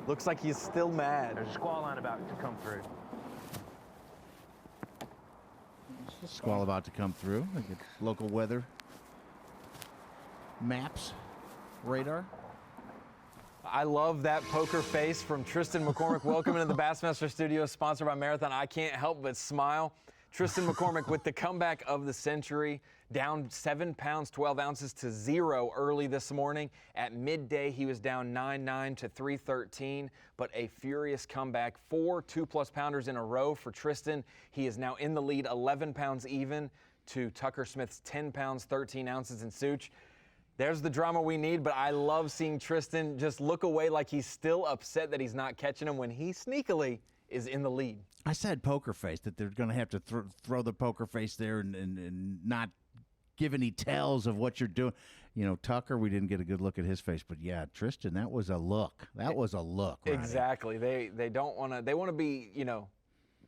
Looks like he's still mad. There's a squall line about to come through. Squall about to come through. Look at local weather maps, radar. I love that poker face from Tristan McCormick. Welcome into the Bassmaster Studio, sponsored by Marathon. I can't help but smile. Tristan McCormick with the comeback of the century, down 7 pounds, 12 ounces to 0 early this morning. At midday, he was down 9.9 to 313, but a furious comeback. 4 2+ pounders in a row for Tristan. He is now in the lead, 11 pounds even to Tucker Smith's 10 pounds, 13 ounces in Such. There's the drama we need, but I love seeing Tristan just look away like he's still upset that he's not catching him when he sneakily is in the lead. I said poker face, that they're going to have to throw the poker face there and not give any tells of what you're doing. You know, Tucker, we didn't get a good look at his face, but yeah, Tristan, that was a look. That was a look. Ronnie. Exactly. They don't want to. They want to be, you know,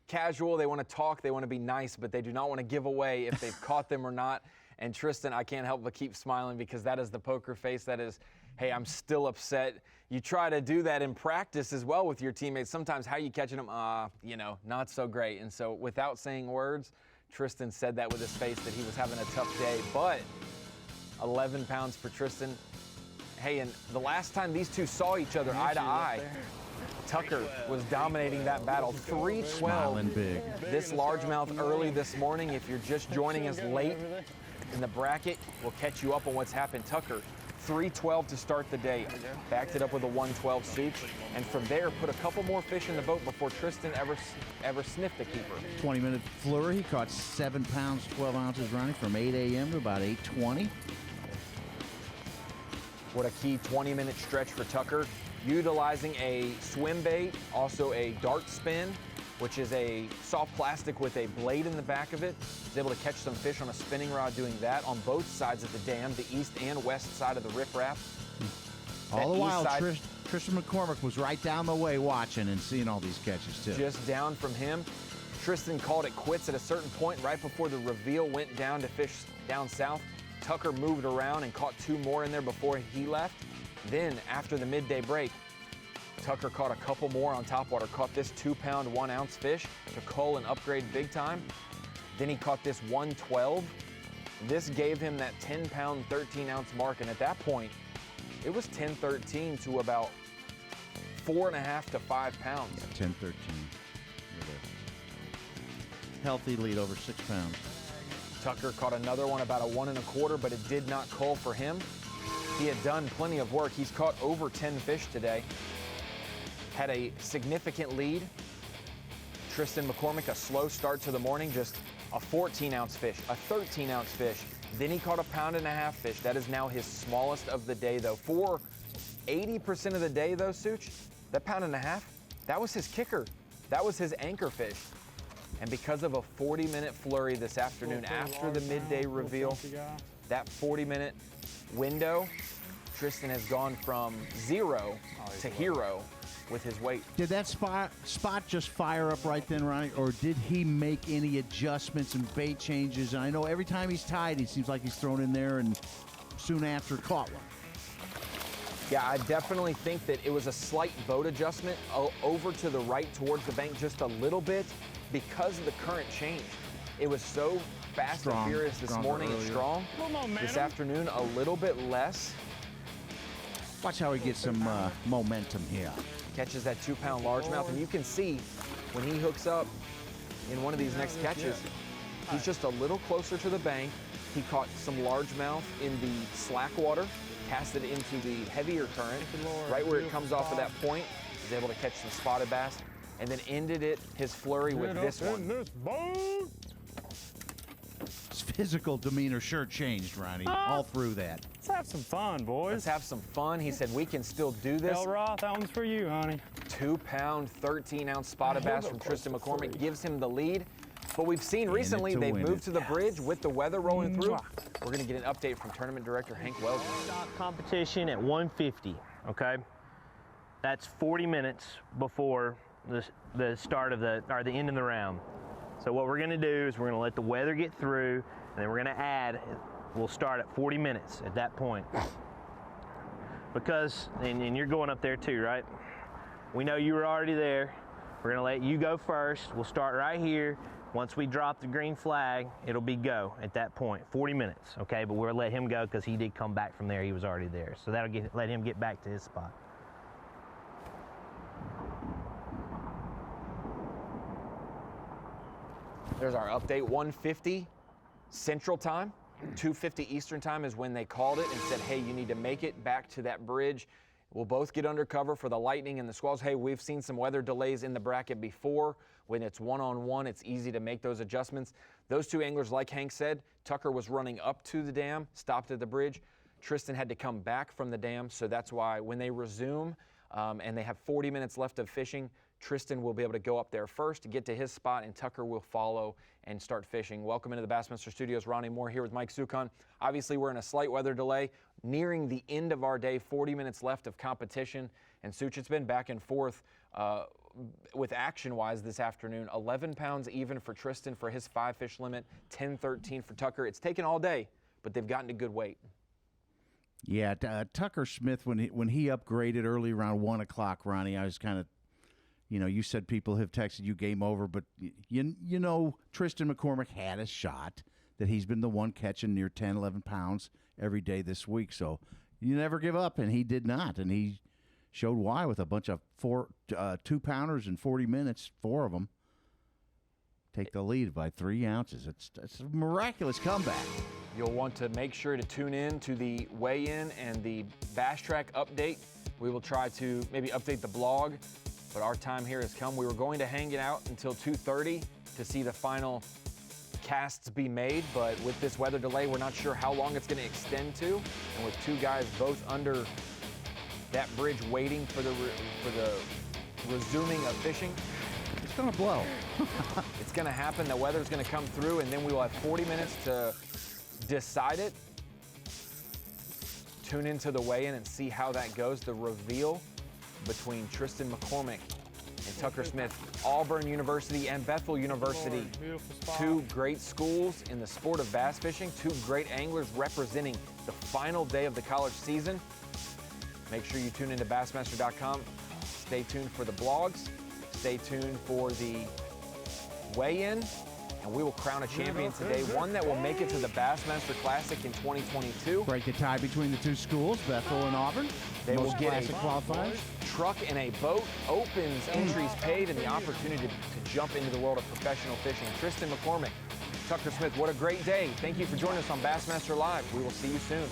casual. They want to talk. They want to be nice, but they do not want to give away if they've caught them or not. And Tristan, I can't help but keep smiling because that is the poker face. That is, hey, I'm still upset. You try to do that in practice as well with your teammates. Sometimes how you catching them, you know, not so great. And so without saying words, Tristan said that with his face that he was having a tough day. But 11 pounds for Tristan. Hey, and the last time these two saw each other eye to eye, Tucker was dominating that battle. 312. Smiling big. This largemouth early this morning. If you're just joining us late in the bracket, we'll catch you up on what's happened. Tucker, 312 to start the day. Backed it up with a 112 Such. And from there, put a couple more fish in the boat before Tristan ever sniffed a keeper. 20-minute flurry. He caught 7 pounds, 12 ounces running from 8 a.m. to about 8:20. What a key 20-minute stretch for Tucker. Utilizing a swim bait, also a dart spin, which is a soft plastic with a blade in the back of it. He's able to catch some fish on a spinning rod doing that on both sides of the dam, the east and west side of the riprap. All the while, Tristan McCormick was right down the way watching and seeing all these catches, too. Just down from him. Tristan called it quits at a certain point right before the reveal went down to fish down south. Tucker moved around and caught 2 more in there before he left. Then, after the midday break, Tucker caught a couple more on topwater, caught this 2-pound, 1-ounce fish to cull and upgrade big time. Then he caught this 112. This gave him that 10-pound, 13-ounce mark, and at that point, it was 10-13 to about 4.5 to 5 pounds. Yeah, 10-13. With a healthy lead over 6 pounds. Tucker caught another one about a 1 1/4, but it did not cull for him. He had done plenty of work. He's caught over 10 fish today. Had a significant lead. Tristan McCormick, a slow start to the morning, just a 14-ounce fish, a 13-ounce fish. Then he caught a 1.5 pound fish. That is now his smallest of the day, though. For 80% of the day, though, Such, that 1.5 pounds, that was his kicker. That was his anchor fish. And because of a 40-minute flurry this afternoon after the midday reveal, that 40-minute window, Tristan has gone from 0 to hero with his weight. Did that spot just fire up right then, Ronnie, or did he make any adjustments and bait changes? And I know every time he's tied, he seems like he's thrown in there and soon after caught one. Yeah, I definitely think that it was a slight boat adjustment over to the right towards the bank just a little bit because of the current change. It was so fast and furious this morning and strong. This afternoon, a little bit less. Watch how he gets some momentum here. Catches that 2-pound largemouth, and you can see when he hooks up in one of these next catches, he's just a little closer to the bank. He caught some largemouth in the slack water, cast it into the heavier current, right where it comes off of that point. He's able to catch some spotted bass, and then ended his flurry with this one. His physical demeanor sure changed, Ronnie, all through that. Let's have some fun, boys. Let's have some fun. He said, we can still do this. El Roth, that one's for you, honey. 2-pound, 13-ounce spotted bass from Tristan McCormick gives him the lead. But we've seen recently they've moved to the bridge with the weather rolling through. We're going to get an update from tournament director Hank Weldon. Competition at 150, okay? That's 40 minutes before the start of the end of the round. So what we're going to do is we're going to let the weather get through, and then we're going to add. We'll start at 40 minutes at that point. Because, and you're going up there too, right? We know you were already there. We're going to let you go first. We'll start right here. Once we drop the green flag, it'll be go at that point. 40 minutes, okay? But we'll let him go because he did come back from there. He was already there. So that'll let him get back to his spot. There's our update, 1:50 Central Time, 2:50 Eastern Time is when they called it and said, hey, you need to make it back to that bridge. We'll both get under cover for the lightning and the squalls. Hey, we've seen some weather delays in the bracket before. When it's one-on-one, it's easy to make those adjustments. Those two anglers, like Hank said, Tucker was running up to the dam, stopped at the bridge. Tristan had to come back from the dam, so that's why when they resume and they have 40 minutes left of fishing, Tristan will be able to go up there first to get to his spot, and Tucker will follow and start fishing. Welcome into the Bassmaster Studios. Ronnie Moore here with Mike Sucon. Obviously, we're in a slight weather delay, nearing the end of our day, 40 minutes left of competition. And Such, it's been back and forth with action-wise this afternoon. 11 pounds even for Tristan for his 5-fish limit, 10-13 for Tucker. It's taken all day, but they've gotten to good weight. Yeah, Tucker Smith, when he upgraded early around 1 o'clock, Ronnie, I was kind of, you said people have texted you game over, but you know Tristan McCormick had a shot that he's been the one catching near 10, 11 pounds every day this week. So you never give up, and he did not. And he showed why with a bunch of 2-pounders in 40 minutes, 4 of them. Take the lead by 3 ounces. It's a miraculous comeback. You'll want to make sure to tune in to the weigh-in and the Bass Track update. We will try to maybe update the blog, but our time here has come. We were going to hang it out until 2:30 to see the final casts be made, but with this weather delay, we're not sure how long it's going to extend to. And with 2 guys both under that bridge waiting for the resuming of fishing, it's going to blow. It's going to happen. The weather's going to come through, and then we will have 40 minutes to decide it. Tune into the weigh-in and see how that goes. The reveal between Tristan McCormick and Tucker Smith, Auburn University and Bethel University. 2 great schools in the sport of bass fishing, 2 great anglers representing the final day of the college season. Make sure you tune into Bassmaster.com. Stay tuned for the blogs. Stay tuned for the weigh-in. And we will crown a champion today, one that will make it to the Bassmaster Classic in 2022. Break the tie between the 2 schools, Bethel and Auburn. They will get a qualifiers. Truck and a boat, opens, entries paid, and the opportunity to jump into the world of professional fishing. Tristan McCormick, Tucker Smith, what a great day. Thank you for joining us on Bassmaster Live. We will see you soon.